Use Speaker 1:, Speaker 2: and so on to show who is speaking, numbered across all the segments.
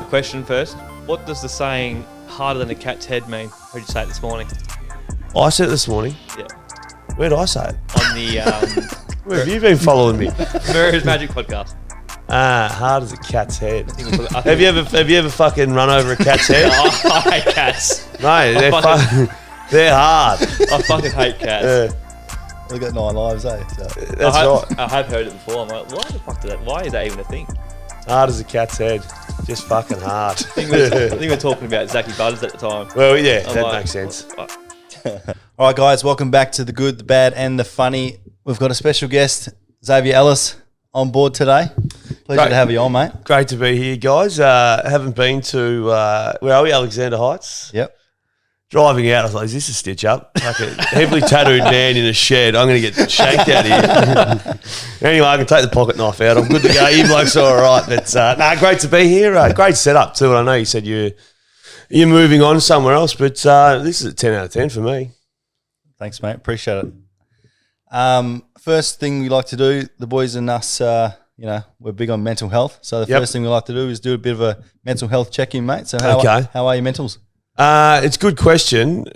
Speaker 1: question first. What does the saying "harder than a cat's head" mean? Heard you say it this morning.
Speaker 2: I said it this morning.
Speaker 1: Yeah.
Speaker 2: Where did I say it?
Speaker 1: On the
Speaker 2: Where have you been following me?
Speaker 1: Maria's Magic podcast.
Speaker 2: Hard as a cat's head. Have you ever fucking run over a cat's head?
Speaker 1: I hate cats.
Speaker 2: No, they're hard.
Speaker 1: I fucking hate cats.
Speaker 3: They've got 9 lives, eh? So.
Speaker 2: That's right.
Speaker 1: I have heard it before. I'm like, why the fuck did that? Why is that even a thing?
Speaker 2: Hard as a cat's head. Just fucking hard.
Speaker 1: I think we were talking about Zachy Butters at the time.
Speaker 2: Well, yeah, that makes sense.
Speaker 3: All right, guys, welcome back to the good, the bad, and the funny. We've got a special guest, Xavier Ellis, on board today. Pleasure to have you on, mate.
Speaker 2: Great to be here, guys. Haven't been to, where are we, Alexander Heights?
Speaker 3: Yep.
Speaker 2: Driving out, I was like, is this a stitch up? Like a heavily tattooed man in a shed. I'm going to get shanked out here. Anyway, I can take the pocket knife out. I'm good to go. You blokes are all right. But great to be here. Great setup too. And I know you said you're moving on somewhere else, but this is a 10 out of 10 for me.
Speaker 3: Thanks, mate. Appreciate it. First thing we like to do, the boys and us, we're big on mental health. So the first thing we like to do is do a bit of a mental health check-in, mate. So how are your mentals? It's
Speaker 2: a good question.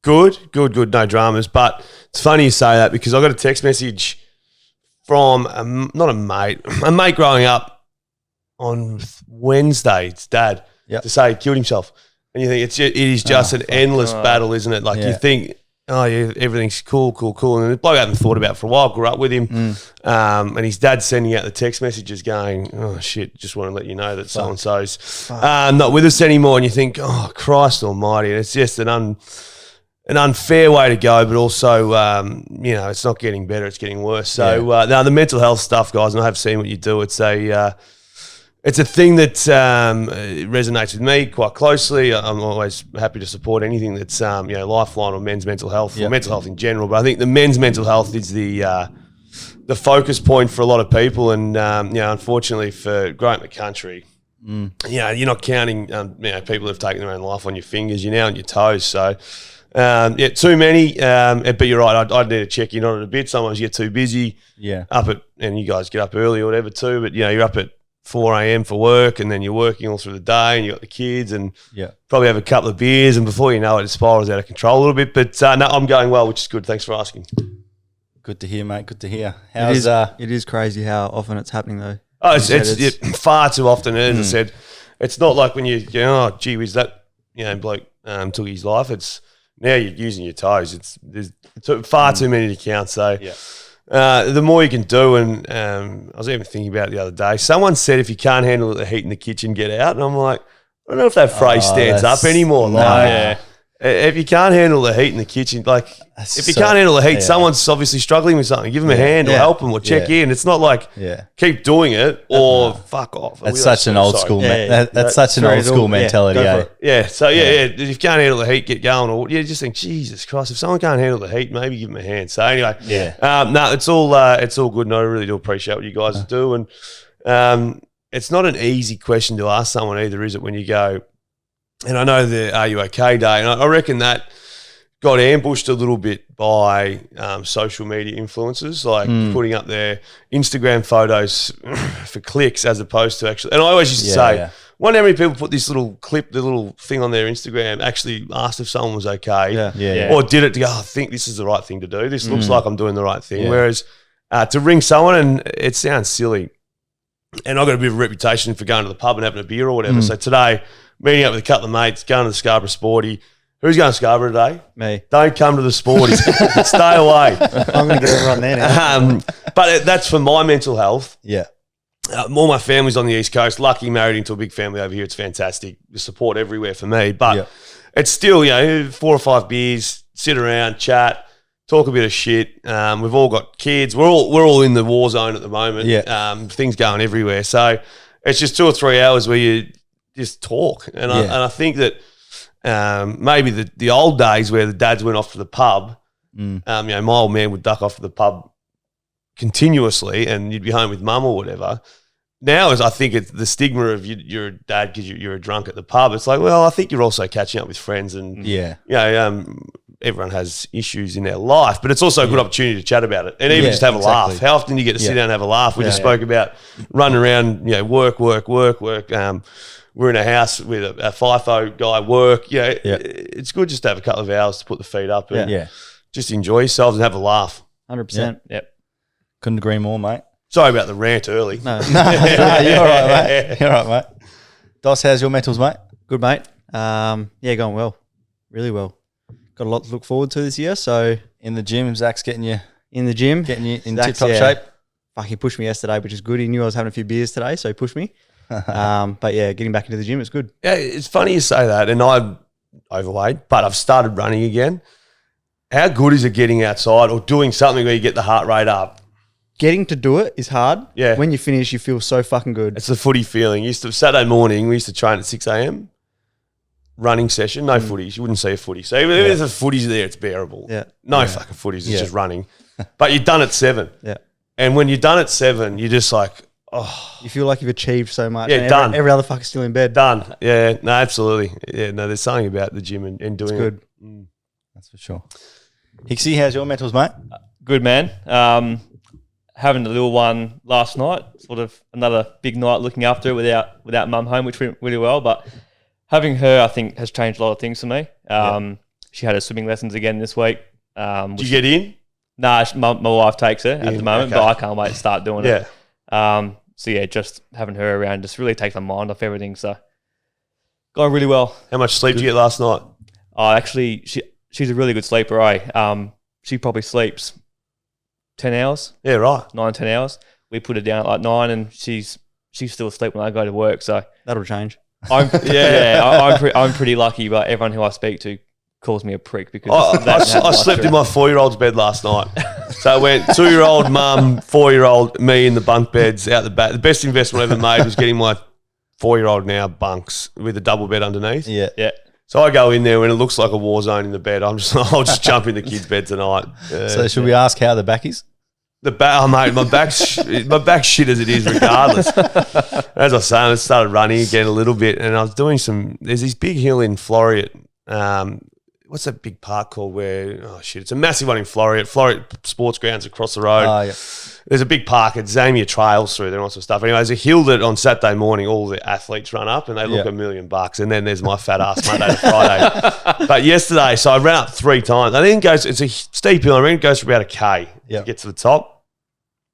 Speaker 2: Good. No dramas. But it's funny you say that because I got a text message from not a mate growing up on Wednesday. It's dad to say he killed himself, and you think it is just an endless battle, isn't it? Like you think, oh yeah, everything's cool, and the bloke I haven't thought about for a while. Grew up with him, and his dad's sending out the text messages going, "Oh shit, just want to let you know that so and so's not with us anymore." And you think, "Oh Christ Almighty!" And it's just an unfair way to go, but also, it's not getting better; it's getting worse. So now the mental health stuff, guys, and I have seen what you do. It's a thing that resonates with me quite closely. I'm always happy to support anything that's Lifeline or men's mental health or mental health in general. But I think the men's mental health is the focus point for a lot of people, and unfortunately for growing up the country, you're not counting people who've taken their own life on your fingers. You're now on your toes. So too many. But you're right. I need to check in on it a bit. Sometimes you get too busy. Yeah. And you guys get up early or whatever too. But you're up at 4 a.m. for work, and then you're working all through the day, and you got the kids, and probably have a couple of beers, and before you know it, it spirals out of control a little bit. But no, I'm going well, which is good. Thanks for asking.
Speaker 3: Good to hear, mate. Good to hear.
Speaker 4: It is crazy how often it's happening, though.
Speaker 2: Oh, it's far too often. As I said, it's not like when you go, oh, gee whiz, that bloke took his life. It's now you're using your toes. There's far too many to count. So. Yeah. The more you can do, and I was even thinking about it the other day. Someone said if you can't handle the heat in the kitchen, get out. And I'm like, I don't know if that phrase stands up anymore. If you can't handle the heat in the kitchen, can't handle the heat, someone's obviously struggling with something. Give them a hand or help them or check in. It's not like keep doing it or fuck off.
Speaker 3: That's such an old school. That's such an old school mentality.
Speaker 2: So if you can't handle the heat, get going. Or you just think, Jesus Christ, if someone can't handle the heat, maybe give them a hand. So anyway, it's all good, and I really do appreciate what you guys do. And it's not an easy question to ask someone either, is it? When you go. And I know the Are You OK Day, and I reckon that got ambushed a little bit by social media influencers, like putting up their Instagram photos for clicks as opposed to actually. And I always used to say, wonder how many people put this little clip, the little thing on their Instagram, actually asked if someone was okay, or did it to go, I think this is the right thing to do. This looks like I'm doing the right thing. Whereas to ring someone, and it sounds silly, and I've got a bit of a reputation for going to the pub and having a beer or whatever. So today, meeting up with a couple of mates, going to the Scarborough Sporty. Who's going to Scarborough today?
Speaker 4: Me.
Speaker 2: Don't come to the Sporty. Stay away.
Speaker 4: I'm going to get everyone there now.
Speaker 2: But that's for my mental health.
Speaker 3: Yeah.
Speaker 2: All my family's on the East Coast. Lucky married into a big family over here. It's fantastic. The support everywhere for me. But it's still, 4 or 5 beers, sit around, chat, talk a bit of shit. We've all got kids. We're all in the war zone at the moment. Yeah. Things going everywhere. So it's just 2 or 3 hours where you just talk. And I think that maybe the old days where the dads went off to the pub, my old man would duck off to the pub continuously and you'd be home with mum or whatever. Now I think it's the stigma of you're a dad because you're a drunk at the pub. It's like, well, I think you're also catching up with friends and, everyone has issues in their life, but it's also a good opportunity to chat about it and even just have a laugh. How often do you get to sit down and have a laugh? We just spoke about running around, work. we're in a house with a FIFO guy work.
Speaker 3: Yeah.
Speaker 2: It's good just to have a couple of hours to put the feet up and
Speaker 3: Yeah.
Speaker 2: just enjoy yourselves and have a laugh.
Speaker 4: 100%.
Speaker 1: Yep.
Speaker 3: Couldn't agree more, mate.
Speaker 2: Sorry about the rant early.
Speaker 4: No.
Speaker 3: No, you're all right, mate. You're all right, mate. Dos, how's your mentals, mate?
Speaker 4: Good, mate. Yeah, going well. Really well. Got a lot to look forward to this year. So
Speaker 3: In the gym, Zach's getting you
Speaker 4: in the gym.
Speaker 3: in
Speaker 4: Zach's,
Speaker 3: tip-top shape.
Speaker 4: Fuck, he pushed me yesterday, which is good. He knew I was having a few beers today, so he pushed me. But yeah, getting back into the gym is good.
Speaker 2: Yeah, it's funny you say that, and I'm overweight, but I've started running again. How good is it getting outside or doing something where you get the heart rate up?
Speaker 4: Getting to do it is hard.
Speaker 2: Yeah.
Speaker 4: When you finish, you feel so fucking good.
Speaker 2: It's the footy feeling. Saturday morning, we used to train at 6 a.m. Running session, no footies. You wouldn't see a footy. So even if the footies are there, it's bearable.
Speaker 4: Yeah.
Speaker 2: No fucking footies. It's
Speaker 3: Yeah.
Speaker 2: just running. But you're done at 7.
Speaker 4: Yeah.
Speaker 2: And when you're done at 7, you're just like, oh,
Speaker 4: You feel like you've achieved so much.
Speaker 2: Yeah,
Speaker 4: and
Speaker 2: done.
Speaker 4: Every other fucker's still in bed.
Speaker 2: done. Yeah, no, absolutely. Yeah, no, there's something about the gym and doing
Speaker 4: It's good.
Speaker 2: it.
Speaker 3: That's for sure. Hicksy, how's your mentals, mate?
Speaker 1: Good, man. Having the little one last night, sort of another big night looking after it without mum home, which went really well. But having her, I think, has changed a lot of things for me. She had her swimming lessons again this week.
Speaker 2: Did you get in?
Speaker 1: Nah, my wife takes her at the moment,
Speaker 2: okay.
Speaker 1: but I can't wait to start doing
Speaker 2: Yeah.
Speaker 1: it. So yeah, just having her around just really takes my mind off everything. So going really well.
Speaker 2: How much sleep did you get last night?
Speaker 1: Actually, she's a really good sleeper. She probably sleeps 10 hours,
Speaker 2: Yeah, right.
Speaker 1: 9-10 hours. We put her down at like 9, and she's still asleep when I go to work. So
Speaker 4: That'll change.
Speaker 1: I'm I'm pretty lucky, but everyone who I speak to calls me a prick because
Speaker 2: I slept in my 4-year-old's bed last night. So I went 2-year-old mum, 4-year-old me in the bunk beds out the back. The best investment I ever made was getting my 4-year-old now bunks with a double bed underneath.
Speaker 3: Yeah.
Speaker 1: Yeah.
Speaker 2: So I go in there when it looks like a war zone in the bed. I'll just jump in the kids' bed tonight.
Speaker 3: So should we ask how the back is?
Speaker 2: The back, mate, my back's shit as it is, regardless. As I was saying, I started running again a little bit, and I was doing there's this big hill in Floreat. What's that big park called it's a massive one in Floreat. Floreat Sports Grounds across the road.
Speaker 3: Oh, yeah.
Speaker 2: There's a big park at Xavier trails through there and all sorts of stuff. Anyway, there's a hill that on Saturday morning all the athletes run up and they look $1 million. And then there's my fat ass Monday to Friday. But yesterday, so I ran up 3 times. I think it's a steep hill. I think it goes for about a K to get to the top.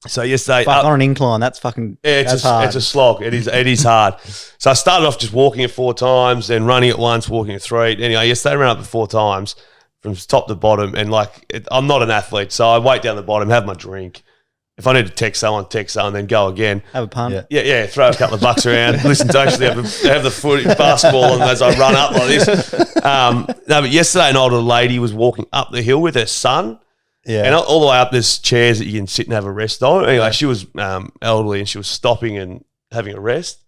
Speaker 2: So yesterday,
Speaker 4: Fuck, on an incline, that's fucking that's hard.
Speaker 2: It's a slog. It is hard. So I started off just walking it 4 times, then running it once, walking it 3. Anyway, yesterday I ran up it 4 times from top to bottom. And I'm not an athlete, so I wait down the bottom, have my drink. If I need to text someone, then go again.
Speaker 4: Have a pun.
Speaker 2: Yeah, throw a couple of bucks around. Listen to actually have the foot basketball on as I run up like this. No, but yesterday an older lady was walking up the hill with her son.
Speaker 3: Yeah.
Speaker 2: And all the way up, there's chairs that you can sit and have a rest on. Anyway, she was elderly and she was stopping and having a rest.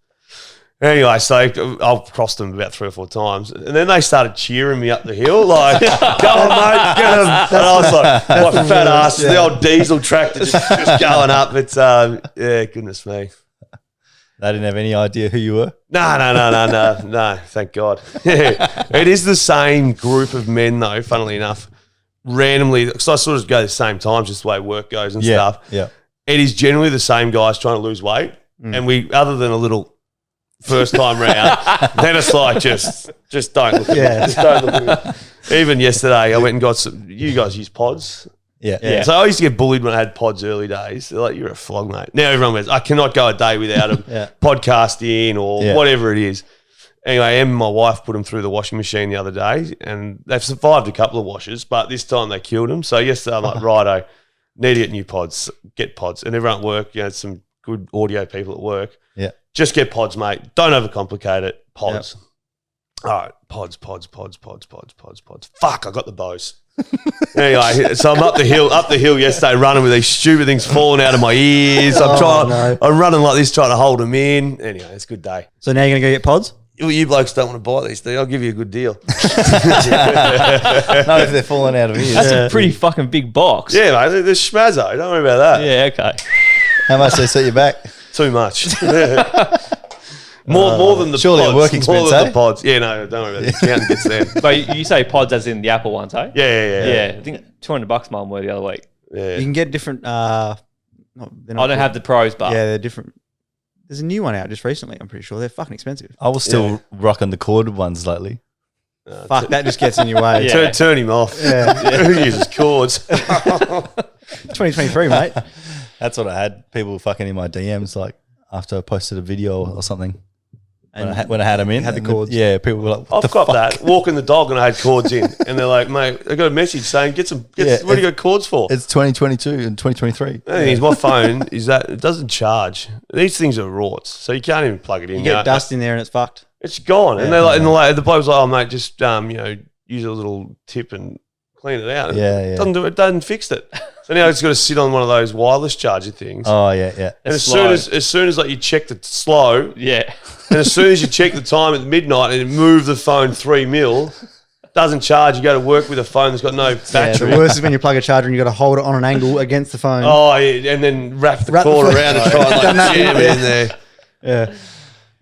Speaker 2: Anyway, so I've crossed them about 3 or 4 times. And then they started cheering me up the hill, like, go on, mate, get them. And I was like, my fat ass, the old diesel tractor just going up. It's, goodness me.
Speaker 3: They didn't have any idea who you were?
Speaker 2: No, thank God. It is the same group of men, though, funnily enough. Randomly, because I sort of go the same times, just the way work goes and stuff.
Speaker 3: Yeah.
Speaker 2: It is generally the same guys trying to lose weight. And we, other than a little first time round, then it's like just don't look at it. Just don't look at it. Even yesterday, I went and got some, you guys use pods?
Speaker 3: Yeah.
Speaker 2: So I used to get bullied when I had pods early days. They're like, you're a flog, mate. Now everyone goes, I cannot go a day without them podcasting or whatever it is. Anyway, Em and my wife put them through the washing machine the other day and they've survived a couple of washes, but this time they killed them. So yesterday I'm like, righto, need to get new pods, get pods. And everyone at work, some good audio people at work.
Speaker 3: Yeah.
Speaker 2: Just get pods, mate. Don't overcomplicate it. Pods. All right, pods. Fuck, I got the bows. Anyway, so I'm up the hill yesterday running with these stupid things falling out of my ears. I'm running like this trying to hold them in. Anyway, it's a good day.
Speaker 4: So now you're going to go get pods?
Speaker 2: Well, you blokes don't want to buy these, do you? I'll give you a good deal.
Speaker 3: Not if they're falling out of ears.
Speaker 1: That's a pretty fucking big box.
Speaker 2: Yeah, mate, they're schmazzo. Don't worry about that.
Speaker 1: Yeah, okay.
Speaker 3: How much they set you back?
Speaker 2: Too much. More than the
Speaker 3: surely
Speaker 2: pods.
Speaker 3: a work expense,
Speaker 2: More than
Speaker 3: eh?
Speaker 2: the pods. Yeah, no, don't worry about it. The accountant gets there.
Speaker 1: But you say pods as in the Apple ones, eh?
Speaker 2: Yeah.
Speaker 1: I think $200 mine were the other week.
Speaker 2: Yeah.
Speaker 4: You can get different. I
Speaker 1: I don't have the pros, but
Speaker 4: Yeah, they're different. There's a new one out just recently. I'm pretty sure they're fucking expensive.
Speaker 3: I was still rocking the corded ones lately.
Speaker 4: Fuck, that just gets in your way.
Speaker 1: Yeah.
Speaker 2: Turn him off.
Speaker 4: Yeah.
Speaker 2: Who uses cords?
Speaker 4: 2023, mate.
Speaker 3: That's what I had. People fucking in my DMs like after I posted a video or something.
Speaker 4: And
Speaker 3: When I had them in.
Speaker 4: had the
Speaker 3: and
Speaker 4: cords.
Speaker 3: Yeah, people were like, what
Speaker 2: I've
Speaker 3: the
Speaker 2: got
Speaker 3: fuck?
Speaker 2: that. Walking the dog and I had cords in. And they're like, mate, I got a message saying, what do you got cords for?
Speaker 3: It's 2022 and 2023.
Speaker 2: The thing is, my phone is that it doesn't charge. These things are rorts, so you can't even plug it in.
Speaker 4: You get dust in there and it's fucked.
Speaker 2: It's gone. And they're like, the bloke was like, oh, mate, just, use a little tip and clean it out.
Speaker 3: Yeah.
Speaker 2: It doesn't fix it. So now it's got to sit on one of those wireless charging things.
Speaker 3: Oh, yeah.
Speaker 2: And as soon as like you check the slow,
Speaker 1: Yeah.
Speaker 2: and as soon as you check the time at midnight and move the phone 3 mil, doesn't charge. You go to work with a phone that's got no
Speaker 4: Yeah,
Speaker 2: battery.
Speaker 4: the worst is when you plug a charger and you got to hold it on an angle against the phone.
Speaker 2: Oh, yeah, and then wrap the
Speaker 4: Wrap the
Speaker 2: cord
Speaker 4: phone-
Speaker 2: around and try and
Speaker 4: Done that,
Speaker 2: jam it
Speaker 4: yeah.
Speaker 2: in there.
Speaker 4: Yeah.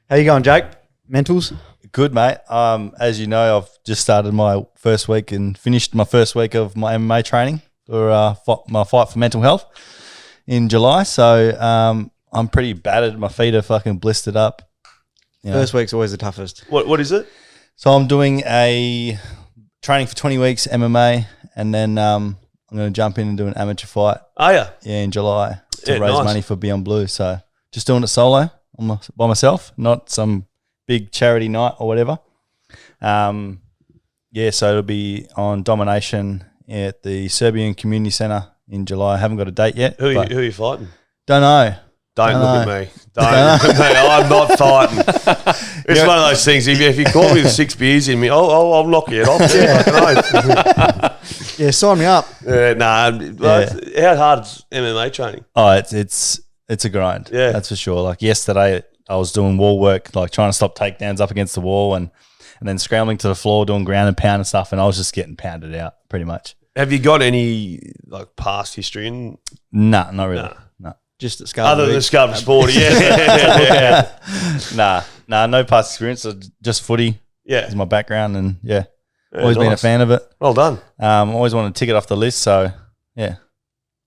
Speaker 4: How you going, Jake? Mentals?
Speaker 3: Good, mate. As you know, I've just started my first week and finished my first week of my MMA training for my fight for mental health in July. So I'm pretty battered. My feet are fucking blistered up. You know.
Speaker 4: First week's always the toughest.
Speaker 2: What is it?
Speaker 3: So I'm doing a training for 20 weeks MMA, and then I'm going to jump in and do an amateur fight.
Speaker 2: Oh, yeah.
Speaker 3: Yeah, in July to
Speaker 2: Yeah,
Speaker 3: raise
Speaker 2: nice.
Speaker 3: money for Beyond Blue. So just doing it solo by myself, not some big charity night or whatever. Yeah, so it'll be on Domination at the Serbian Community Centre in July. I haven't got a date yet.
Speaker 2: Who are
Speaker 3: but
Speaker 2: you fighting?
Speaker 3: Don't know.
Speaker 2: Don't
Speaker 3: Don't
Speaker 2: look
Speaker 3: know.
Speaker 2: at me. Don't look at me. I'm not fighting. It's one of those things. If you call me with 6 beers in me, I'll knock you off.
Speaker 4: Yeah, sign me up.
Speaker 2: How hard is MMA training?
Speaker 3: Oh, it's a grind.
Speaker 2: Yeah.
Speaker 3: That's for sure. Like yesterday, I was doing wall work, like trying to stop takedowns up against the wall and then scrambling to the floor, doing ground and pound and stuff, and I was just getting pounded out pretty much.
Speaker 2: Have you got any like past history in
Speaker 3: Nah, not really.
Speaker 2: Nah.
Speaker 3: No.
Speaker 4: Just at Scarborough.
Speaker 2: other than Scarborough Sport? Yeah.
Speaker 3: Nah, no past experience. So just footy
Speaker 2: Yeah.
Speaker 3: is my background, and
Speaker 2: Yeah,
Speaker 3: always been a
Speaker 2: nice.
Speaker 3: fan of it.
Speaker 2: Well done.
Speaker 3: Always wanted to tick it off the list, so yeah.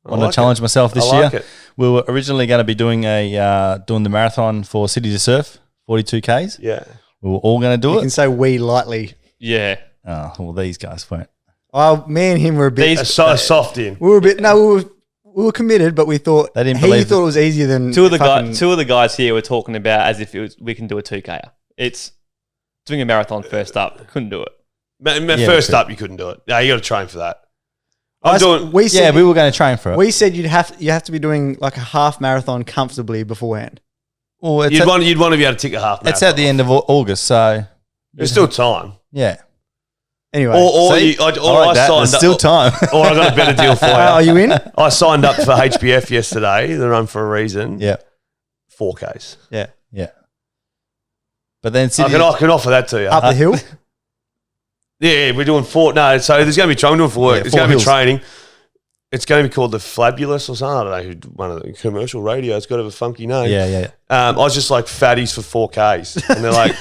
Speaker 2: I
Speaker 3: Want
Speaker 2: like
Speaker 3: to challenge myself this
Speaker 2: I like
Speaker 3: year.
Speaker 2: it.
Speaker 3: We were originally going to be doing doing the marathon for City to Surf, 42 Ks.
Speaker 2: Yeah.
Speaker 3: We were all going to do
Speaker 4: You
Speaker 3: it.
Speaker 4: can say we lightly.
Speaker 1: Yeah.
Speaker 3: Oh, well, these guys won't.
Speaker 4: Oh, me and him were a bit.
Speaker 2: A soft in.
Speaker 4: We were a bit. No, we were committed, but we thought
Speaker 3: They didn't
Speaker 4: he
Speaker 3: believe
Speaker 4: thought it was easier than
Speaker 1: Two of the
Speaker 4: fucking-
Speaker 1: guys here were talking about as if we can do a 2K. It's doing a marathon first up. Couldn't do it.
Speaker 2: First
Speaker 3: true.
Speaker 2: up, you couldn't do it. No, you got to train for that.
Speaker 4: We said,
Speaker 3: Yeah, we were going to train for it.
Speaker 4: we said you have to be doing like a half marathon comfortably beforehand.
Speaker 3: Well,
Speaker 2: You'd want to be able to tick a half marathon.
Speaker 3: it's at the end of August, so
Speaker 2: There's still time.
Speaker 3: yeah.
Speaker 4: Anyway,
Speaker 2: Or
Speaker 3: See?
Speaker 2: I
Speaker 3: like that.
Speaker 2: signed
Speaker 3: There's
Speaker 2: up.
Speaker 3: still time.
Speaker 2: Or I got a better deal for you.
Speaker 4: are you in?
Speaker 2: I signed up for HBF yesterday, the Run for a Reason.
Speaker 3: yeah,
Speaker 2: 4Ks.
Speaker 4: Yeah,
Speaker 3: yeah. But then
Speaker 2: I
Speaker 3: City,
Speaker 2: can offer that to you.
Speaker 4: up the hill.
Speaker 2: Yeah, we're doing 4. No, so there's going to be training. We're doing for work.
Speaker 3: Yeah,
Speaker 2: It's
Speaker 3: 4
Speaker 2: going to be
Speaker 3: hills.
Speaker 2: training. It's going to be called the Flabulous or something. I don't know one of the commercial radio. It's got to have a funky name.
Speaker 3: yeah.
Speaker 2: I was just like fatties for 4Ks, and they're like,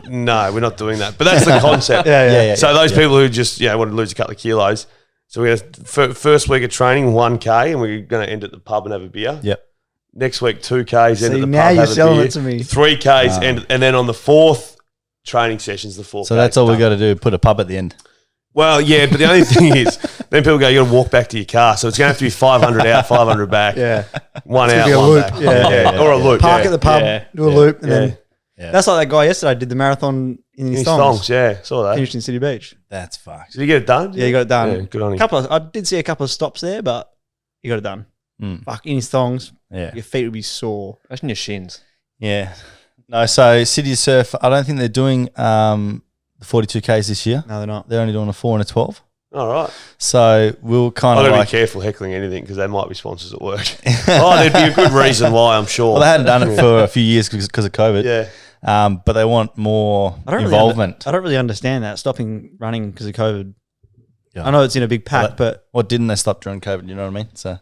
Speaker 2: "No, we're not doing that." But that's the concept.
Speaker 3: Yeah.
Speaker 2: So those people who just want to lose a couple of kilos. So we're gonna first week of training 1K, and we're going to end at the pub and have a beer.
Speaker 3: Yep.
Speaker 2: Next week 2Ks, end
Speaker 4: See,
Speaker 2: at the
Speaker 4: now
Speaker 2: pub,
Speaker 4: you're
Speaker 2: have a
Speaker 4: selling
Speaker 2: beer.
Speaker 4: it to me.
Speaker 2: 3Ks, and then on the 4th training sessions, the 4K.
Speaker 3: So that's all we got to do. Put a pub at the end.
Speaker 2: Well, yeah, but the only thing is, then people go, you got to walk back to your car. So it's going to have to be 500 out, 500 back.
Speaker 4: Yeah,
Speaker 2: One
Speaker 4: It's gonna
Speaker 2: out,
Speaker 4: be a
Speaker 2: one
Speaker 4: loop.
Speaker 2: back.
Speaker 4: Yeah.
Speaker 2: Or a loop.
Speaker 4: park at the pub,
Speaker 1: Yeah.
Speaker 4: do a loop, and
Speaker 2: Yeah.
Speaker 4: then
Speaker 3: Yeah.
Speaker 4: that's like that guy yesterday did the marathon in his
Speaker 2: His
Speaker 4: thongs.
Speaker 2: thongs, yeah, saw that.
Speaker 4: Finished in City Beach.
Speaker 3: That's fucked.
Speaker 2: Did you get it done?
Speaker 4: Yeah, he got it done.
Speaker 2: Yeah, good on him.
Speaker 4: I did see a couple of stops there, but he got it done.
Speaker 3: Mm.
Speaker 4: Fuck, in his thongs,
Speaker 3: Yeah.
Speaker 4: your feet would be sore.
Speaker 1: Imagine your shins.
Speaker 3: Yeah. No, so City Surf, I don't think they're doing the 42 Ks this year.
Speaker 4: No, they're not.
Speaker 3: They're only doing a 4 and a 12.
Speaker 2: All right.
Speaker 3: So we'll kind
Speaker 2: I've
Speaker 3: of
Speaker 2: got to
Speaker 3: like.
Speaker 2: be careful heckling anything because they might be sponsors at work. There'd be a good reason why, I'm sure.
Speaker 3: Well, they hadn't done it for a few years because of COVID.
Speaker 2: Yeah.
Speaker 3: But they want more
Speaker 4: I don't
Speaker 3: involvement.
Speaker 4: I don't really understand that stopping running because of COVID.
Speaker 3: Yeah.
Speaker 4: I know it's in a big pack, but
Speaker 3: Or didn't they stop during COVID? You know what I mean? So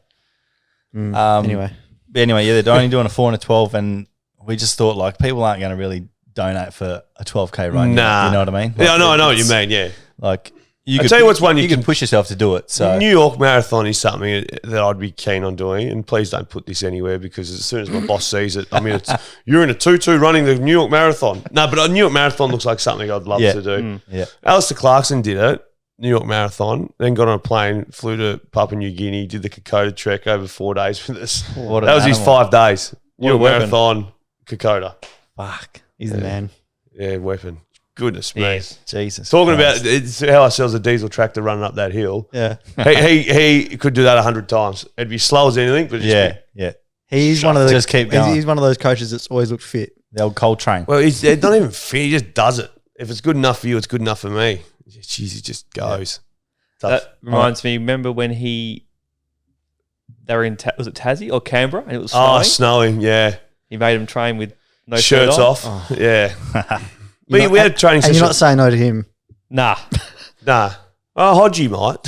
Speaker 4: anyway,
Speaker 3: But anyway, yeah, they're only doing a 4 and a 12, and we just thought like people aren't going to really donate for a 12K run.
Speaker 2: Nah.
Speaker 3: You know what I mean?
Speaker 2: Yeah, I know what you
Speaker 3: it's-
Speaker 2: mean, yeah.
Speaker 3: Like You
Speaker 2: I
Speaker 3: could,
Speaker 2: tell you what's one
Speaker 3: you can push yourself to do it. So
Speaker 2: New York Marathon is something that I'd be keen on doing, and please don't put this anywhere because as soon as my boss sees it, I mean, you're in a 2-2 running the New York Marathon. No, but a New York Marathon looks like something I'd love to do.
Speaker 3: yeah.
Speaker 2: Alistair Clarkson did it, New York Marathon, then got on a plane, flew to Papua New Guinea, did the Kokoda trek over 4 days with us.
Speaker 3: What
Speaker 2: That was his 5 days. New York
Speaker 1: weapon.
Speaker 2: Marathon, Kokoda.
Speaker 3: Fuck.
Speaker 4: He's the man.
Speaker 2: Yeah, weapon. Goodness me.
Speaker 1: Yes.
Speaker 3: Jesus.
Speaker 2: Talking
Speaker 3: Christ.
Speaker 2: about it's how I sells a diesel tractor running up that hill.
Speaker 4: Yeah.
Speaker 2: He could do that 100 times. It'd be slow as anything, but
Speaker 3: Yeah.
Speaker 4: He's one of those.
Speaker 3: Just keep going.
Speaker 4: He's one of those coaches that's always looked fit.
Speaker 3: The old cold train.
Speaker 2: Well, he's not even fit. He just does it. If it's good enough for you, it's good enough for me. Jeez, he just goes. Tough.
Speaker 1: That reminds me. Remember when they were in was it Tassie or Canberra, and it was snowing?
Speaker 2: Oh, snowing, yeah.
Speaker 1: He made him train with no
Speaker 2: Shirts
Speaker 1: shirt on.
Speaker 2: off.
Speaker 4: Oh.
Speaker 2: Yeah.
Speaker 4: You're not-
Speaker 2: we had a training
Speaker 4: And
Speaker 2: session.
Speaker 4: you're not saying no to him.
Speaker 1: Nah.
Speaker 2: Nah. Oh, Hodgie might.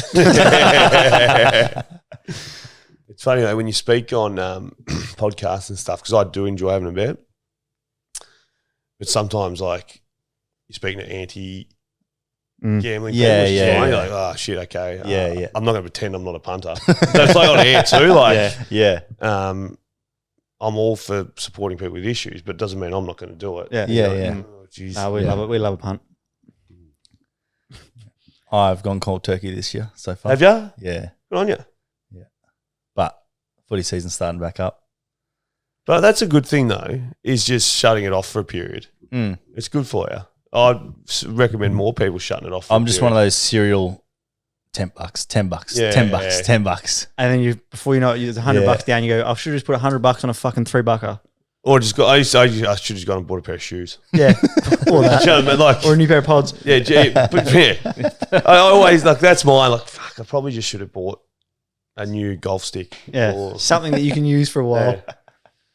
Speaker 2: It's funny though when you speak on podcasts and stuff because I do enjoy having a bet, but sometimes like you're speaking to anti-gambling
Speaker 3: Yeah,
Speaker 2: people,
Speaker 3: yeah,
Speaker 2: you're
Speaker 3: yeah.
Speaker 2: like, oh shit, okay,
Speaker 3: Yeah.
Speaker 2: I'm not going to pretend I'm not a punter. So it's like on air too, like
Speaker 3: Yeah.
Speaker 2: I'm all for supporting people with issues, but it doesn't mean I'm not going to do it.
Speaker 4: Yeah.
Speaker 3: Yeah.
Speaker 2: Oh, geez.
Speaker 4: No, we love it. We love a punt.
Speaker 3: I've gone cold turkey this year so far.
Speaker 2: Have you?
Speaker 3: Yeah.
Speaker 2: Good on you.
Speaker 3: But footy season's starting back up.
Speaker 2: But that's a good thing though, is just shutting it off for a period.
Speaker 3: Mm.
Speaker 2: It's good for you. I'd recommend more people shutting it off. For
Speaker 3: I'm just one of those serial $10, $10,
Speaker 2: Yeah.
Speaker 3: $10, $10.
Speaker 4: And then before you know it, there's $100
Speaker 3: Yeah.
Speaker 4: down. You go, I should just put $100 on a fucking $3.
Speaker 2: Or just got. I should have just gone and bought a pair of shoes.
Speaker 4: Yeah. Or that.
Speaker 2: You know what I mean? Like,
Speaker 4: Or a new pair of pods.
Speaker 2: yeah, but yeah. I always like that's mine. Like, fuck, I probably just should have bought a new golf stick.
Speaker 4: Yeah.
Speaker 2: Or,
Speaker 4: Something that you can use for a while.
Speaker 2: yeah.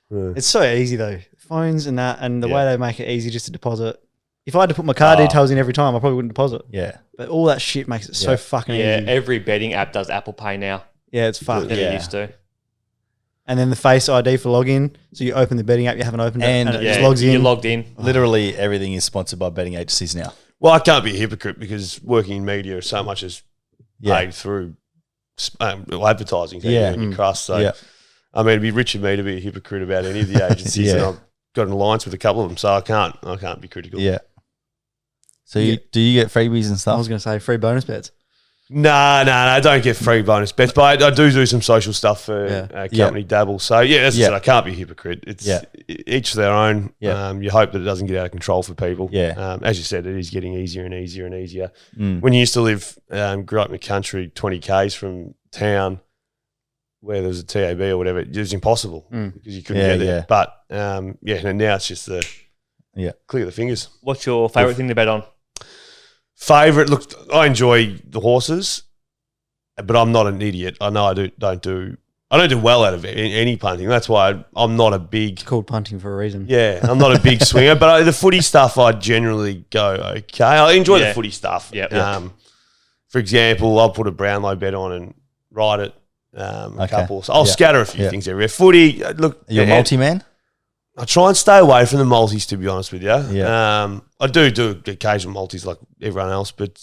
Speaker 2: Yeah.
Speaker 4: It's so easy though. Phones and that, and the
Speaker 2: Yeah.
Speaker 4: way they make it easy just to deposit. If I had to put my card details in every time, I probably wouldn't deposit.
Speaker 3: Yeah.
Speaker 4: But all that shit makes it so
Speaker 3: Yeah.
Speaker 4: fucking
Speaker 1: Yeah,
Speaker 4: easy.
Speaker 1: every betting app does Apple Pay now
Speaker 4: Yeah, it's fucked.
Speaker 1: than
Speaker 3: Yeah.
Speaker 1: it used to.
Speaker 4: And then the Face ID for login. So you open the betting app, you haven't opened
Speaker 3: And-
Speaker 4: it, and it
Speaker 1: Yeah,
Speaker 4: just logs in.
Speaker 1: you're logged in.
Speaker 3: Literally everything is sponsored by betting agencies now.
Speaker 2: Well, I can't be a hypocrite because working in media, so much is
Speaker 3: Yeah.
Speaker 2: paid through advertising.
Speaker 3: Yeah.
Speaker 2: And your crust. So,
Speaker 3: Yeah.
Speaker 2: I mean, it'd be rich of me to be a hypocrite about any of the agencies,
Speaker 3: Yeah.
Speaker 2: and I've got an alliance with a couple of them, so I can't be critical.
Speaker 3: Yeah. So do you get freebies and
Speaker 4: I
Speaker 3: stuff?
Speaker 4: was going to say free bonus bets.
Speaker 2: No, I don't get free bonus bets, but I do some social stuff for
Speaker 4: Yeah.
Speaker 2: company Dabble. So yeah, that's
Speaker 3: Yeah.
Speaker 2: I can't be a hypocrite. It's
Speaker 3: Yeah.
Speaker 2: each their own.
Speaker 3: Yeah.
Speaker 2: You hope that it doesn't get out of control for people.
Speaker 3: Yeah.
Speaker 2: As you said, it is getting easier and easier and easier.
Speaker 3: Mm.
Speaker 2: When you used to live, grew up in the country, 20 k's from town, where there was a TAB or whatever, it was impossible because you couldn't
Speaker 3: Yeah,
Speaker 2: get there.
Speaker 3: yeah.
Speaker 2: But and now it's just the click of the fingers.
Speaker 1: What's your favourite thing to bet on?
Speaker 2: Favorite, look, I enjoy the horses, but I'm not an idiot. I know I don't do well out of any punting. That's why I'm not a big.
Speaker 4: It's called punting for a reason.
Speaker 2: Yeah, I'm not a big swinger, but the footy stuff I generally go okay. I enjoy the
Speaker 1: Yeah.
Speaker 2: footy stuff.
Speaker 1: Yeah.
Speaker 2: For example, I'll put a Brownlow bet on and ride it. A
Speaker 3: Okay.
Speaker 2: couple. So I'll
Speaker 3: Yeah.
Speaker 2: scatter a few
Speaker 3: Yeah.
Speaker 2: things everywhere. Footy, look,
Speaker 3: You're a multi-man?
Speaker 2: I try and stay away from the multis, to be honest with you.
Speaker 3: Yeah.
Speaker 2: I do occasional multis like everyone else, but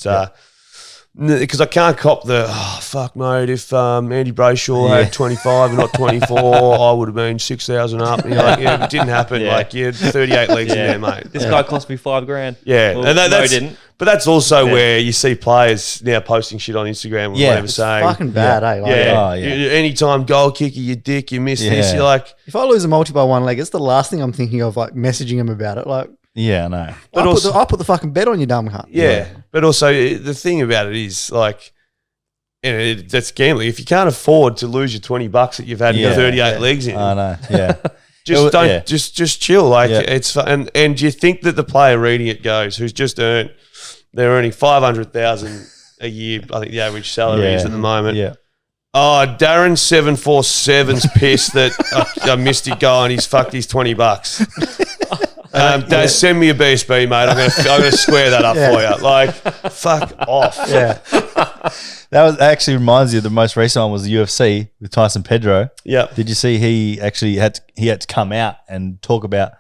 Speaker 2: because I can't cop the fuck, mate. If Andy Brayshaw had 25 and not 24, I would have been 6,000 up. And you're like, yeah, it didn't happen.
Speaker 1: Yeah.
Speaker 2: Like you had 38 legs in there, mate.
Speaker 1: This guy cost me $5,000.
Speaker 2: Yeah,
Speaker 1: Well,
Speaker 2: and
Speaker 1: no, he
Speaker 2: that's
Speaker 1: didn't.
Speaker 2: But that's also
Speaker 1: Yeah.
Speaker 2: where you see players now posting shit on Instagram or
Speaker 3: Yeah,
Speaker 2: whatever,
Speaker 4: It's
Speaker 2: saying,
Speaker 4: fucking bad, eh? Like,
Speaker 2: yeah,
Speaker 3: Oh, yeah.
Speaker 2: anytime goal kicker, you dick, you miss this.
Speaker 3: Yeah.
Speaker 2: You're like,
Speaker 4: If I lose a multi by one leg, it's the last thing I'm thinking of, like messaging him about it. Like,
Speaker 3: Yeah, I know.
Speaker 2: But
Speaker 4: I put the fucking bet on you, dumb cunt.
Speaker 2: yeah. But also the thing about it is like, that's gambling. If you can't afford to lose your $20 that you've had
Speaker 3: Yeah.
Speaker 2: 38 legs in,
Speaker 3: I know. Yeah.
Speaker 2: just
Speaker 3: It
Speaker 2: don't
Speaker 3: yeah.
Speaker 2: just chill. Like
Speaker 3: Yeah.
Speaker 2: it's fun. And you think that the player reading it goes, who's just they're earning 500,000 a year. I think the average salary is
Speaker 3: Yeah.
Speaker 2: at the moment.
Speaker 3: Yeah.
Speaker 2: Oh, Darren 747's pissed that I missed it going. He's fucked his $20. Dad, send me a BSB, mate. I'm gonna square that up for you. Like, fuck off.
Speaker 4: Yeah.
Speaker 3: That actually reminds you of the most recent one was the UFC with Tyson Pedro.
Speaker 2: Yep.
Speaker 3: Did you see he actually had to come out and talk about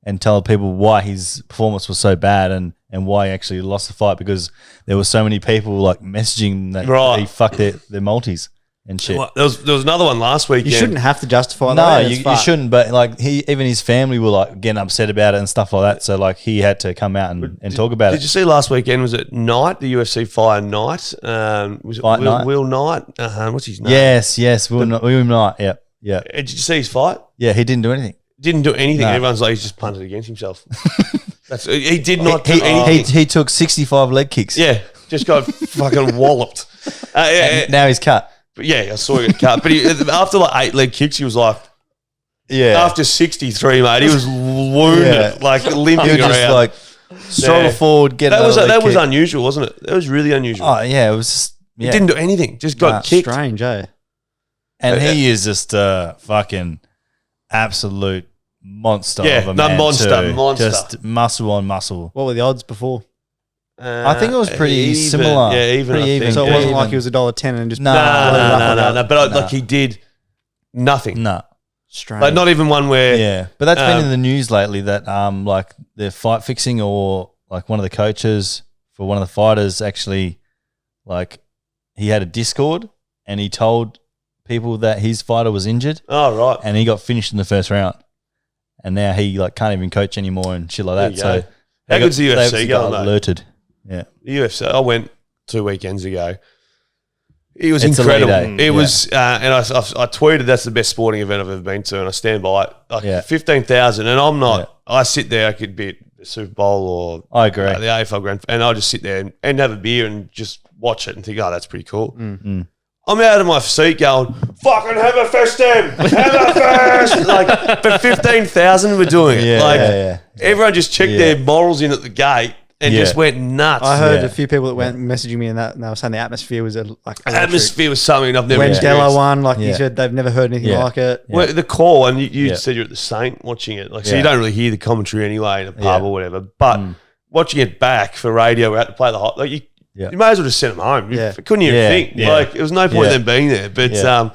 Speaker 3: and tell people why his performance was so bad and and why he actually lost the fight, because there were so many people like messaging that
Speaker 2: Right.
Speaker 3: he fucked their multis and shit.
Speaker 2: Well, there was another one last weekend.
Speaker 4: You shouldn't have to justify
Speaker 3: No,
Speaker 4: that.
Speaker 3: you shouldn't. But like even his family were like getting upset about it and stuff like that. So like he had to come out and talk about
Speaker 2: Did
Speaker 3: it.
Speaker 2: you see last weekend? Was it Knight, the UFC fighter Knight? Was it
Speaker 3: Fight Knight?
Speaker 2: Will Knight? what's his name?
Speaker 3: Yes, William Knight. Yeah.
Speaker 2: Did you see his fight?
Speaker 3: Yeah, he didn't do anything.
Speaker 2: Didn't do anything.
Speaker 3: No.
Speaker 2: Everyone's like, he's just punted against himself. He did not do anything.
Speaker 3: He took 65 leg kicks.
Speaker 2: Yeah, just got fucking walloped.
Speaker 3: And now he's cut.
Speaker 2: But yeah, I saw him get cut. But after like 8 leg kicks, he was like,
Speaker 3: Yeah.
Speaker 2: after 63, mate, he was wounded,
Speaker 3: Yeah.
Speaker 2: like
Speaker 3: He
Speaker 2: limping
Speaker 3: was just
Speaker 2: around.
Speaker 3: like struggle forward, get
Speaker 2: that
Speaker 3: another leg
Speaker 2: was
Speaker 3: kick.
Speaker 2: unusual, wasn't it? That was really unusual.
Speaker 3: Oh yeah, it was just
Speaker 2: He didn't do anything, just got
Speaker 3: Nah.
Speaker 2: kicked.
Speaker 4: Strange, eh?
Speaker 3: And he is just a fucking absolute monster
Speaker 2: Yeah,
Speaker 3: of a
Speaker 2: no,
Speaker 3: man
Speaker 2: monster.
Speaker 3: Just muscle on muscle.
Speaker 4: What were the odds before?
Speaker 3: I think it was pretty
Speaker 2: even.
Speaker 3: similar.
Speaker 2: Yeah, even.
Speaker 3: Pretty
Speaker 2: I
Speaker 3: even.
Speaker 2: think.
Speaker 4: So it
Speaker 3: Yeah,
Speaker 4: wasn't
Speaker 3: even.
Speaker 4: like he was $1.10 and just
Speaker 3: No,
Speaker 2: No. But
Speaker 3: No.
Speaker 2: like he did nothing.
Speaker 3: No.
Speaker 4: strange.
Speaker 2: Like not even one where.
Speaker 3: Yeah. But that's been
Speaker 2: Um,
Speaker 3: in the news lately that like the fight fixing or like one of the coaches for one of the fighters actually like he had a Discord and he told people that his fighter was injured
Speaker 2: Oh right.
Speaker 3: and he got finished in the first round. And now he like can't even coach anymore and shit like
Speaker 2: There
Speaker 3: that.
Speaker 2: you
Speaker 3: So
Speaker 2: go. How good's the
Speaker 3: they
Speaker 2: UFC
Speaker 3: obviously
Speaker 2: going,
Speaker 3: got
Speaker 2: mate?
Speaker 3: alerted. Yeah.
Speaker 2: The UFC. I went 2 weekends ago. It was
Speaker 3: It's
Speaker 2: incredible.
Speaker 3: elite, eh?
Speaker 2: It was, and I tweeted that's the best sporting event I've ever been to, and I stand by it. Like
Speaker 3: Yeah.
Speaker 2: 15,000, and I'm not. I sit there. I could be at the Super Bowl or
Speaker 3: I agree.
Speaker 2: the AFL Grand, and I just sit there and have a beer and just watch it and think, oh, that's pretty cool. I'm out of my seat going, fucking have a fest, them, have a fest. Like, but 15,000 were doing it.
Speaker 3: Yeah,
Speaker 2: like,
Speaker 3: yeah.
Speaker 2: everyone just checked their morals in at the gate and
Speaker 3: Yeah.
Speaker 2: just went nuts.
Speaker 4: I heard
Speaker 3: Yeah.
Speaker 4: a few people that went messaging me and they were saying the atmosphere was like electric.
Speaker 2: Atmosphere was something I've never
Speaker 4: When
Speaker 2: experienced.
Speaker 4: Della won, like you
Speaker 3: Yeah.
Speaker 4: said, they've never heard anything
Speaker 3: Yeah.
Speaker 4: like it.
Speaker 2: Well, the call, and you
Speaker 3: Yeah.
Speaker 2: said you're at the Saint watching it, like so
Speaker 3: Yeah.
Speaker 2: you don't really hear the commentary anyway in a pub
Speaker 3: Yeah.
Speaker 2: or whatever. But watching it back for radio, we're out to play the hot. Like you may as well just send them home. You
Speaker 4: Yeah.
Speaker 2: couldn't even
Speaker 3: Yeah.
Speaker 2: think.
Speaker 3: Yeah.
Speaker 2: Like it was no point
Speaker 3: Yeah.
Speaker 2: in them being there. But
Speaker 3: Yeah.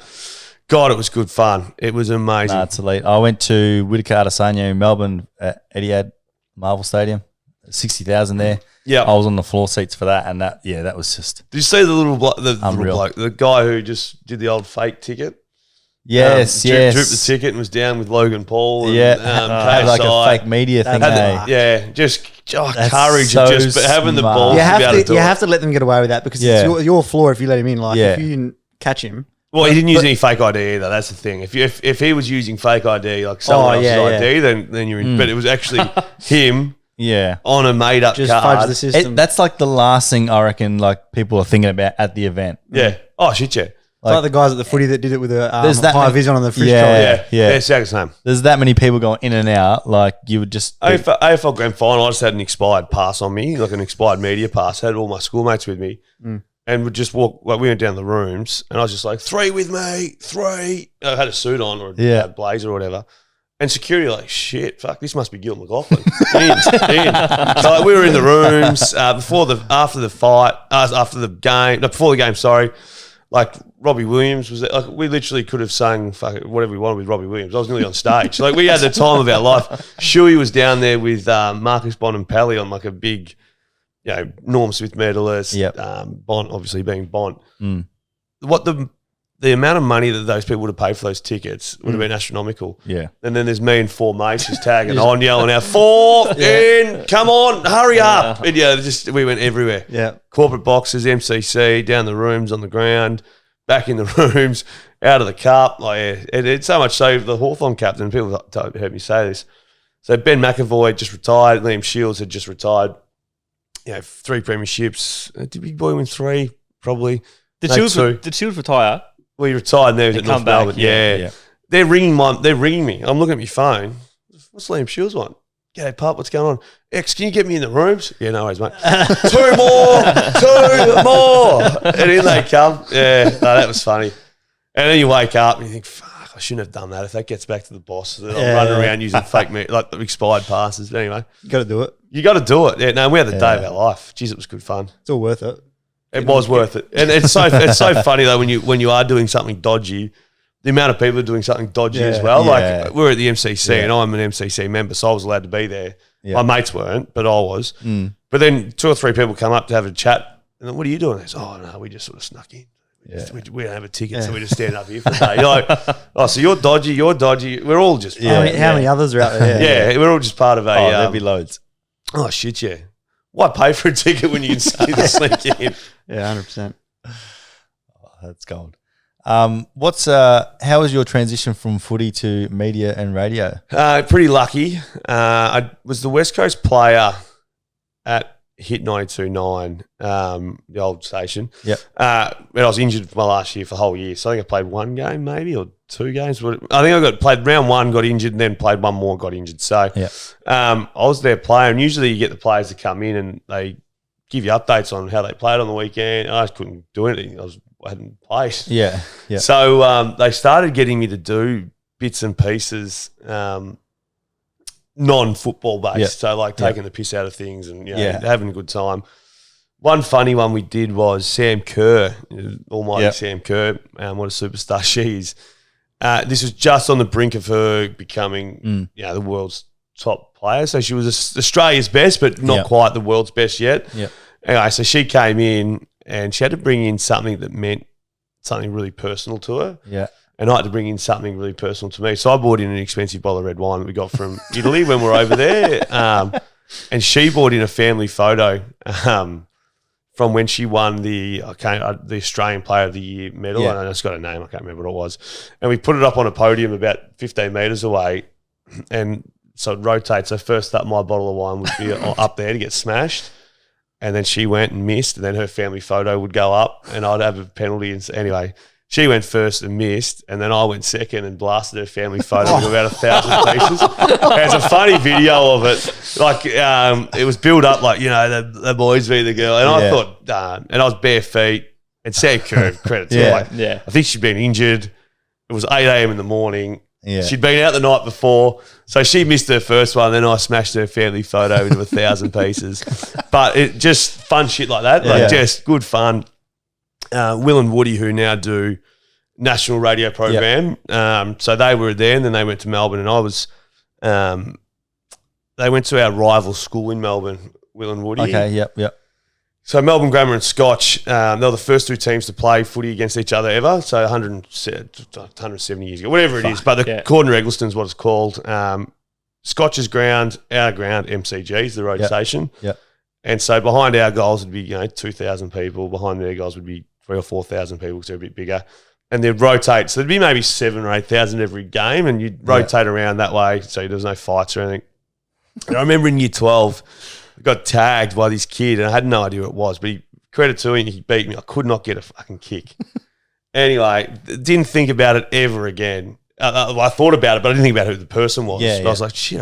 Speaker 2: God, it was good fun. It was amazing.
Speaker 3: Nah, it's elite. I went to Whitaker Adesanya in Melbourne at Etihad Marvel Stadium. 60,000 there.
Speaker 2: Yeah.
Speaker 3: I was on the floor seats for that, and that was just
Speaker 2: Did you see the little
Speaker 3: Unreal.
Speaker 2: bloke, the guy who just did the old fake ticket?
Speaker 3: yes.
Speaker 2: Drooped the ticket and was down with Logan Paul. And,
Speaker 3: Yeah, had like a
Speaker 2: KSI.
Speaker 3: fake media thing.
Speaker 2: Had
Speaker 3: eh?
Speaker 2: yeah, just
Speaker 3: That's
Speaker 2: courage
Speaker 3: so
Speaker 2: of just having the
Speaker 3: smart.
Speaker 2: balls
Speaker 4: You
Speaker 2: to be able to
Speaker 4: have
Speaker 2: do
Speaker 4: to, you
Speaker 2: it.
Speaker 4: have to let them get away with that because
Speaker 3: Yeah.
Speaker 4: it's your floor if you let him in. Like
Speaker 3: Yeah.
Speaker 4: if you didn't catch him,
Speaker 2: Well, he didn't use any fake ID either. That's the thing. If he was using fake ID, like someone else's
Speaker 4: yeah,
Speaker 2: ID, then you're in. But it was actually him
Speaker 3: Yeah.
Speaker 2: on a made up
Speaker 4: just
Speaker 2: card.
Speaker 4: fudge the system.
Speaker 3: That's like the last thing I reckon like people are thinking about at the event.
Speaker 2: Yeah. Oh shit, yeah.
Speaker 4: It's like the guys at the footy that did it with a
Speaker 3: There's that
Speaker 4: high
Speaker 3: many-
Speaker 4: vision on the fridge
Speaker 3: Yeah.
Speaker 4: trolley.
Speaker 2: Yeah.
Speaker 3: Yeah.
Speaker 2: Yeah. Exactly the same.
Speaker 3: There's that many people going in and out. Like you would just
Speaker 2: AFL Grand Final, I just had an expired pass on me, like an expired media pass. I had all my schoolmates with me. And would just walk, like we went down the rooms and I was just like, 3 with me, 3. I had a suit on or a blazer or whatever. And security like, shit, fuck, this must be Gil McLaughlin. in. So like, we were in the rooms before the game, sorry. Like Robbie Williams was there. Like we literally could have sung fuck it, whatever we wanted with Robbie Williams. I was nearly on stage. Like we had the time of our life. Shuey was down there with Marcus Bontempelli on like a big, Norm Smith medalist.
Speaker 3: Yep.
Speaker 2: Bont obviously being Bont. What the amount of money that those people would have paid for those tickets would have been astronomical.
Speaker 3: Yeah.
Speaker 2: And then there's me and 4 mates just tagging on, yelling out, 4 in, come on, hurry up. And we went everywhere.
Speaker 4: Yeah.
Speaker 2: Corporate boxes, MCC, down the rooms, on the ground, back in the rooms, out of the cup. It's so much so the Hawthorn captain, people have heard me say this. So Ben McAvoy just retired, Liam Shields had just retired. 3 premierships. Did Big Boy win 3? Probably.
Speaker 1: Did
Speaker 2: No, 2.
Speaker 1: Shields retire?
Speaker 2: Well, he retired and there he was
Speaker 1: And
Speaker 2: at North
Speaker 1: come back,
Speaker 2: Melbourne.
Speaker 1: yeah.
Speaker 2: Yeah. They're ringing me. I'm looking at my phone. What's Liam Shields want? G'day, pup. What's going on? X, can you get me in the rooms? Yeah, no worries, mate. 2 more. 2 more. And in they come. Yeah, no, that was funny. And then you wake up and you think, fuck, I shouldn't have done that. If that gets back to the boss, I'm running around using fake expired passes. But anyway,
Speaker 4: You got to do it.
Speaker 2: you got to do it. Yeah, no, we had the day of our life. Jeez, it was good fun.
Speaker 4: It's all worth it.
Speaker 2: It was worth it, and it's so funny though when you are doing something dodgy, the amount of people doing something dodgy as well. Like we were at the MCC and I'm an MCC member, so I was allowed to be there. My mates weren't, but I was. But then 2 or 3 people come up to have a chat. And then, what are you doing? They say, oh, no, we just sort of snuck in. We don't have a ticket, so we just stand up here for the day. You're like, oh, so you're dodgy. We're all just
Speaker 4: How many others are out there?
Speaker 2: Yeah, we're all just part of a...
Speaker 3: there'd be loads.
Speaker 2: Oh, shit, yeah. Why pay for a ticket when you can sneak in?
Speaker 4: Yeah, 100%.
Speaker 3: Oh, that's gold. How was your transition from footy to media and radio?
Speaker 2: Pretty lucky. I was the West Coast player at Hit 92.9, the old station.
Speaker 3: Yep.
Speaker 2: And I was injured for my last year for the whole year. So I think I played 1 game maybe or 2 games. I think I played round 1, got injured, and then played 1 more, got injured. So I was their player, and usually you get the players to come in and they give you updates on how they played on the weekend. I just couldn't do anything. I hadn't played.
Speaker 3: Yeah.
Speaker 2: So they started getting me to do bits and pieces non-football based, so like taking the piss out of things and having a good time. One funny one we did was Sam Kerr, almighty Sam Kerr, what a superstar she is. This was just on the brink of her becoming the world's top player. So she was Australia's best, but not quite the world's best yet. Anyway, so she came in and she had to bring in something that meant something really personal to her. And I had to bring in something really personal to me. So I bought in an expensive bottle of red wine that we got from Italy when we were over there. And she bought in a family photo from when she won the Australian Player of the Year medal. And it's got a name. I can't remember what it was. And we put it up on a podium about 15 metres away. And so it rotates. So first up, my bottle of wine would be up there to get smashed. And then she went and missed. And then her family photo would go up and I'd have a penalty. And anyway, she went first and missed, and then I went second and blasted her family photo with about 1,000 pieces. There's a funny video of it. Like, it was built up like, the boys be the girl. And I thought, and I was bare feet. And Sam Kerr, credit to her. I think she'd been injured. It was 8 a.m. in the morning. She'd been out the night before. So she missed her first one. Then I smashed her family photo into 1,000 pieces. But it just fun shit like that. Just good fun. Will and Woody, who now do national radio program. So they were there and then they went to Melbourne and I was they went to our rival school in Melbourne, Will and Woody.
Speaker 3: Okay,
Speaker 2: So Melbourne Grammar and Scotch, they were the first 2 teams to play footy against each other ever. So 170 years ago, whatever it is. But the Corner Eggleston's what it's called. Scotch's ground, our ground, MCG is the road station. And so behind our goals would be 2,000 people. Behind their goals would be 3,000 or 4,000 people because they're a bit bigger. And they'd rotate. So there'd be maybe 7,000 or 8,000 every game and you'd rotate around that way so there was no fights or anything. And I remember in year 12, I got tagged by this kid and I had no idea what it was, but credit to him, he beat me. I could not get a fucking kick. Anyway, didn't think about it ever again. I thought about it, but I didn't think about who the person was. I was like, shit,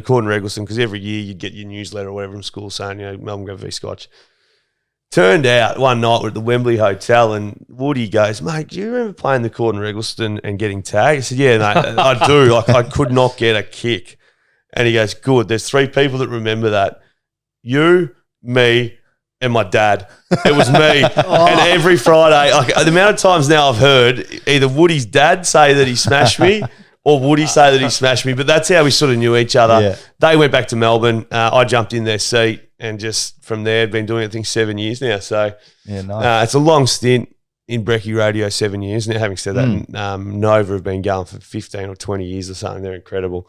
Speaker 2: Gordon Eggleston, because every year you'd get your newsletter or whatever from school saying, Melbourne Grammar v Scotch. Turned out one night we're at the Wembley Hotel and Woody goes, mate, do you remember playing the Gordon Eggleston and getting tagged? I said, yeah, mate, I do. Like, I could not get a kick. And he goes, good, there's 3 people that remember that. You, me, and my dad. It was me. And every Friday, like, the amount of times now I've heard either Woody's dad say that he smashed me or Woody say that he smashed me, but that's how we sort of knew each other. They went back to Melbourne. I jumped in their seat and just from there, been doing it, I think, 7 years now. So
Speaker 3: nice.
Speaker 2: It's a long stint in Brekkie Radio, 7 years. Now, having said that, Nova have been going for 15 or 20 years or something. They're incredible.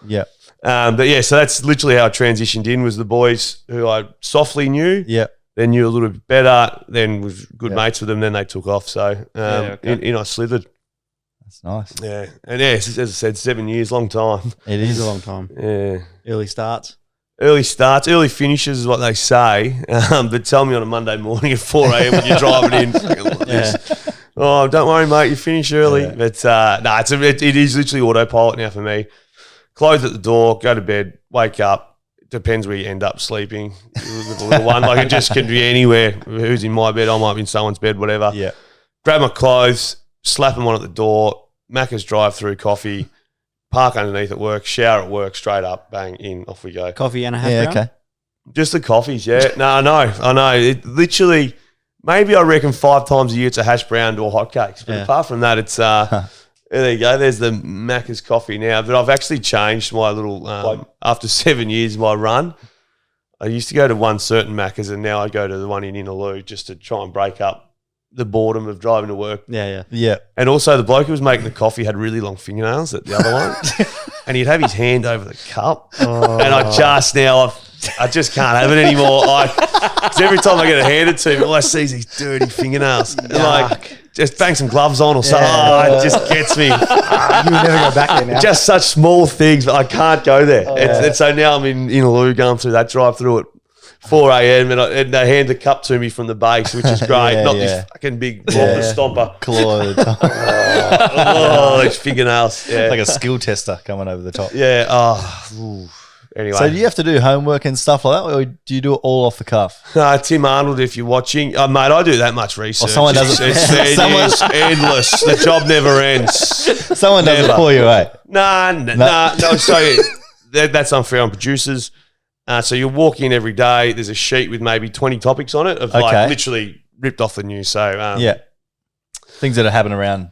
Speaker 2: But yeah, so that's literally how I transitioned in, was the boys who I softly knew. Then knew a little bit better, then was good mates with them, then they took off. So in I slithered.
Speaker 3: That's nice.
Speaker 2: Yeah. And as I said, 7 years, long time.
Speaker 4: It is a long time.
Speaker 2: Yeah.
Speaker 4: Early starts.
Speaker 2: Early starts, early finishes is what they say. But tell me on a Monday morning at 4 a.m. when you're driving in. Oh, don't worry, mate, you finish early. But it is literally autopilot now for me. Close at the door, go to bed, wake up. Depends where you end up sleeping with the little one. Like, it just can be anywhere. Who's in my bed? I might be in someone's bed, whatever. Grab my clothes, slap them on at the door, Macca's drive-through, coffee, park underneath at work, shower at work, straight up, bang, in, off we go.
Speaker 4: Coffee and a hash brown?
Speaker 2: Just the coffees, No, I know. It literally, maybe I reckon 5 times a year it's a hash brown or hotcakes. But apart from that, it's There you go. There's the Macca's coffee now. But I've actually changed my little, after 7 years, my run. I used to go to one certain Macca's and now I go to the one in Innaloo just to try and break up the boredom of driving to work.
Speaker 3: Yeah.
Speaker 2: And also the bloke who was making the coffee had really long fingernails at the other one. And he'd have his hand over the cup. And I just can't have it anymore. 'Cause every time I get it handed to me, all I see is these dirty fingernails. And just bang some gloves on or something. It just gets me.
Speaker 4: You would never go back there now.
Speaker 2: Just such small things, but I can't go there. And so now I'm in Innaloo going through that drive-through at 4 a.m. and they hand the cup to me from the base, which is great. Not this fucking big stomper.
Speaker 3: Claw.
Speaker 2: These fingernails. Yeah.
Speaker 3: Like a skill tester coming over the top.
Speaker 2: Yeah. Anyway.
Speaker 3: So do you have to do homework and stuff like that, or do you do it all off the cuff?
Speaker 2: Tim Arnold, if you're watching. Mate, I do that much research.
Speaker 3: someone does it.
Speaker 2: It's endless. The job never ends.
Speaker 3: Someone does it for you, eh?
Speaker 2: No. So that's unfair on producers. So you'll walk in every day. There's a sheet with maybe 20 topics on it of like literally ripped off the news. So
Speaker 3: things that are happening around.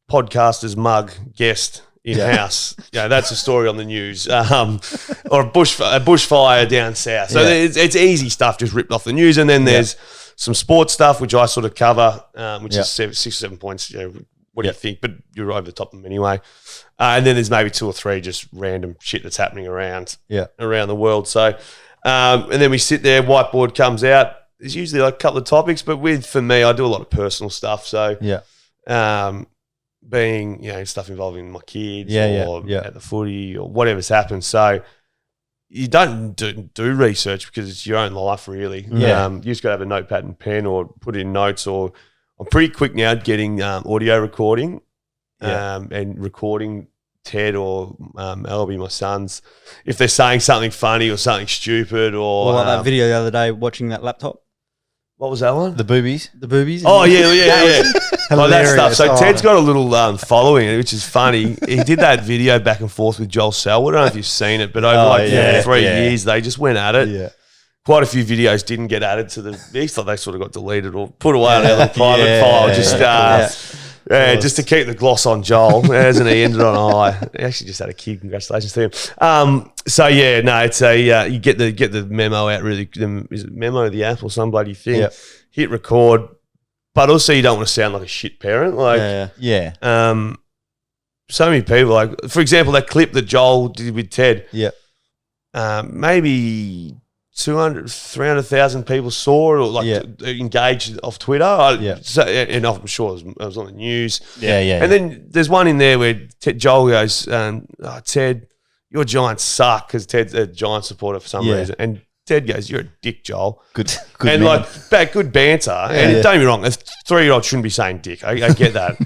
Speaker 2: Podcasters mug guest in house. That's a story on the news. Or a bushfire down south. So it's easy stuff just ripped off the news. And then there's some sports stuff which I sort of cover, which is 6 or 7 points. What do you think? But you're over the top of them anyway. And then there's maybe 2 or 3 just random shit that's happening around the world. So, and then we sit there, whiteboard comes out. There's usually like a couple of topics, but for me, I do a lot of personal stuff. So, being, stuff involving my kids or at the footy or whatever's happened. So, you don't do research because it's your own life, really. You just got to have a notepad and pen or put in notes. Or I'm pretty quick now at getting audio recording. And recording Ted or Albie, my sons, if they're saying something funny or something stupid or
Speaker 4: like that video the other day watching that laptop.
Speaker 2: What was that one?
Speaker 3: The boobies.
Speaker 2: Oh yeah. Like that stuff. So Ted's got a little following, which is funny. He did that video back and forth with Joel Selwood. I don't know if you've seen it, but over 3 years they just went at it.
Speaker 3: Yeah.
Speaker 2: Quite a few videos didn't get added to the list. Like they sort of got deleted or put away on our private file. Just to keep the gloss on Joel, hasn't he? Ended on a high. He actually just had a kid. Congratulations to him. It's you get the memo out really. Is it Memo the app or some bloody thing?
Speaker 3: Yep.
Speaker 2: Hit record, but also you don't want to sound like a shit parent. So many people, like for example, that clip that Joel did with Ted. Maybe 300,000 people saw it or engaged off Twitter. So, and I'm sure it was on the news. And then there's one in there where Joel goes, Ted, your Giants suck, because Ted's a Giants supporter for some reason. And Ted goes, you're a dick, Joel.
Speaker 3: Good
Speaker 2: and
Speaker 3: man.
Speaker 2: Good banter. And don't get me wrong, a 3-year-old shouldn't be saying dick. I get that.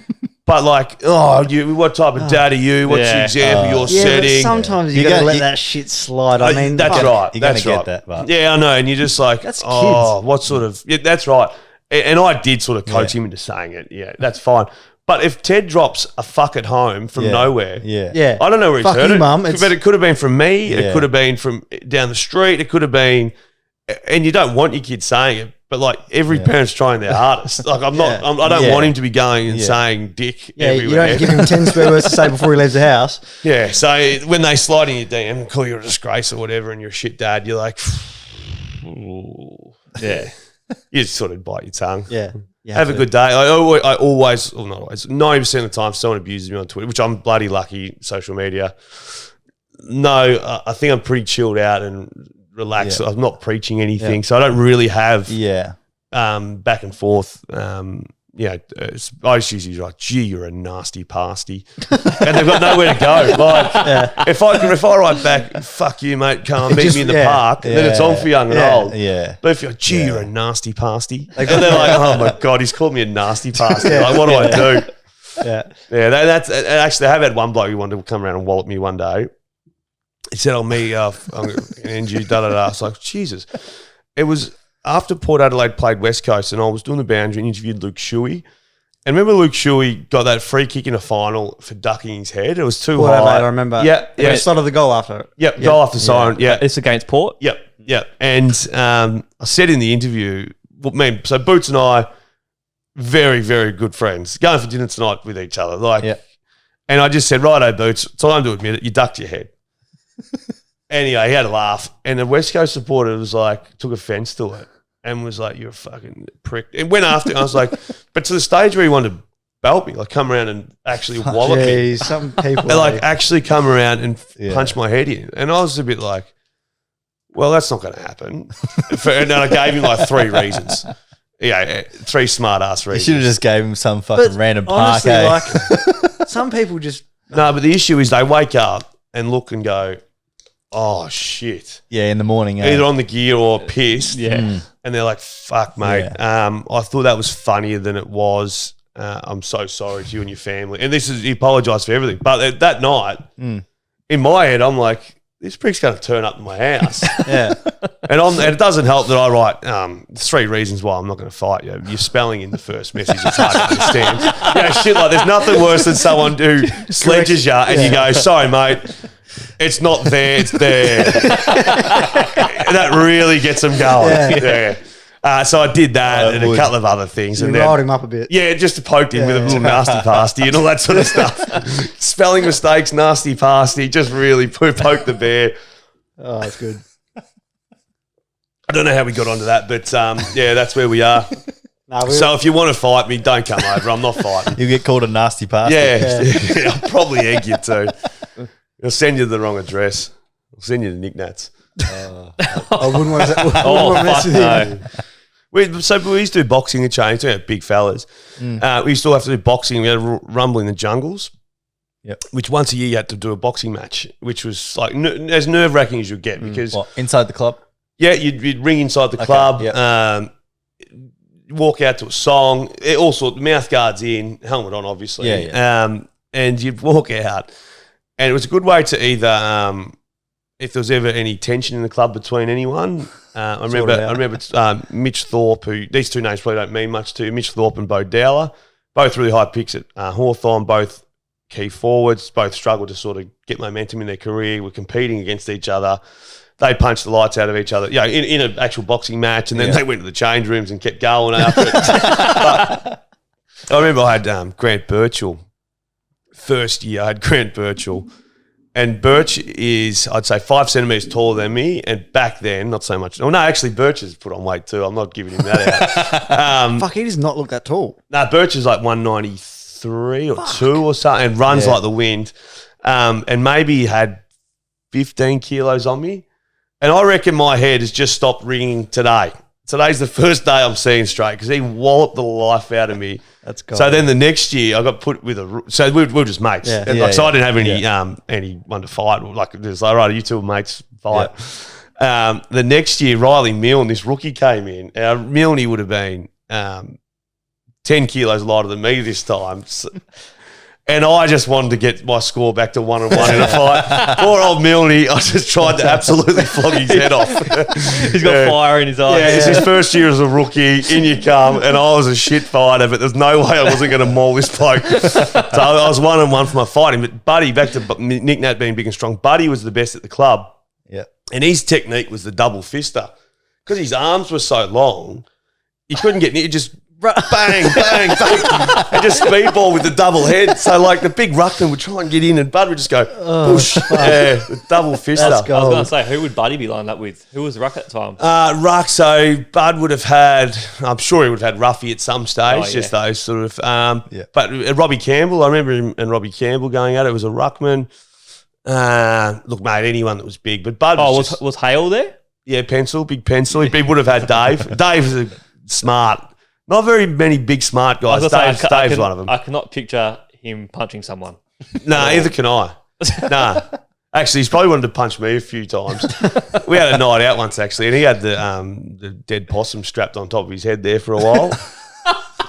Speaker 2: But what type of dad are you? What's the example you're setting?
Speaker 4: Sometimes you got to let that shit slide. I mean,
Speaker 2: that's right.
Speaker 3: You're
Speaker 2: That's
Speaker 3: gonna
Speaker 2: right.
Speaker 3: get that, but.
Speaker 2: Yeah, I know. And you're just like,
Speaker 4: That's kids.
Speaker 2: what sort of? Yeah, that's right. And I did sort of coach him into saying it. Yeah, that's fine. But if Ted drops a fuck at home from nowhere, I don't know where he's
Speaker 4: Fuck
Speaker 2: heard
Speaker 4: you,
Speaker 2: it.
Speaker 4: Mum.
Speaker 2: But it could have been from me. It could have been from down the street. It could have been, and you don't want your kid saying it. But like every parent's trying their hardest. Like I'm not. I don't want him to be going and saying dick everywhere.
Speaker 4: You don't give him 10 swear words to say before he leaves the house.
Speaker 2: Yeah. So when they slide in your DM and call you a disgrace or whatever, and you're a shit dad, you're like, ooh. You just sort of bite your tongue. Have a good day. I always, well, not always, 90% of the time, someone abuses me on Twitter, which I'm bloody lucky. Social media. No, I think I'm pretty chilled out and relaxed. I'm not preaching anything, so I don't really have back and forth. I just usually like, gee, you're a nasty pasty, and they've got nowhere to go. Like, if I write back, fuck you, mate, come and meet me in the park, then it's on for young and old. But if you're, gee, you're a nasty pasty, and they're like, oh my god, he's called me a nasty pasty. Like, what do I do? That's actually, I have had one bloke who wanted to come around and wallop me one day. He said, I'm going to end you, da-da-da. It's like, Jesus. It was after Port Adelaide played West Coast and I was doing the boundary and interviewed Luke Shuey. And remember Luke Shuey got that free kick in the final for ducking his head? It was too
Speaker 4: Port
Speaker 2: high.
Speaker 4: Adelaide, I remember.
Speaker 2: Yeah.
Speaker 4: Start of the goal after.
Speaker 2: Goal after siren. Yeah.
Speaker 1: It's against Port.
Speaker 2: Yep. And I said in the interview, so Boots and I, very, very good friends, going for dinner tonight with each other. Like,
Speaker 3: Yeah.
Speaker 2: and I just said, righto, Boots, time to admit it, you ducked your head. Anyway, he had a laugh, and the West Coast supporter was like, took offence to it and was like, you're a fucking prick. And went after it. I was like, but to the stage where he wanted to belt me, like come around and actually wallop me.
Speaker 4: Jeez, some people
Speaker 2: They like actually come around and punch my head in. And I was a bit like, well, that's not going to happen. And then I gave him like 3 reasons. Yeah, 3 smart ass
Speaker 3: You
Speaker 2: reasons.
Speaker 3: should have just gave him some fucking random park.
Speaker 4: honestly, like some people just
Speaker 2: No, but the issue is they wake up and look and go, oh, shit.
Speaker 3: Yeah, in the morning.
Speaker 2: Either on the gear or pissed.
Speaker 1: Yeah.
Speaker 2: And they're like, fuck, mate. I thought that was funnier than it was. I'm so sorry to you and your family. And he apologised for everything. But that night, in my head, I'm like, this prick's going to turn up in my house.
Speaker 3: Yeah.
Speaker 2: And it doesn't help that I write 3 reasons why I'm not going to fight you. You're spelling in the first message. It's hard to understand. Shit like there's nothing worse than someone who sledges you and you go, sorry, mate, it's not there, it's there. That really gets them going. Yeah. So I did that and a couple of other things.
Speaker 4: you
Speaker 2: And
Speaker 4: riled him up a bit.
Speaker 2: yeah, just poked him with a little nasty pasty and all that sort of stuff. Spelling mistakes, nasty pasty, just really poked the bear.
Speaker 4: Oh, that's good.
Speaker 2: I don't know how we got onto that, but yeah, that's where we are.
Speaker 4: No,
Speaker 2: So if you want to fight me, don't come over. I'm not fighting.
Speaker 3: You get called a nasty pastor.
Speaker 2: Yeah, I'll probably egg you too. I'll send you the wrong address. I'll send you the knickknacks.
Speaker 4: I wouldn't want to.
Speaker 1: Oh, fuck no.
Speaker 2: We used to do boxing and chains. We had big fellas. We used to have to do boxing. We had a rumble in the jungles.
Speaker 3: Yep.
Speaker 2: Which once a year you had to do a boxing match, which was like as nerve wracking as you get because
Speaker 3: What, inside the club?
Speaker 2: yeah, you'd ring inside the club,
Speaker 3: yep.
Speaker 2: walk out to a song, all sorts, mouth guards in, helmet on, obviously. And you'd walk out, and it was a good way to either, if there was ever any tension in the club between anyone. I remember Mitch Thorpe, who these 2 names probably don't mean much to you. Mitch Thorpe and Bo Dowler, both really high picks at Hawthorn, both key forwards, both struggled to sort of get momentum in their career, were competing against each other. They punched the lights out of each other, in an actual boxing match, and then they went to the change rooms and kept going after it. But I remember I had Grant Birchall. First year, I had Grant Birchall. And Birch is, I'd say, 5 centimetres taller than me. And back then, not so much. Oh, no, actually, Birch has put on weight too. I'm not giving him that out.
Speaker 4: Fuck, he does not look that tall.
Speaker 2: No, Birch is like 193 or 2 or something and runs like the wind. And maybe he had 15 kilos on me. And I reckon my head has just stopped ringing today. Today's the first day I'm seeing straight because he walloped the life out of me.
Speaker 4: That's cool.
Speaker 2: So then the next year I got put with so we were just mates.
Speaker 4: Yeah.
Speaker 2: So I didn't have anyone to fight. Like it was like, right, you 2 mates fight. Yeah. The next year Riley Milne, this rookie, came in. Milne would have been 10 kilos lighter than me this time. And I just wanted to get my score back to 1-1 in a fight. Poor old Milne, I just tried to absolutely flog his head off.
Speaker 1: He's got fire in his eyes.
Speaker 2: Yeah, it's his first year as a rookie, in you come, and I was a shit fighter, but there's no way I wasn't going to maul this bloke. So I was 1-1 for my fighting. But Buddy, back to Nick Nat being big and strong, Buddy was the best at the club.
Speaker 3: Yeah.
Speaker 2: And his technique was the double fister. Because his arms were so long, he couldn't get near, just bang, bang, bang, and just speedball with the double head. So like the big ruckman would try and get in, and Bud would just go push, the double fister.
Speaker 1: I was going to say, who would Buddy be lined up with? Who was Ruck at the time?
Speaker 2: Ruck. So Bud would have had, I'm sure he would have had Ruffy at some stage, just those sort of. But Robbie Campbell, I remember him and Robbie Campbell going at it. It was a ruckman. Look, mate, anyone that was big, but Bud.
Speaker 1: Was Hale there?
Speaker 2: Yeah, big pencil. He would have had Dave. Dave was smart. Not very many big smart guys. Dave's one of them.
Speaker 1: I cannot picture him punching someone.
Speaker 2: No, neither can I. No. Actually, he's probably wanted to punch me a few times. We had a night out once, actually, and he had the dead possum strapped on top of his head there for a while.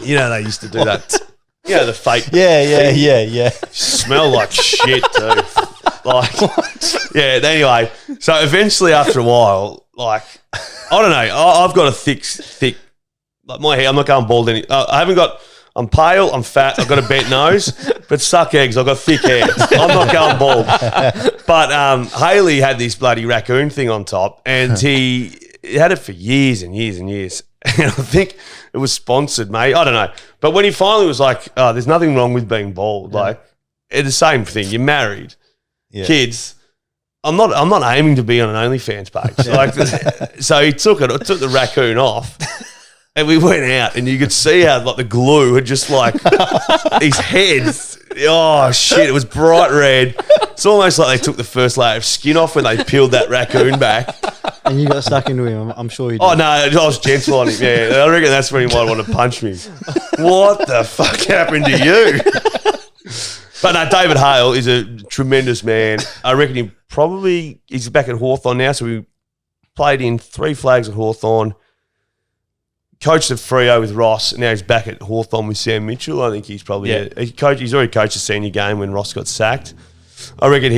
Speaker 2: You know, they used to do that. You know, the fake.
Speaker 3: Yeah.
Speaker 2: Smell like shit, too. Like, yeah, anyway. So eventually, after a while, like, I don't know, I've got a thick, like my hair, I'm not going bald I'm pale, I'm fat, I've got a bent nose, but suck eggs, I've got thick hair. I'm not going bald. But Haley had this bloody raccoon thing on top, and he had it for years and years and years. And I think it was sponsored, mate. I don't know. But when he finally was like, "Oh, there's nothing wrong with being bald," like it's the same thing. You're married, kids. I'm not aiming to be on an OnlyFans page. Like, so he took the raccoon off, and we went out, and you could see how like the glue had just like his head. Oh shit! It was bright red. It's almost like they took the first layer of skin off when they peeled that raccoon back.
Speaker 4: And you got stuck into him. I'm sure you did.
Speaker 2: Oh no, I was gentle on him. Yeah, I reckon that's when he might want to punch me. What the fuck happened to you? But no, David Hale is a tremendous man. I reckon he's back at Hawthorn now. So we played in 3 flags at Hawthorn. Coached at Freo with Ross, and now he's back at Hawthorn with Sam Mitchell. I think he's probably he's already coached a senior game when Ross got sacked. I reckon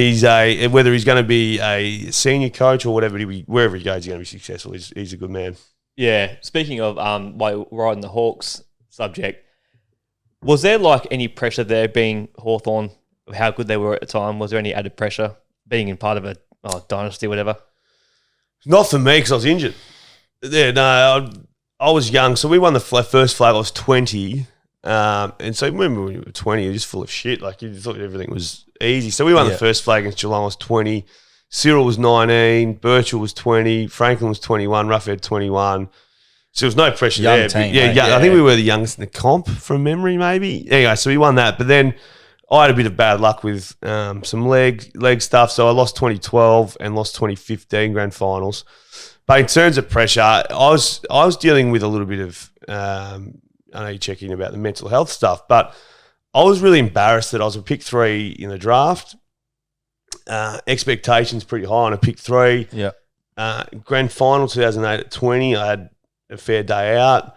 Speaker 2: whether he's going to be a senior coach or whatever, wherever he goes, he's going to be successful. He's a good man.
Speaker 1: Yeah. Speaking of while we're on the Hawks subject, was there like any pressure there being Hawthorn, how good they were at the time? Was there any added pressure being in part of a dynasty or whatever?
Speaker 2: Not for me because I was injured. Yeah, no, I was young, so we won the first flag. I was 20, and so remember when you were 20, you're just full of shit. Like you thought everything was easy. So we won the first flag against Geelong. I was 20. Cyril was 19. Birchall was 20. Franklin was 21. Roughhead 21. So there was no pressure
Speaker 3: Young
Speaker 2: there.
Speaker 3: team,
Speaker 2: I think we were the youngest in the comp from memory, maybe. Anyway, so we won that. But then I had a bit of bad luck with some leg stuff. So I lost 2012 and lost 2015 grand finals. But in terms of pressure, I was dealing with a little bit of I know you're checking about the mental health stuff, but I was really embarrassed that I was a pick 3 in the draft. Expectations pretty high on a pick 3.
Speaker 3: Yeah.
Speaker 2: Grand final 2008 at 20, I had a fair day out.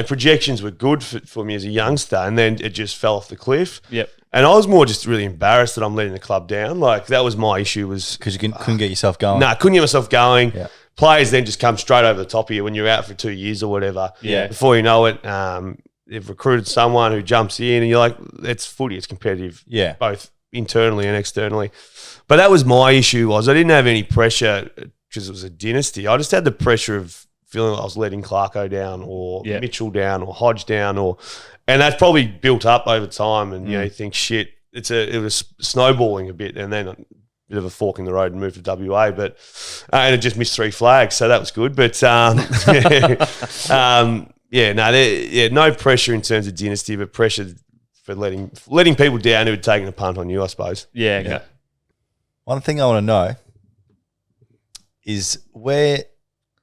Speaker 2: Projections were good for me as a youngster, and then it just fell off the cliff.
Speaker 1: Yep.
Speaker 2: And I was more just really embarrassed that I'm letting the club down. Like that was my issue was
Speaker 3: because you couldn't get yourself going.
Speaker 2: No, couldn't get myself going.
Speaker 3: Yeah.
Speaker 2: Players then just come straight over the top of you when you're out for 2 years or whatever.
Speaker 1: Yeah.
Speaker 2: Before you know it, they've recruited someone who jumps in and you're like, it's footy, it's competitive.
Speaker 3: Yeah.
Speaker 2: Both internally and externally. But that was my issue I didn't have any pressure because it was a dynasty. I just had the pressure of feeling like I was letting Clarko down or Mitchell down or Hodge down and that's probably built up over time and you think shit, it was snowballing a bit and then bit of a fork in the road and moved to WA, but and it just missed 3 flags, so that was good. But no pressure in terms of dynasty, but pressure for letting people down who had taken a punt on you, I suppose.
Speaker 1: Yeah. Okay.
Speaker 3: One thing I want to know is where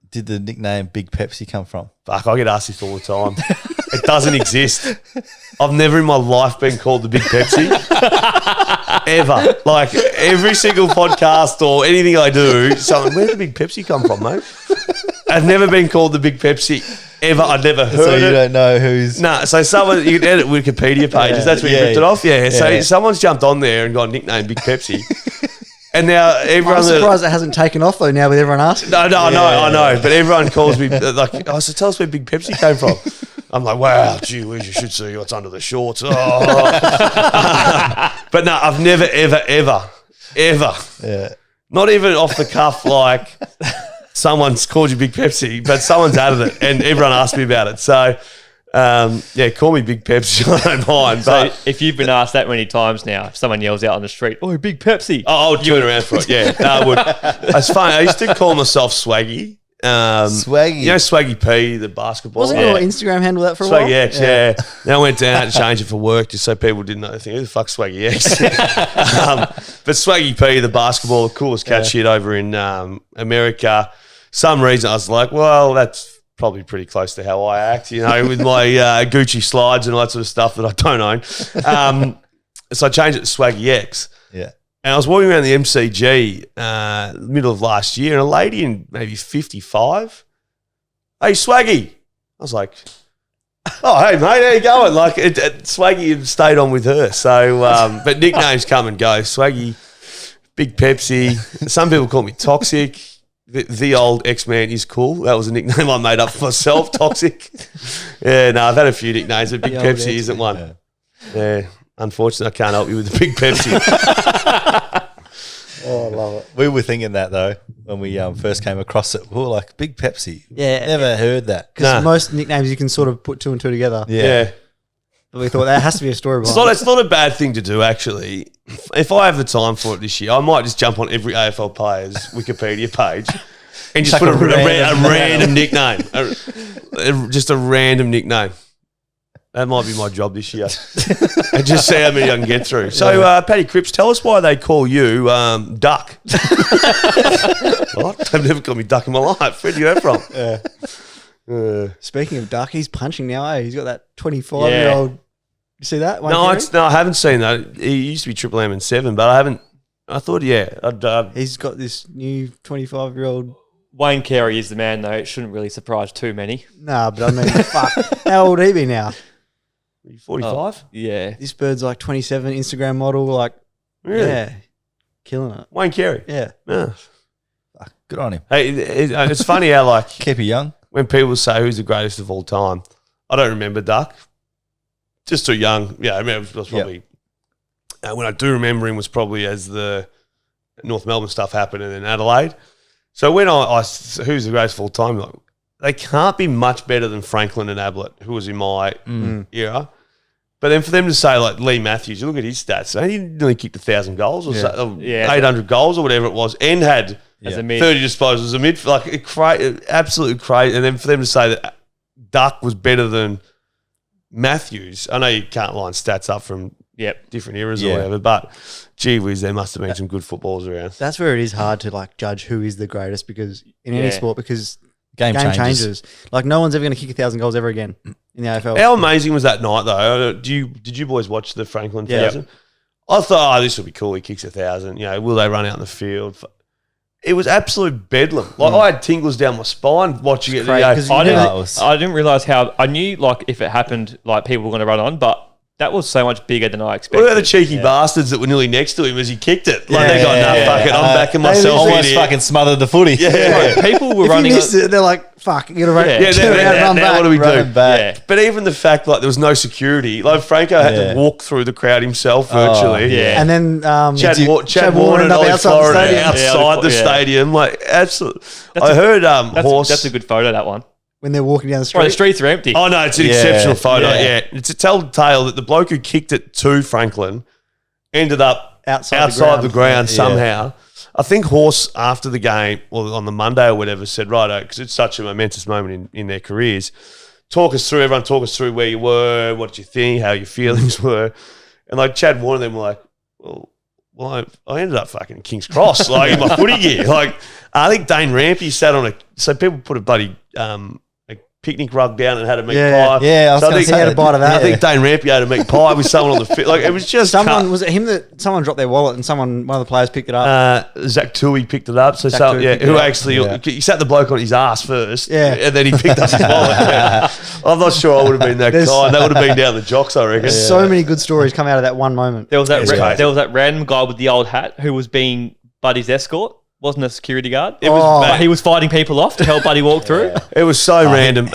Speaker 3: did the nickname Big Pepsi come from?
Speaker 2: Fuck, I get asked this all the time. It doesn't exist. I've never in my life been called the Big Pepsi. Ever. Like every single podcast or anything I do, someone, where did the Big Pepsi come from, mate? I've never been called the Big Pepsi ever. I've never heard
Speaker 3: so you
Speaker 2: it.
Speaker 3: don't know who's...
Speaker 2: No, so someone, you can edit Wikipedia pages. That's where you ripped it off. Yeah. So someone's jumped on there and got nicknamed Big Pepsi. And now everyone...
Speaker 4: I'm surprised it hasn't taken off though now with everyone asking.
Speaker 2: No, I know. But everyone calls me like, so tell us where Big Pepsi came from. I'm like, wow, gee whiz, you should see what's under the shorts. Oh. But no, I've never, ever, not even off the cuff, like someone's called you Big Pepsi, but someone's added it and everyone asked me about it. So, call me Big Pepsi. I don't mind.
Speaker 1: So if you've been asked that many times now, if someone yells out on the street, "Oh, Big Pepsi,"
Speaker 2: I'll turn around for it. Yeah, no, I would. It's funny. I used to call myself Swaggy.
Speaker 3: Swaggy.
Speaker 2: You know Swaggy P, the basketball.
Speaker 4: Wasn't your Instagram handle that for a while?
Speaker 2: Swaggy X, yeah. Then I went down and changed it for work just so people didn't know. Who the fuck's Swaggy X? But Swaggy P, the basketball, the coolest cat shit over in America. Some reason I was like, well, that's probably pretty close to how I act, with my Gucci slides and all that sort of stuff that I don't own. So I changed it to Swaggy X.
Speaker 3: Yeah.
Speaker 2: And I was walking around the MCG middle of last year, and a lady in maybe 55, "Hey, Swaggy." I was like, "Oh, hey, mate, how you going?" Like, Swaggy had stayed on with her. So, but nicknames come and go. Swaggy, Big Pepsi. Some people call me Toxic. The old X-Man is cool. That was a nickname I made up for myself, Toxic. Yeah, no, I've had a few nicknames, but Big Pepsi isn't one. Yeah. Unfortunately, I can't help you with the Big Pepsi.
Speaker 3: Oh, I love it. We were thinking that, though, when we first came across it. We were like, Big Pepsi.
Speaker 4: Yeah.
Speaker 3: Never heard that.
Speaker 4: Because most nicknames you can sort of put 2 and 2 together.
Speaker 3: Yeah.
Speaker 4: But we thought that has to be a story
Speaker 2: It's
Speaker 4: behind it.
Speaker 2: not a bad thing to do, actually. If I have the time for it this year, I might just jump on every AFL player's Wikipedia page and just
Speaker 3: Chuck
Speaker 2: put a
Speaker 3: a
Speaker 2: random nickname. Just a random nickname. That might be my job this year. And just see how many I can get through. So, Paddy Cripps, tell us why they call you Duck. What? They've never called me Duck in my life. Where do you hear from?
Speaker 4: Speaking of Duck, he's punching now, eh? He's got that 25-year-old. You see that?
Speaker 2: No, I haven't seen that. He used to be Triple M and 7, but I haven't. I thought,
Speaker 4: He's got this new 25-year-old.
Speaker 1: Wayne Carey is the man, though. It shouldn't really surprise too many.
Speaker 4: Nah, but I mean, fuck. How old he be now?
Speaker 2: 45?
Speaker 1: Yeah.
Speaker 4: This bird's like 27, Instagram model, like,
Speaker 2: Really?
Speaker 4: yeah, killing it.
Speaker 2: Wayne Carey.
Speaker 4: Yeah.
Speaker 2: Yeah.
Speaker 3: Good on him.
Speaker 2: Hey, it's funny how, like,
Speaker 3: Keep it young.
Speaker 2: when people say who's the greatest of all time, I don't remember Duck. Just too young. Yeah, I remember it was probably when I do remember him was probably as the North Melbourne stuff happened and then Adelaide. So when I who's the greatest of all time, like, they can't be much better than Franklin and Ablett, who was in my era. But then for them to say, like, Lee Matthews, you look at his stats, he nearly kicked 1,000 goals or 800 goals or whatever it was, and had
Speaker 1: As a mid.
Speaker 2: 30 disposals, a mid, like, absolutely crazy. And then for them to say that Duck was better than Matthews, I know you can't line stats up from different eras or whatever, but gee whiz, there must have been some good footballers around.
Speaker 4: That's where it is hard to like judge who is the greatest because in any sport, because
Speaker 3: Game
Speaker 4: changes. Like no one's ever going to kick 1,000 goals ever again in the AFL.
Speaker 2: How amazing was that night though? Did you boys watch the Franklin 1,000? I thought, this will be cool. He kicks 1,000. You know, will they run out in the field? It was absolute bedlam. Like I had tingles down my spine watching it.
Speaker 4: crazy, 'cause
Speaker 1: I didn't realize how. I knew like if it happened, like people were going to run on, but that was so much bigger than I expected.
Speaker 2: What about the cheeky bastards that were nearly next to him as he kicked it? Like they got, fuck it, I'm backing
Speaker 3: They
Speaker 2: myself in
Speaker 3: almost
Speaker 2: here.
Speaker 3: fucking smothered the footy.
Speaker 1: Like, people were
Speaker 4: if
Speaker 1: running.
Speaker 4: you missed it, they're like, fuck, you got to run,
Speaker 1: Yeah,
Speaker 4: turn around and run
Speaker 2: now
Speaker 4: back.
Speaker 2: what do we
Speaker 3: Running
Speaker 2: do?
Speaker 3: back.
Speaker 1: Yeah.
Speaker 2: But even the fact, like, there was no security. Like, Franco had to walk through the crowd himself virtually.
Speaker 1: yeah.
Speaker 4: And then
Speaker 2: Chad
Speaker 4: Warner
Speaker 2: Warner and
Speaker 4: ended up
Speaker 2: Ollie
Speaker 4: outside the
Speaker 2: Florida
Speaker 4: stadium.
Speaker 2: outside the
Speaker 1: Yeah.
Speaker 2: stadium. Like, absolutely. I heard Horse.
Speaker 1: That's a good photo. That one.
Speaker 4: when they're walking down the
Speaker 1: Bro, the
Speaker 4: street.
Speaker 1: streets are empty.
Speaker 2: Oh, no, it's an
Speaker 3: Yeah.
Speaker 2: exceptional photo.
Speaker 1: Yeah.
Speaker 2: Yeah. It's a telltale that the bloke who kicked it to Franklin ended up
Speaker 4: Outside
Speaker 2: outside
Speaker 4: the
Speaker 2: the
Speaker 4: ground.
Speaker 2: ground somehow. I think Horse, after the game, or on the Monday or whatever, said, righto, because it's such a momentous moment in their careers, talk us through where you were, what did you think, how your feelings were. And like Chad Warner and them were like, well, I ended up fucking King's Cross, like in my footy gear. Like, I think Dane Rampy sat on so people put a bloody a picnic rug down and had a meat pie.
Speaker 3: Yeah, I was
Speaker 2: So
Speaker 3: gonna
Speaker 4: He had a bite of that.
Speaker 2: I think Dane Rampy had a meat pie with someone on the fit. Like, it was just
Speaker 4: Was it him that someone dropped their wallet and one of the players picked it up?
Speaker 2: Zach Tui picked it up. So,
Speaker 4: Tui picked it
Speaker 2: who
Speaker 4: up.
Speaker 2: actually he sat the bloke on his ass first,
Speaker 4: Yeah.
Speaker 2: and then he picked up his wallet. Yeah. I'm not sure I would have been that
Speaker 4: There's-
Speaker 2: kind. That would have been down the jocks, I reckon.
Speaker 4: There's so many good stories come out of that one moment.
Speaker 1: There was that.
Speaker 2: It's crazy.
Speaker 1: There was that random guy with the old hat who was being Buddy's escort. Wasn't a security guard.
Speaker 2: It was,
Speaker 4: Oh.
Speaker 2: mate,
Speaker 1: But he was fighting people off to help Buddy walk through.
Speaker 2: it was so random.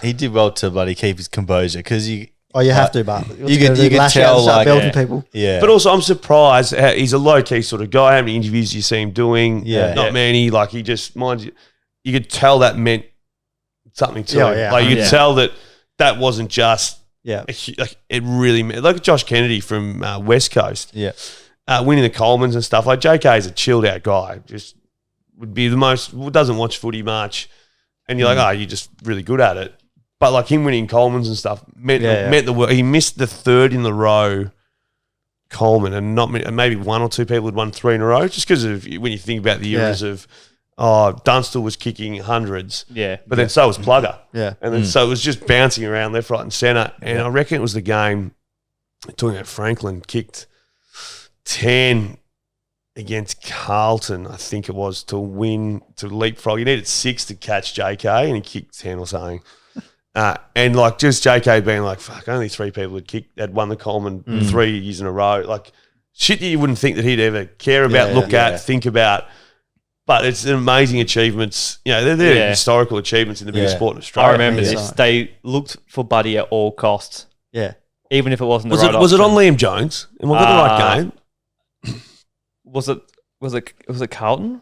Speaker 3: He did well to bloody keep his composure because you
Speaker 4: have to, but
Speaker 3: you could
Speaker 4: lash out
Speaker 3: tell,
Speaker 4: and start
Speaker 3: like,
Speaker 4: belting
Speaker 1: yeah.
Speaker 4: people.
Speaker 2: But also, I'm surprised. He's a low key sort of guy. How many interviews do you see him doing?
Speaker 3: Yeah.
Speaker 2: Not many. Like, he just, mind you, you could tell that meant something to
Speaker 4: Yeah,
Speaker 2: him.
Speaker 4: yeah.
Speaker 2: Like, you could
Speaker 1: Yeah.
Speaker 2: tell that wasn't just,
Speaker 4: Yeah.
Speaker 2: like, it really meant, like Josh Kennedy from West Coast,
Speaker 3: yeah,
Speaker 2: winning the Colemans and stuff. Like, JK is a chilled out guy. Just would be the most, doesn't watch footy much. And you're like, oh, you're just really good at it. But like him winning Colemans and stuff meant the work. He missed the third in the row Coleman, and not many, and maybe one or two people had won three in a row, just because of when you think about the eras of, Dunstall was kicking hundreds, but then so was Plugger, and then so it was just bouncing around left, right, and centre. And I reckon it was the game, talking about Franklin, kicked 10 against Carlton, I think it was, to leapfrog. He needed 6 to catch JK, and he kicked 10 or something. And like just JK being like, fuck, only 3 people had won the Coleman 3 years in a row. Like shit that you wouldn't think that he'd ever care about, look at, think about. But it's an amazing achievements. You know, they're historical achievements in the biggest sport in Australia.
Speaker 1: I remember this. They looked for Buddy at all costs.
Speaker 4: Yeah.
Speaker 1: Even if it wasn't
Speaker 2: Was
Speaker 1: the right
Speaker 2: it
Speaker 1: option.
Speaker 2: on Liam Jones? Am I got the right game?
Speaker 1: Was it Carlton?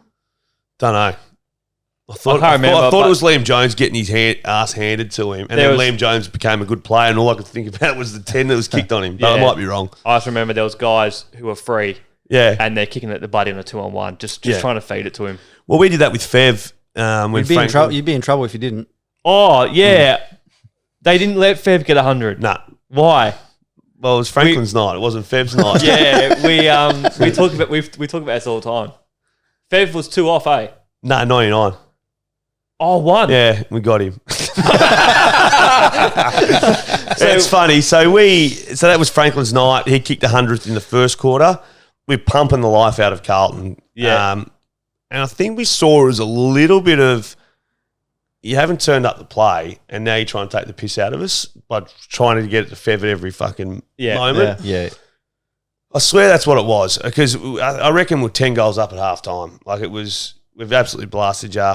Speaker 2: Don't know. I thought it was Liam Jones getting his ass handed to him, and then Liam Jones became a good player, and all I could think about was the 10 that was kicked on him. But I might be wrong.
Speaker 1: I just remember there was guys who were free, and they're kicking at the buddy on a 2-on-1, just trying to feed it to him.
Speaker 2: Well, we did that with Fev.
Speaker 4: You'd be in trouble if you didn't.
Speaker 1: Oh yeah, they didn't let Fev get 100.
Speaker 2: Nah,
Speaker 1: why?
Speaker 2: Well, it was Franklin's night. It wasn't Fev's night.
Speaker 1: we talk about this all the time. Fev was 2 off, eh?
Speaker 2: No, 99.
Speaker 1: Oh, 1.
Speaker 2: Yeah, we got him. It's funny. So that was Franklin's night. He kicked 100th in the first quarter. We're pumping the life out of Carlton.
Speaker 1: Yeah.
Speaker 2: And I think we saw as a little bit of, you haven't turned up the play, and now you're trying to take the piss out of us by trying to get it to Fev at every fucking moment.
Speaker 3: Yeah.
Speaker 2: I swear that's what it was, because I reckon we're 10 goals up at halftime. Like, it was, we've absolutely blasted you,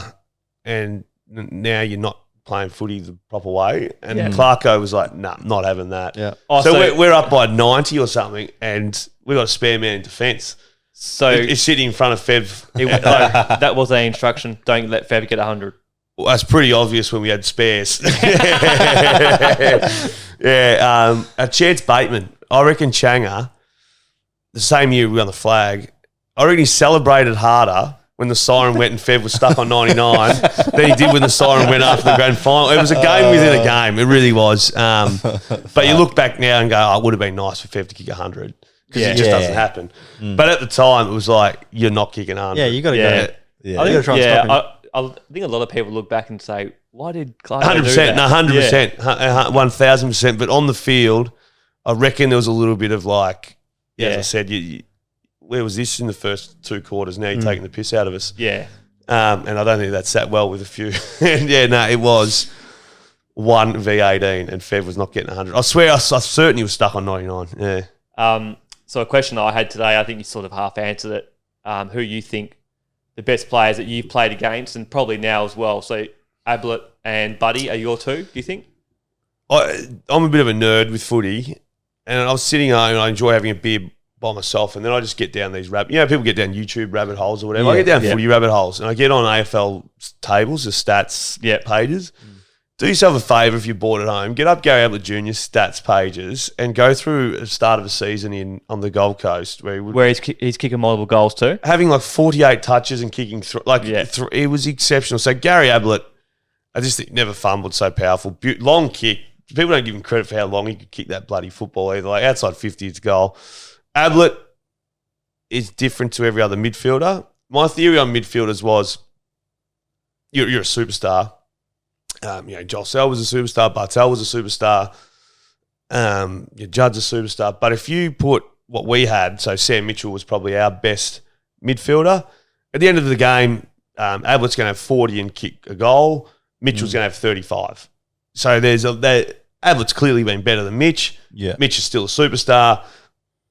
Speaker 2: and now you're not playing footy the proper way. And Clarko was like, nah, not having that.
Speaker 3: Yeah.
Speaker 2: So we're up by 90 or something, and we've got a spare man in defence.
Speaker 1: So
Speaker 2: it's sitting in front of Fev.
Speaker 1: That was an instruction. Don't let Fev get 100.
Speaker 2: Well, that's pretty obvious when we had spares. Chance Bateman. I reckon Changa, the same year we won the flag, I reckon he celebrated harder when the siren went and Fev was stuck on 99 than he did when the siren went after the grand final. It was a game within a game. It really was. But you look back now and go, oh, it would have been nice for Fev to kick 100 because it just doesn't happen. But at the time, it was like, you're not kicking 100.
Speaker 4: Yeah, you got to go.
Speaker 3: Yeah.
Speaker 1: I think,
Speaker 4: try and stop him.
Speaker 1: I think a lot of people look back and say, why did Clarko
Speaker 2: 100%,
Speaker 1: do that?
Speaker 2: no, 100%, 1,000%. But on the field, I reckon there was a little bit of like, as I said, where was this in the first 2 quarters? Now you're taking the piss out of us.
Speaker 1: Yeah.
Speaker 2: And I don't think that sat well with a few. And it was 1v18 and Fev was not getting 100. I swear, I certainly was stuck on 99. Yeah.
Speaker 1: So a question I had today, I think you sort of half answered it. Who you think the best players that you've played against, and probably now as well. So Ablett and Buddy are your 2, do you think?
Speaker 2: I'm a bit of a nerd with footy, and I was sitting home and I enjoy having a beer by myself, and then I just get down these people get down YouTube rabbit holes or whatever. I get down footy rabbit holes, and I get on AFL tables, the stats pages. Do yourself a favour if you're bored at home. Get up Gary Ablett Jr.'s stats pages and go through the start of a season on the Gold Coast
Speaker 1: where he's kicking multiple goals too.
Speaker 2: Having like 48 touches and kicking it was exceptional. So Gary Ablett, I just think never fumbled so powerful. Long kick. People don't give him credit for how long he could kick that bloody football either. Like outside 50, it's goal. Ablett is different to every other midfielder. My theory on midfielders was you're a superstar. Joel Sell was a superstar. Bartel was a superstar. Judd's a superstar. But if you put what we had, so Sam Mitchell was probably our best midfielder. At the end of the game, Ablett's going to have 40 and kick a goal. Mitchell's going to have 35. So Ablett's clearly been better than Mitch.
Speaker 3: Yeah.
Speaker 2: Mitch is still a superstar.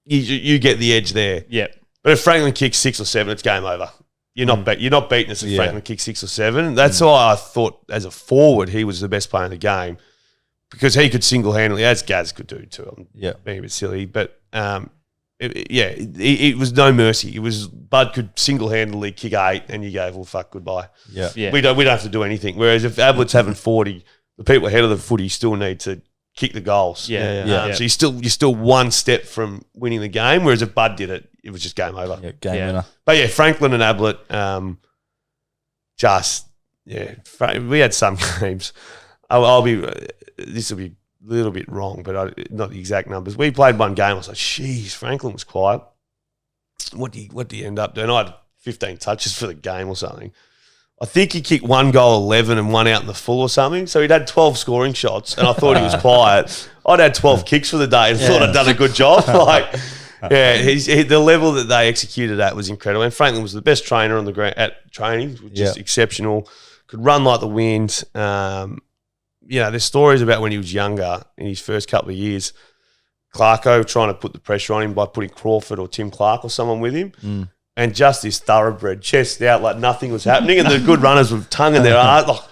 Speaker 2: You get the edge there.
Speaker 1: Yeah.
Speaker 2: But if Franklin kicks 6 or 7, it's game over. You're not beating us if Franklin kicks 6 or 7. That's why I thought as a forward he was the best player in the game, because he could single-handedly, as Gaz could do too. I'm being a bit silly, but it was no mercy. It was Bud could single-handedly kick 8 and you go, well, fuck, goodbye.
Speaker 1: Yeah.
Speaker 2: We don't have to do anything. Whereas if Ablett's having 40, the people ahead of the footy still need to kick the goals.
Speaker 1: So
Speaker 2: you're still one step from winning the game, whereas if Bud did it, it was just game over.
Speaker 3: Yeah, game winner.
Speaker 2: But Franklin and Ablett, we had some games. This will be a little bit wrong, but not the exact numbers. We played one game. I was like, "Jeez, Franklin was quiet. What do you end up doing?" I had 15 touches for the game or something. I think he kicked 1 goal 11 and 1 out in the full or something. So he'd had 12 scoring shots, and I thought he was quiet. I'd had 12 kicks for the day and thought I'd done a good job. The level that they executed at was incredible. And Franklin was the best trainer on the ground at training, which is exceptional. Could run like the wind. There's stories about when he was younger in his first couple of years. Clarko trying to put the pressure on him by putting Crawford or Tim Clark or someone with him. And just this thoroughbred, chest out like nothing was happening, and the good runners with tongue in their arse, but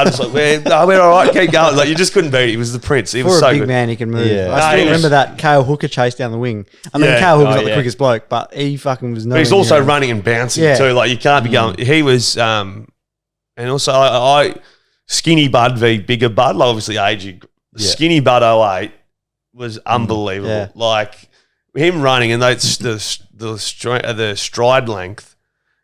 Speaker 2: it's like, we're all right, keep going. Like, you just couldn't beat it. He was the prince. He was so good.
Speaker 4: For a big man, he can move.
Speaker 3: Yeah.
Speaker 4: I still remember that Kale Hooker chase down the wing. I mean, Kale Hooker's not the quickest bloke, but he fucking was
Speaker 2: But he's also running and bouncing too. Like, you can't be going. He was And also, I skinny Bud v bigger Bud, like obviously aging. Skinny Bud 08 was unbelievable.
Speaker 4: Yeah.
Speaker 2: Like him running and the stride length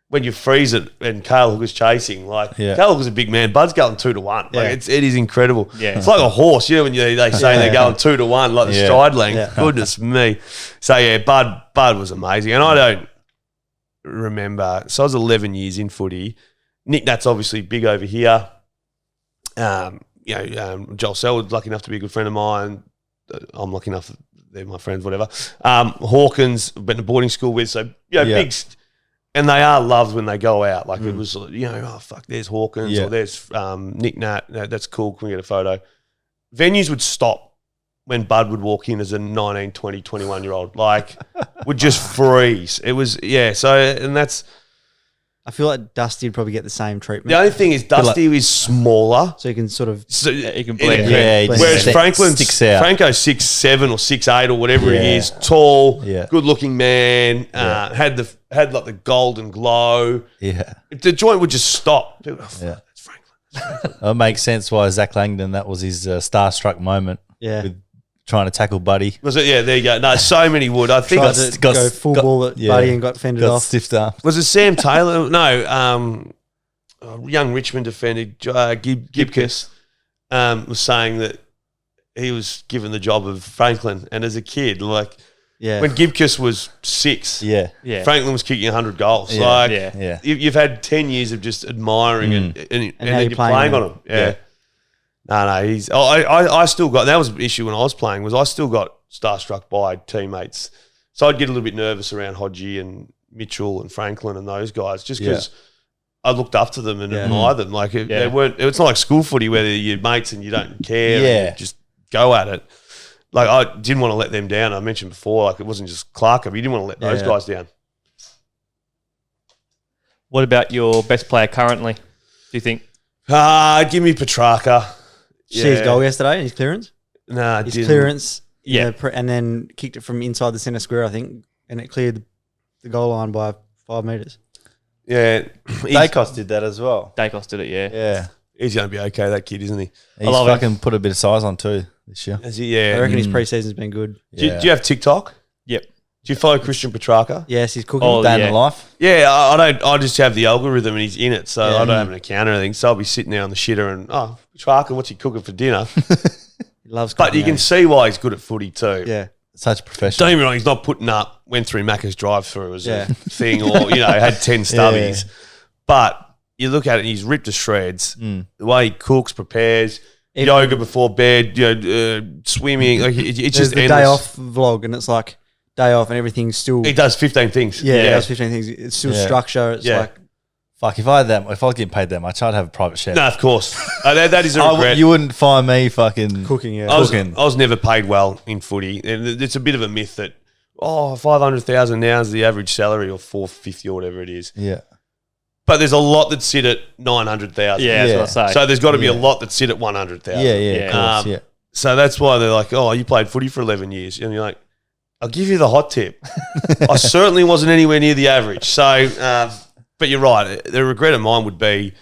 Speaker 2: when you freeze it and Cale Hooker's chasing. Like Cale Hooker's a big man. Bud's going 2 to 1. Like it is incredible. Yeah. It's like a horse, when they say they're going 2 to 1, like the stride length. Yeah. Goodness me. So Bud was amazing. And I don't remember. So I was 11 years in footy. Nick Nat's obviously big over here. Joel Selwood's lucky enough to be a good friend of mine. I'm lucky enough that they're my friends, whatever. Hawkins, been to boarding school with, so big. And they are loved when they go out. Like it was, oh fuck, there's Hawkins or there's Nick Nat. That's cool. Can we get a photo? Venues would stop when Bud would walk in as a 19, 20, 21-year-old. Like would just freeze. It was So and that's.
Speaker 4: I feel like Dusty would probably get the same treatment.
Speaker 2: The only thing is Dusty is smaller.
Speaker 4: So you can sort of...
Speaker 1: he can blend.
Speaker 2: Whereas Franco's 6'7" or 6'8" or whatever he is, tall, good-looking man, had like the golden glow. Yeah. The joint would just stop. Dude, that's Franklin.
Speaker 3: It makes sense why Zach Langdon, that was his starstruck moment. Yeah. With trying to tackle Buddy.
Speaker 2: Was it? Yeah, there you go. No, so many would. I think
Speaker 4: go full ball at Buddy and got fended off.
Speaker 3: Stiffed up.
Speaker 2: Was it Sam Taylor? No, young Richmond defender, Gibcus, was saying that he was given the job of Franklin. And as a kid, when Gibcus was 6, Franklin was kicking 100 goals. You've had 10 years of just admiring and then you're playing on him. Yeah. No, I still got, that was an issue when I was playing, was I still got starstruck by teammates. So I'd get a little bit nervous around Hodgie and Mitchell and Franklin and those guys just because I looked up to them and admired them. Like they weren't, it's not like school footy where they're your mates and you don't care and you just go at it. Like I didn't want to let them down. I mentioned before, like it wasn't just Clarko, but you didn't want to let those guys down.
Speaker 1: What about your best player currently, do you think?
Speaker 2: Give me Petrarca.
Speaker 4: See his goal yesterday, his clearance?
Speaker 2: Nah,
Speaker 4: his clearance, and then kicked it from inside the centre square, I think, and it cleared the goal line by 5 metres.
Speaker 2: Yeah.
Speaker 3: Dacos did that as well.
Speaker 1: Dacos did it,
Speaker 3: Yeah.
Speaker 2: He's going to be okay, that kid, isn't he?
Speaker 3: He's fucking put a bit of size on too this year.
Speaker 2: Is he? Yeah.
Speaker 4: I reckon his pre-season's been good.
Speaker 2: Do you have TikTok?
Speaker 1: Yep.
Speaker 2: Do you follow Christian Petrarca?
Speaker 4: Yes, he's cooking.
Speaker 3: Day in the life.
Speaker 2: Yeah, I don't. I just have the algorithm and he's in it, so I don't have an account or anything. So I'll be sitting there on the shitter and Petrarca, what's he cooking for dinner?
Speaker 4: He loves cooking.
Speaker 2: But you can see why he's good at footy too.
Speaker 4: Yeah,
Speaker 3: such a professional.
Speaker 2: Don't get me wrong, he's not putting up. Went through Macca's drive-through as a thing, or had 10 stubbies. But you look at it, and he's ripped to shreds. The way he cooks, prepares. Yoga before bed, swimming. Like it's just
Speaker 4: the
Speaker 2: endless.
Speaker 4: day off vlog, and it's like day off, and everything's still.
Speaker 2: He does 15 things.
Speaker 4: Yeah, he does 15 things. It's still structure. It's like,
Speaker 3: fuck. If I was getting paid that much, I'd have a private chef.
Speaker 2: No, of course. That is a regret.
Speaker 3: You wouldn't find me fucking
Speaker 4: cooking. Yeah,
Speaker 2: I was never paid well in footy, and it's a bit of a myth that 500,000 now is the average salary, or 450 or whatever it is.
Speaker 3: Yeah.
Speaker 2: But there's a lot that sit at 900,000.
Speaker 1: Yeah, that's what I say.
Speaker 2: So there's got to be a lot that sit at 100,000.
Speaker 3: Yeah, of course,
Speaker 2: So that's why they're like, you played footy for 11 years. And you're like, I'll give you the hot tip. I certainly wasn't anywhere near the average. So, but you're right. The regret of mine would be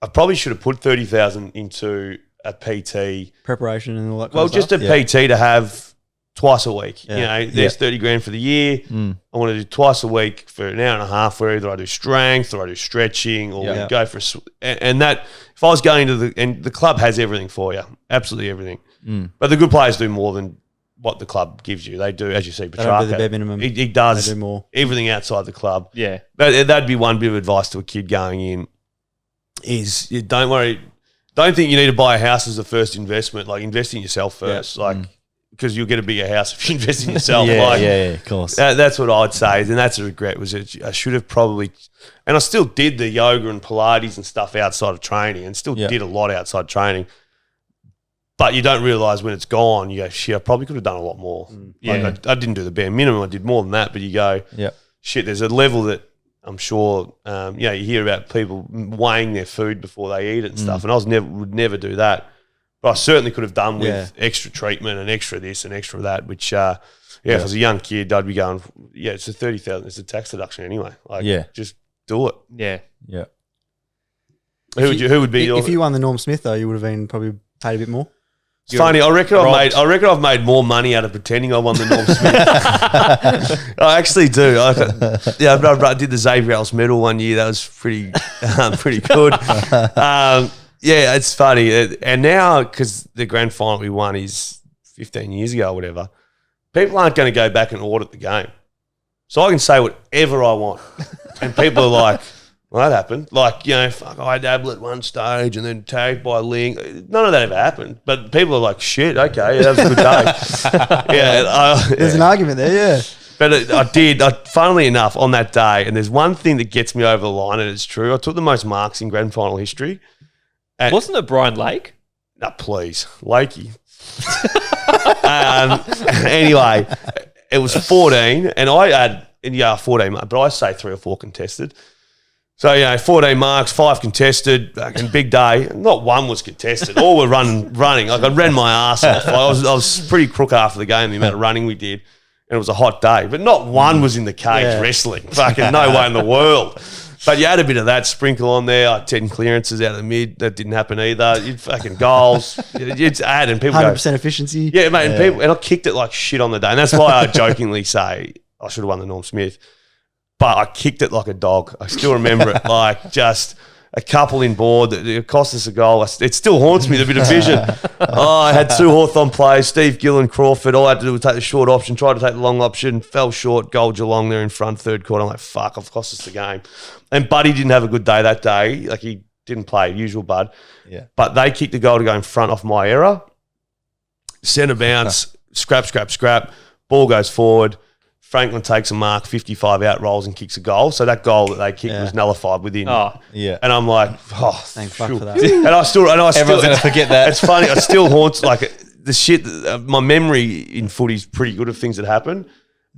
Speaker 2: I probably should have put 30,000 into a PT.
Speaker 4: Preparation and all that kind of
Speaker 2: stuff. Well, just a PT to have twice a week.
Speaker 4: Yeah.
Speaker 2: There's 30 grand for the year. I want to do twice a week for an hour and a half where either I do strength or I do stretching or we go for and that if I was going to the club has everything for you, absolutely everything. But the good players do more than what the club gives you. They do, as you see, Petrarca.
Speaker 4: The bare minimum.
Speaker 2: He does
Speaker 4: they do more.
Speaker 2: Everything outside the club.
Speaker 1: Yeah.
Speaker 2: But that'd be one bit of advice to a kid going in is don't worry. Don't think you need to buy a house as the first investment. Like invest in yourself first. Because you'll get a bigger house if you invest in yourself.
Speaker 3: Of course.
Speaker 2: That's what I'd say, and that's a regret. Was that I should have probably, and I still did the yoga and Pilates and stuff outside of training, and still did a lot outside training. But you don't realise when it's gone. You go, shit, I probably could have done a lot more. I didn't do the bare minimum. I did more than that. But you go, shit. There's a level that I'm sure, you hear about people weighing their food before they eat it and stuff, and I would never do that. But I certainly could have done with extra treatment and extra this and extra that, which, if I was a young kid, I'd be going, it's a 30,000, it's a tax deduction anyway. Just do it.
Speaker 1: Yeah.
Speaker 3: Yeah.
Speaker 2: Who would be your?
Speaker 4: If you won the Norm Smith though, you would have been probably paid a bit more.
Speaker 2: It's funny. I reckon I've made more money out of pretending I won the Norm Smith. I actually do. I did the Xavier Ellis medal one year. That was pretty good. Yeah, it's funny. And now, because the grand final we won is 15 years ago or whatever, people aren't going to go back and audit the game. So I can say whatever I want. And people are like, well, that happened. Like, fuck, I dabble at one stage and then tagged by Ling. None of that ever happened. But people are like, shit, okay, that was a good day.
Speaker 4: There's an argument there, yeah.
Speaker 2: But I did, funnily enough, on that day, and there's one thing that gets me over the line, and it's true. I took the most marks in grand final history.
Speaker 1: Wasn't it Brian Lake?
Speaker 2: No, please. Lakey. Anyway, it was 14, and I had, 14, but I say 3 or 4 contested. So, 14 marks, 5 contested, and big day. Not one was contested. All were running. Like, I ran my ass off. I was pretty crook after the game, the amount of running we did. And it was a hot day. But not one was in the cage wrestling. Fucking no way in the world. But you had a bit of that sprinkle on there. I had 10 clearances out of the mid. That didn't happen either. You'd fucking goals. It's add and people
Speaker 4: 100% efficiency.
Speaker 2: Yeah, mate. And I kicked it like shit on the day. And that's why I jokingly say I should have won the Norm Smith. But I kicked it like a dog. I still remember it, like just a couple in board. It cost us a goal. It still haunts me, the bit of vision. I had 2 Hawthorn players, Steve Gill and Crawford. All I had to do was take the short option, tried to take the long option, fell short, goal Geelong there in front, third quarter. I'm like, fuck, I've cost us the game. And Buddy didn't have a good day that day. Like, he didn't play, usual Bud. Yeah. But they kicked the goal to go in front off my error. Centre bounce, scrap. Ball goes forward. Franklin takes a mark, 55 out, rolls and kicks a goal. So that goal that they kicked was nullified within. Oh, yeah. And I'm like,
Speaker 4: thank fuck for that.
Speaker 2: And I still,
Speaker 3: everyone's going to forget that.
Speaker 2: It's funny. I still haunts like the shit. My memory in footy is pretty good of things that happen.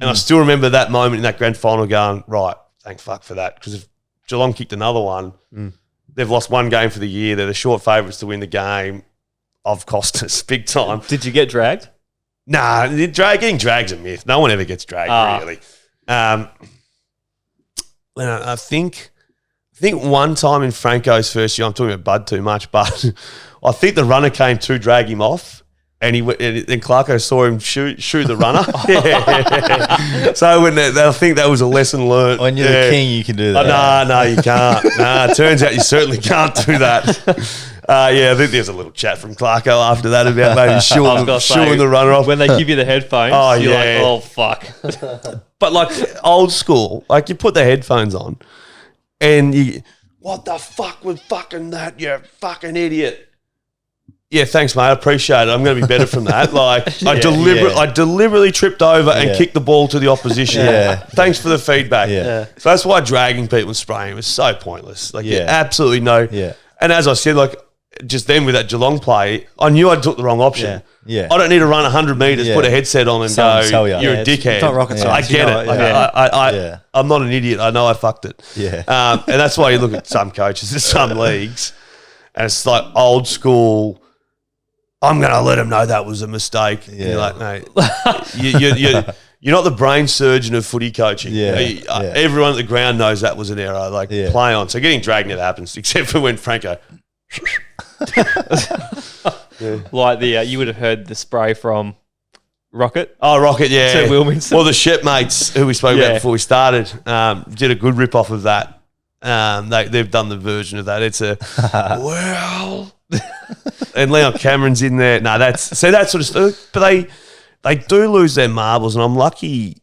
Speaker 2: And I still remember that moment in that grand final going, right, thank fuck for that. Because if Geelong kicked another one, they've lost one game for the year. They're the short favourites to win the game. I've cost us big time.
Speaker 1: Did you get dragged?
Speaker 2: Nah, getting dragged's a myth. No one ever gets dragged, really. I think one time in Franco's first year, I'm talking about Bud too much, but I think the runner came to drag him off, and then Clarko saw him shoot the runner. So I think that was a lesson learned.
Speaker 3: When you're the king, you can do that.
Speaker 2: No, you can't. It turns out you certainly can't do that. I think there's a little chat from Clarko after that about maybe shooing the runner off.
Speaker 1: When they give you the headphones, you're like, oh, fuck.
Speaker 2: But like old school, like you put the headphones on and you, what the fuck was fucking that, you fucking idiot. Yeah, thanks, mate. I appreciate it. I'm going to be better from that. Like, I deliberately tripped over and kicked the ball to the opposition. Thanks for the feedback. So that's why dragging people and spraying was so pointless. Like, absolutely no. And as I said, like, just then with that Geelong play, I knew I took the wrong option. I don't need to run 100 metres, put a headset on and you're a dickhead.
Speaker 4: It's not rocket science.
Speaker 2: I get it. I'm not an idiot. I know I fucked it. And that's why you look at some coaches in some leagues and it's like old school, I'm going to let them know that was a mistake. And you're like, mate, you're not the brain surgeon of footy coaching. Everyone at the ground knows that was an error. Like, play on. So getting dragged never happens, except for when Franco...
Speaker 1: Like you would have heard the spray from Rocket.
Speaker 2: Oh, Rocket, yeah.
Speaker 1: To Wilmington.
Speaker 2: Well, the Shepmates, who we spoke about before we started, did a good rip off of that. They've done the version of that. It's a well, and Leon Cameron's in there. No, that sort of stuff. But they do lose their marbles, and I'm lucky.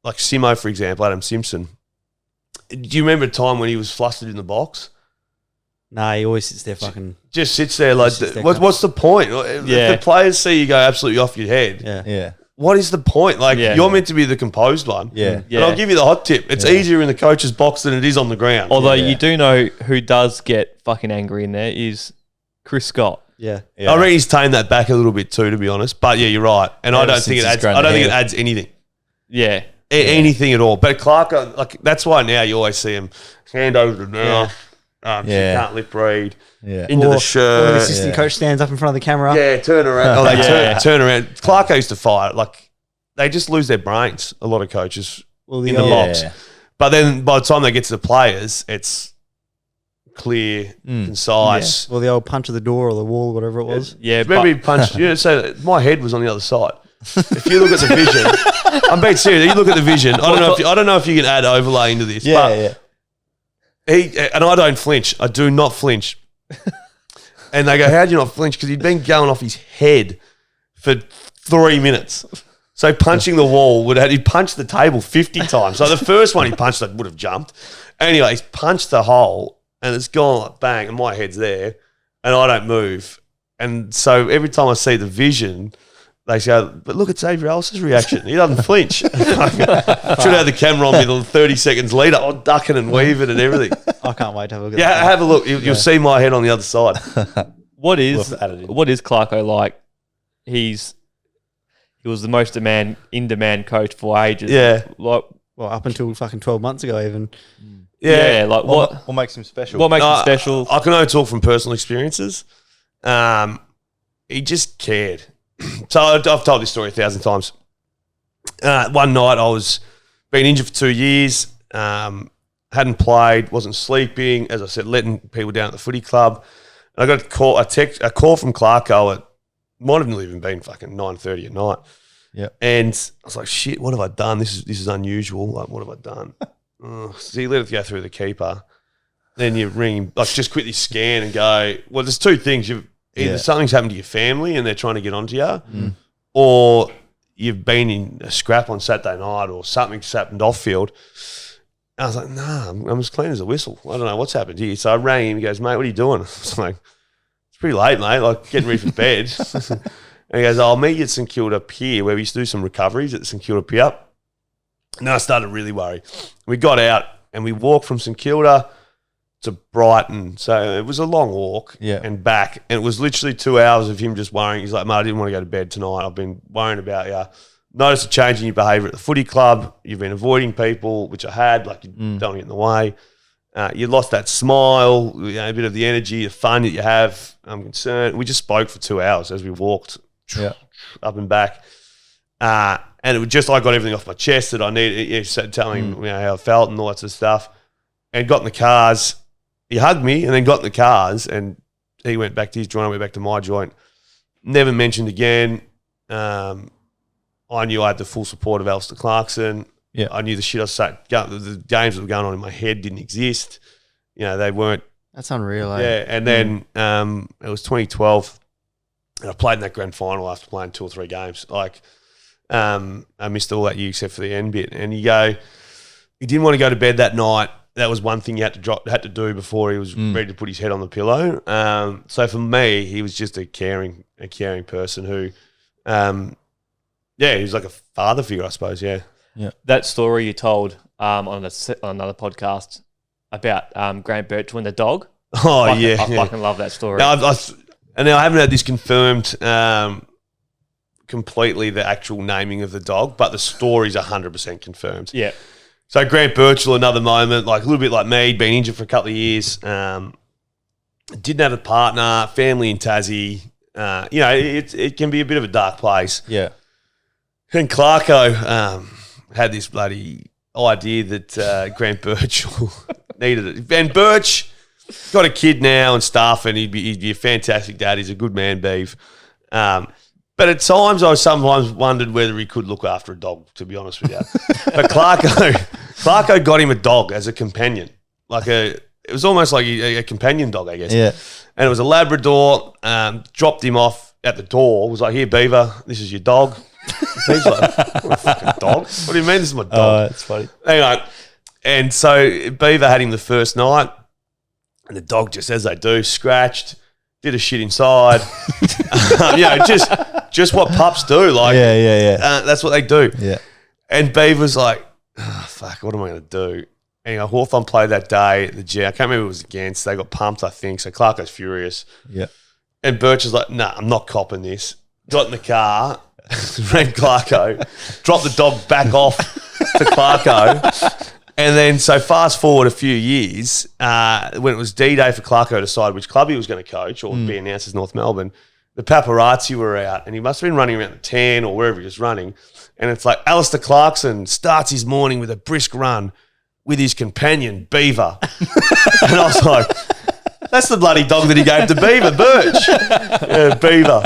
Speaker 2: Like Simo, for example, Adam Simpson. Do you remember a time when he was flustered in the box?
Speaker 4: No, he always sits there fucking...
Speaker 2: Just sits there like, what's the point? If the players see you go absolutely off your head, what is the point? Like, you're meant to be the composed one. And I'll give you the hot tip. It's easier in the coach's box than it is on the ground.
Speaker 1: Although you do know who does get fucking angry in there is Chris Scott.
Speaker 2: I reckon he's tamed that back a little bit too, to be honest. But yeah, you're right. And I don't think it adds. I don't think it adds anything. Anything at all. But Clark, like that's why now you always see him hand over to now. She can't lip read. Into the shirt.
Speaker 4: Or the assistant coach stands up in front of the camera.
Speaker 2: Turn around. Turn around. Clarko used to fire. Like they just lose their brains. A lot of coaches in the box. But then by the time they get to the players, it's clear, concise.
Speaker 4: Or the old punch of the door or the wall, whatever it was.
Speaker 1: Yeah,
Speaker 2: Remember he punched, so my head was on the other side. If you look at the vision, I'm being serious. You look at the vision. I don't know if you can add overlay into this. But and I don't flinch. I do not flinch. And they go, "How do you not flinch?" Because he'd been going off his head for 3 minutes. So punching the wall he'd punched the table 50 times. So the first one he punched, I would have jumped. Anyway, he's punched the hole and it's gone like bang, and my head's there, and I don't move. And so every time I see the vision, they go, "But look at Xavier Ellis's reaction. He doesn't flinch." Should have the camera on me the 30 seconds later. I'm ducking and weaving and everything.
Speaker 4: I can't wait to have a look at
Speaker 2: Yeah,
Speaker 4: that.
Speaker 2: have a look. You'll see my head on the other side.
Speaker 1: What is Clarko like? He was the most in-demand coach for ages.
Speaker 2: Yeah.
Speaker 1: Like,
Speaker 4: Well, up until fucking 12 months ago even.
Speaker 1: yeah, like
Speaker 3: What makes him special?
Speaker 1: what makes him special?
Speaker 2: I can only talk from personal experiences. He just cared. So I've told this story 1,000 times. One night I was been injured for 2 years, hadn't played, wasn't sleeping, as I said, letting people down at the footy club. And I got a call from Clarko at, might have even been fucking 9:30 at night.
Speaker 3: Yeah.
Speaker 2: And I was like, shit, what have I done? This is unusual. Like, what have I done? So you let it go through the keeper. Then you ring him, like just quickly scan and go, well, there's two things. Either something's happened to your family and they're trying to get onto you, or you've been in a scrap on Saturday night or something's happened off field. And I was like, nah, I'm as clean as a whistle. I don't know what's happened here. So I rang him. He goes, mate, what are you doing? I was like, it's pretty late, mate, like getting ready for bed. And he goes, I'll meet you at St Kilda Pier where we used to do some recoveries at the St Kilda Pier. And I started to really worry. We got out and we walked from St Kilda to Brighton. So it was a long walk and back. And it was literally 2 hours of him just worrying. He's like, mate, I didn't want to go to bed tonight. I've been worrying about you. Noticed a change in your behaviour at the footy club. You've been avoiding people, which I had, like you don't want to get in the way. You lost that smile, a bit of the energy, the fun that you have. I'm concerned. We just spoke for 2 hours as we walked up and back. And it was just, I got everything off my chest that I needed. He said, telling him how I felt and all that sort of stuff. And got in the cars. He hugged me and then got in the cars and he went back to his joint. I went back to my joint. Never mentioned again. I knew I had the full support of Alistair Clarkson.
Speaker 3: Yeah.
Speaker 2: I knew the shit the games that were going on in my head didn't exist. They weren't.
Speaker 4: That's unreal, eh?
Speaker 2: Yeah, and then it was 2012, and I played in that grand final after playing 2 or 3 games. Like, I missed all that year except for the end bit. And he didn't want to go to bed that night. That was one thing he had to do before he was ready to put his head on the pillow. So for me, he was just a caring person who, he was like a father figure, I suppose. Yeah.
Speaker 1: That story you told on another podcast about Grant Birchall and the dog.
Speaker 2: Oh,
Speaker 1: I fucking love that story.
Speaker 2: And now I haven't had this confirmed completely, the actual naming of the dog, but the story's 100% confirmed.
Speaker 1: Yeah.
Speaker 2: So Grant Birchall, another moment, like a little bit like me, been injured for a couple of years, didn't have a partner, family in Tassie. It can be a bit of a dark place.
Speaker 3: Yeah.
Speaker 2: And Clarko had this bloody idea that Grant Birchall needed it. And Birch got a kid now and stuff, and he'd be a fantastic dad. He's a good man, Beeve. But at times, I sometimes wondered whether he could look after a dog, to be honest with you. But Clarko got him a dog as a companion. It was almost like a companion dog, I guess.
Speaker 3: Yeah.
Speaker 2: And it was a Labrador, dropped him off at the door, was like, here, Beaver, this is your dog. He's like, what a fucking dog? What do you mean this is my dog?
Speaker 3: Oh, that's funny.
Speaker 2: Anyway, and so Beaver had him the first night, and the dog, just as they do, scratched, did a shit inside. Just what pups do. Like, that's what they do.
Speaker 3: Yeah.
Speaker 2: And Beaver was like, fuck, what am I going to do? Anyway, Hawthorn played that day at the gym. I can't remember who it was against. They got pumped, I think. So Clarko's furious. Yeah. And Birch was like, nah, I'm not copping this. Got in the car, ran Clarko, dropped the dog back off to Clarko. And then, so fast forward a few years, when it was D-Day for Clarko to decide which club he was going to coach or be announced as North Melbourne, the paparazzi were out and he must have been running around the 10 or wherever he was running. And it's like, Alistair Clarkson starts his morning with a brisk run with his companion, Beaver. And I was like, That's the bloody dog that he gave to Beaver, Birch. Yeah, Beaver.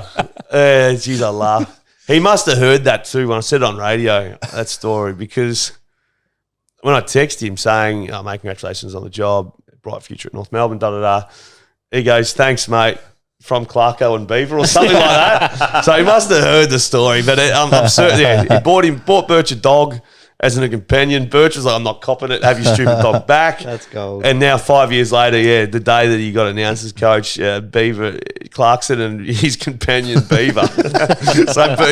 Speaker 2: Geez, I laugh. He must have heard that too when I said it on radio, that story, because when I texted him saying, oh, mate, congratulations on the job, bright future at North Melbourne, da-da-da, he goes, thanks, mate, from Clarko and Beaver or something like that. So he must have heard the story, but I'm certain he bought Birch a dog as a companion. Birch was like, I'm not copping it, have your stupid dog back.
Speaker 4: That's gold.
Speaker 2: And now 5 years later, the day that he got announced as coach, Beaver Clarkson and his companion Beaver.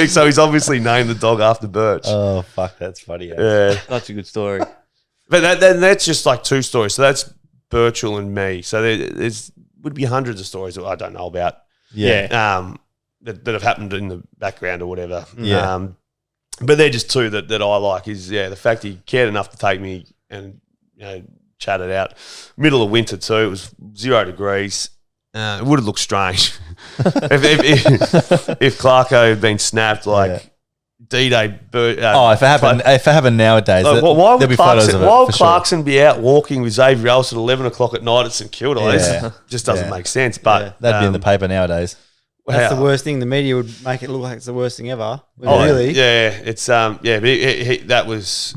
Speaker 2: so he's obviously named the dog after Birch.
Speaker 3: Oh, fuck, that's funny.
Speaker 2: Yeah.
Speaker 1: That's a good story.
Speaker 2: But that's just like 2 stories. So that's Birchall and me. So there's would be hundreds of stories that I don't know about.
Speaker 1: Yeah.
Speaker 2: That have happened in the background or whatever.
Speaker 3: Yeah.
Speaker 2: But they're just 2 that I like is, the fact he cared enough to take me and, chat it out. Middle of winter too. It was 0 degrees. It would have looked strange if Clarko had been snapped like D-Day.
Speaker 3: If it happened nowadays,
Speaker 2: why would
Speaker 3: there'll be photos of it.
Speaker 2: Why would
Speaker 3: for sure.
Speaker 2: Clarkson be out walking with Xavier Ellis at 11 o'clock at night at St Kilda?
Speaker 3: Yeah.
Speaker 2: It just doesn't make sense. But
Speaker 3: That'd be in the paper nowadays.
Speaker 4: That's the worst thing. The media would make it look like it's the worst thing ever.
Speaker 2: Oh,
Speaker 4: Really?
Speaker 2: Yeah, it's but that was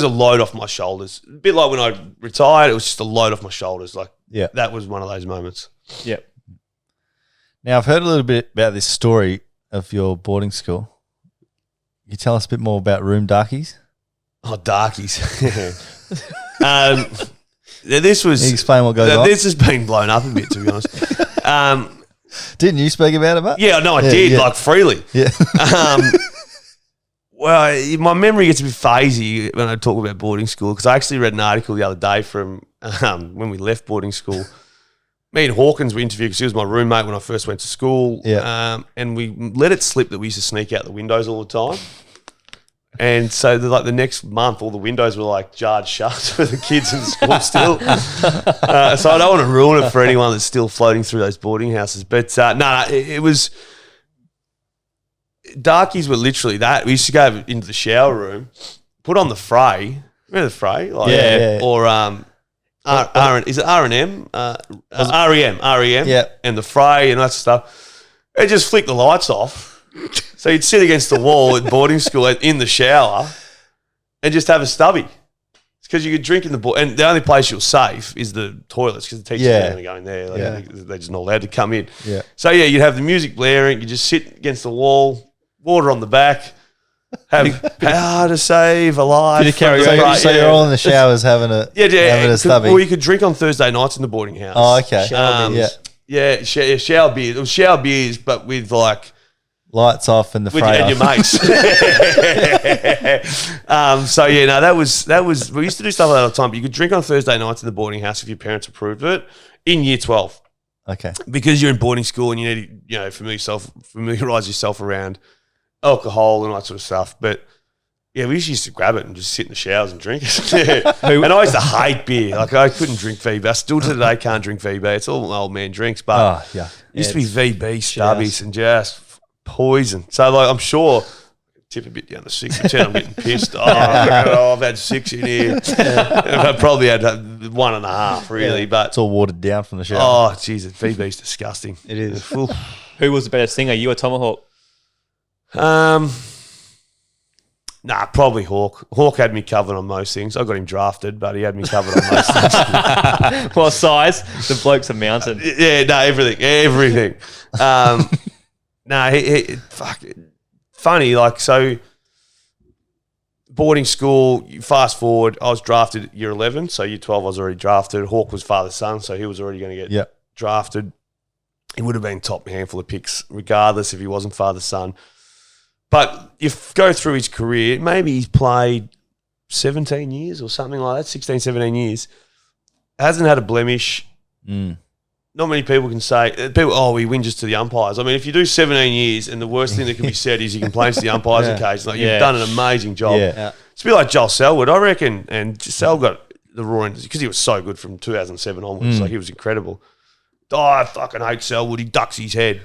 Speaker 2: a load off my shoulders. A bit like when I retired, it was just a load off my shoulders. Like that was one of those moments.
Speaker 1: Yep.
Speaker 3: Now, I've heard a little bit about this story of your boarding school. Can you tell us a bit more about room darkies?
Speaker 2: Oh, darkies. This was.
Speaker 3: Can you explain what goes on?
Speaker 2: This has been blown up a bit, to be honest.
Speaker 3: Didn't you speak about it, mate?
Speaker 2: Yeah, no, I did, like freely.
Speaker 3: Yeah.
Speaker 2: Well, my memory gets a bit phasey when I talk about boarding school because I actually read an article the other day from when we left boarding school. Me and Hawkins were interviewed because he was my roommate when I first went to school.
Speaker 3: Yeah.
Speaker 2: And we let it slip that we used to sneak out the windows all the time. And so the next month, all the windows were like jarred shut for the kids in the school still. So I don't want to ruin it for anyone that's still floating through those boarding houses. But it was darkies were literally that. We used to go into the shower room, put on the fray. Remember the fray? Like,
Speaker 3: Yeah.
Speaker 2: Or is it R&M? REM.
Speaker 3: Yeah.
Speaker 2: And the fray and that stuff. And just flick the lights off. So you'd sit against the wall at boarding school in the shower and just have a stubby. It's because you could drink in the and the only place you're safe is the toilets because the teachers are going to go in there. They're just not allowed to come in.
Speaker 3: Yeah.
Speaker 2: So you'd have the music blaring. You just sit against the wall, water on the back, have how to save a life.
Speaker 3: Bit of karaoke. So you're all in the showers having a stubby.
Speaker 2: Or you could drink on Thursday nights in the boarding house.
Speaker 3: Oh, okay.
Speaker 4: Shower beers.
Speaker 2: Shower beers. It was shower beers, but with like
Speaker 3: lights off and the fray
Speaker 2: and
Speaker 3: off.
Speaker 2: your mates. That was we used to do stuff like that all the time. But you could drink on Thursday nights in the boarding house if your parents approved of it in year 12.
Speaker 3: Okay.
Speaker 2: Because you're in boarding school and you need to, familiarise yourself around alcohol and all that sort of stuff. But yeah, we used to grab it and just sit in the showers and drink it. And I used to hate beer. Like I couldn't drink VB. I still to today can't drink VB. It's all old man drinks. But it used to be VB stubbies and just poison. So like I'm sure tip a bit down the 6, pretend I'm getting pissed. I've had 6 in here. I've probably had 1.5 really, but
Speaker 3: it's all watered down from the shower.
Speaker 2: Oh Jesus, VB's disgusting.
Speaker 4: It is.
Speaker 1: Who was the better singer, you or Tomahawk?
Speaker 2: Probably Hawk. Hawk had me covered on most things. I got him drafted, but he had me covered on most things.
Speaker 1: Well, size, the bloke's a mountain.
Speaker 2: Everything. Funny, like, so boarding school, you fast forward, I was drafted at year 11, so year 12 I was already drafted. Hawk was father-son, so he was already going to get drafted. He would have been top handful of picks regardless if he wasn't father-son. But you go through his career, maybe he's played 17 years or something like that, 16, 17 years. Hasn't had a blemish. Not many people can say, he whinges to the umpires. I mean, if you do 17 years and the worst thing that can be said is he complains to the umpires occasionally, you've done an amazing job. It's a bit like Joel Selwood, I reckon, and Sel got the roaring, because he was so good from 2007 onwards. Like, he was incredible. I fucking hate Selwood. He ducks his head.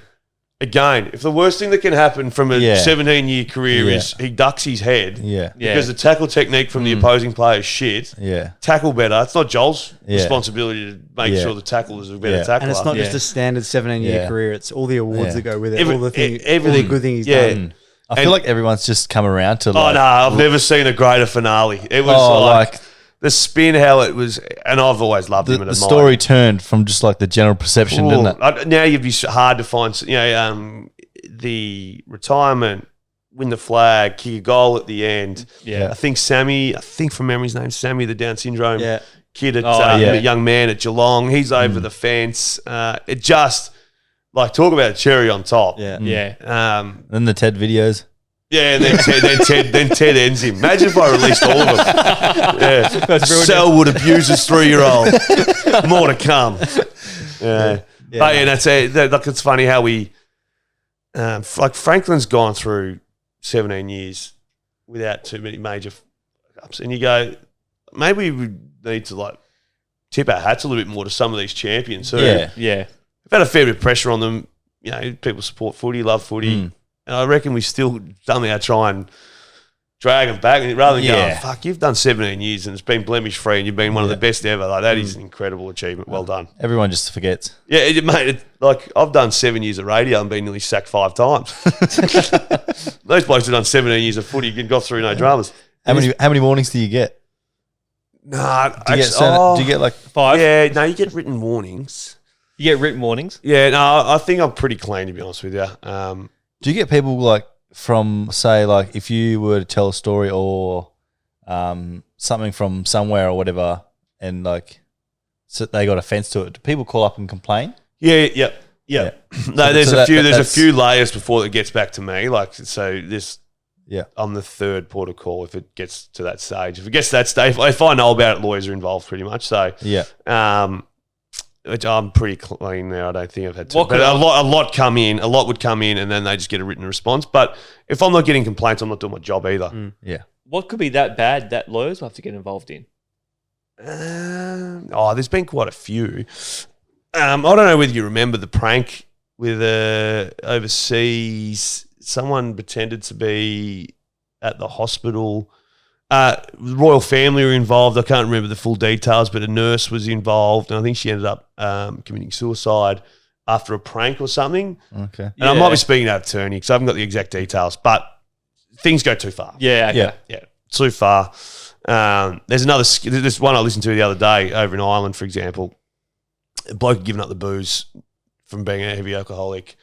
Speaker 2: again, if the worst thing that can happen from a
Speaker 3: Yeah.
Speaker 2: 17-year career
Speaker 3: Yeah.
Speaker 2: is he ducks his head
Speaker 3: Yeah.
Speaker 2: because the tackle technique from the opposing player is shit,
Speaker 3: Yeah.
Speaker 2: tackle better. It's not Joel's
Speaker 3: Yeah.
Speaker 2: responsibility to make
Speaker 3: Yeah.
Speaker 2: sure the tackle is a better
Speaker 3: Yeah.
Speaker 2: tackler.
Speaker 4: And it's not just
Speaker 1: Yeah.
Speaker 4: a standard 17-year
Speaker 3: Yeah.
Speaker 4: career. It's all the awards
Speaker 3: Yeah.
Speaker 4: that go with it.
Speaker 2: Every-
Speaker 4: all the things,
Speaker 2: every-
Speaker 4: all the good things he's
Speaker 2: yeah.
Speaker 4: done.
Speaker 3: I feel
Speaker 2: And-
Speaker 3: like everyone's just come around to
Speaker 2: Oh
Speaker 3: like,
Speaker 2: no, I've never seen a greater finale. It was like the spin, how it was, and I've always loved him.
Speaker 3: the
Speaker 2: And
Speaker 3: story turned from just like the general perception, didn't it?
Speaker 2: Now you'd be hard to find. The retirement, win the flag, kick a goal at the end.
Speaker 1: Yeah.
Speaker 2: I think Sammy. I think from memory's name, Sammy, the Down syndrome
Speaker 4: Yeah.
Speaker 2: kid at
Speaker 3: yeah.
Speaker 2: young man at Geelong. He's over the fence. It just like talk about a cherry on top.
Speaker 4: Yeah.
Speaker 1: Yeah.
Speaker 3: Then the TED videos.
Speaker 2: Yeah, and then Ted ends him. Imagine if I released all of them. Yeah. Selwood abuses 3-year-old. More to come. Yeah. But yeah, that's it. Like, it's funny how we, like Franklin's gone through 17 years without too many major ups. And you go, maybe we need to like tip our hats a little bit more to some of these champions who
Speaker 3: Yeah.
Speaker 1: Yeah.
Speaker 2: have had a fair bit of pressure on them. You know, people support footy, love footy. And I reckon we still somehow try and drag them back rather than going, fuck, you've done 17 years and it's been blemish free and you've been one of the best ever. Like, that is an incredible achievement. Well done.
Speaker 3: Everyone just forgets.
Speaker 2: Yeah, mate, like I've done 7 years of radio and been nearly sacked 5 times. Those blokes have done 17 years of footy and got through no dramas.
Speaker 3: How many warnings do you get?
Speaker 2: Nah,
Speaker 3: Do you get like
Speaker 1: 5.
Speaker 2: yeah, no, you get written warnings.
Speaker 1: You get written warnings.
Speaker 2: Yeah, no, I think I'm pretty clean, to be honest with you.
Speaker 3: do you get people like from say like if you were to tell a story or something from somewhere or whatever and like so they got offense to it, do people call up and complain?
Speaker 2: Yeah. No, there's
Speaker 3: So
Speaker 2: a few. There's
Speaker 3: that's-
Speaker 2: a few layers before it gets back to me. Like, so this.
Speaker 3: Yeah.
Speaker 2: I'm the third port of call if it gets to that stage. If it gets to that stage, if I know about it, lawyers are involved pretty much. So,
Speaker 3: Yeah.
Speaker 2: which I'm pretty clean there. I don't think I've had to.
Speaker 1: What
Speaker 2: But
Speaker 1: could
Speaker 2: a lot come in. A lot would come in, and then they just get a written response. But if I'm not getting complaints, I'm not doing my job either.
Speaker 3: Yeah.
Speaker 1: What could be that bad that lawyers will have to get involved in?
Speaker 2: There's been quite a few. I don't know whether you remember the prank with overseas. Someone pretended to be at the hospital. Royal family were involved. I can't remember the full details, but a nurse was involved, and I think she ended up committing suicide after a prank or something.
Speaker 3: Okay.
Speaker 2: And I might be speaking out of turn because I haven't got the exact details, but things go too far.
Speaker 1: Yeah. Okay.
Speaker 3: Yeah.
Speaker 2: Yeah, too far. There's one I listened to the other day over in Ireland, for example. A bloke had given up the booze from being a heavy alcoholic,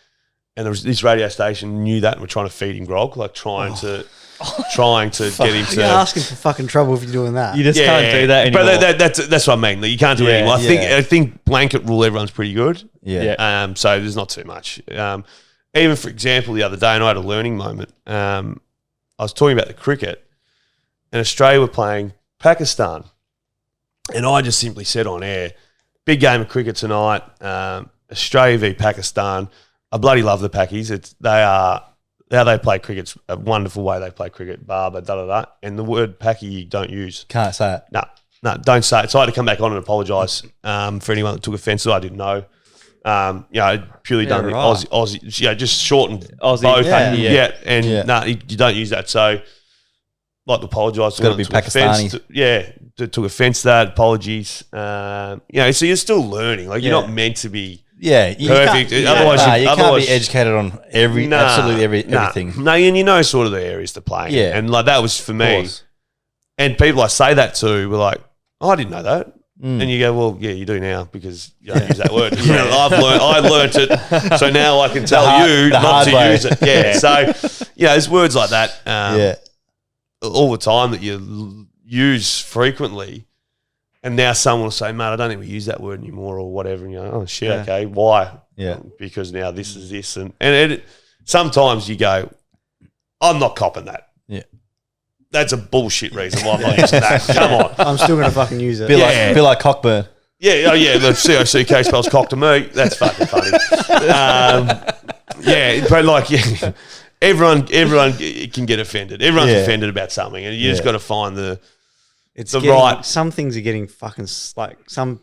Speaker 2: and there was this radio station knew that and were trying to feed him grog, like trying to get him to.
Speaker 4: You're asking for fucking trouble if you're doing that.
Speaker 1: You just can't do that anymore.
Speaker 2: But that's what I mean. Like, you can't do it
Speaker 1: Yeah,
Speaker 2: anymore.
Speaker 3: yeah.
Speaker 2: I think blanket rule everyone's pretty good.
Speaker 3: Yeah.
Speaker 2: So there's not too much. Even for example, the other day, and I had a learning moment. I was talking about the cricket, and Australia were playing Pakistan, and I just simply said on air, "Big game of cricket tonight. Australia v Pakistan. I bloody love the Pakis. How they play cricket's a wonderful way they play cricket. Barber, da. And the word Paki you don't use.
Speaker 3: Can't say it.
Speaker 2: No, don't say it. So I had to come back on and apologise for anyone that took offence that I didn't know. Purely done the
Speaker 4: right.
Speaker 2: Aussie, just shortened
Speaker 1: Aussie,
Speaker 2: both.
Speaker 1: Paki, yeah.
Speaker 2: And you don't use that. So, like to apologise.
Speaker 3: It's gotta be Pakistani.
Speaker 2: Took offence to that. Apologies. So you're still learning. Like, you're not meant to be
Speaker 3: Yeah. You
Speaker 2: perfect.
Speaker 3: Can't,
Speaker 2: Otherwise,
Speaker 3: you can't be educated on absolutely everything.
Speaker 2: No, and you know sort of the areas to play in.
Speaker 3: Yeah.
Speaker 2: And like that was for
Speaker 3: Of
Speaker 2: me.
Speaker 3: course.
Speaker 2: And people I say that to were like, "Oh, I didn't know that."
Speaker 3: Mm.
Speaker 2: And you go, "Well, yeah, you do now because you don't use that word." I learned it, so now I can tell you
Speaker 3: the
Speaker 2: not
Speaker 3: hard
Speaker 2: to
Speaker 3: way.
Speaker 2: use it. Yeah. So, there's words like that all the time that you use frequently. And now someone will say, "Mate, I don't think we use that word anymore," or whatever. And you go, "Oh shit, okay, why?"
Speaker 3: Yeah.
Speaker 2: Because now this is this, and sometimes you go, "I'm not copping that."
Speaker 3: Yeah.
Speaker 2: That's a bullshit reason why I'm not using that. Come on.
Speaker 4: I'm still going to fucking use it.
Speaker 3: Be like Cockburn.
Speaker 2: Yeah, the COCK spells cock to me. That's fucking funny. But like, everyone can get offended. Everyone's offended about something, and you just got to find the right.
Speaker 4: Some things are getting fucking like some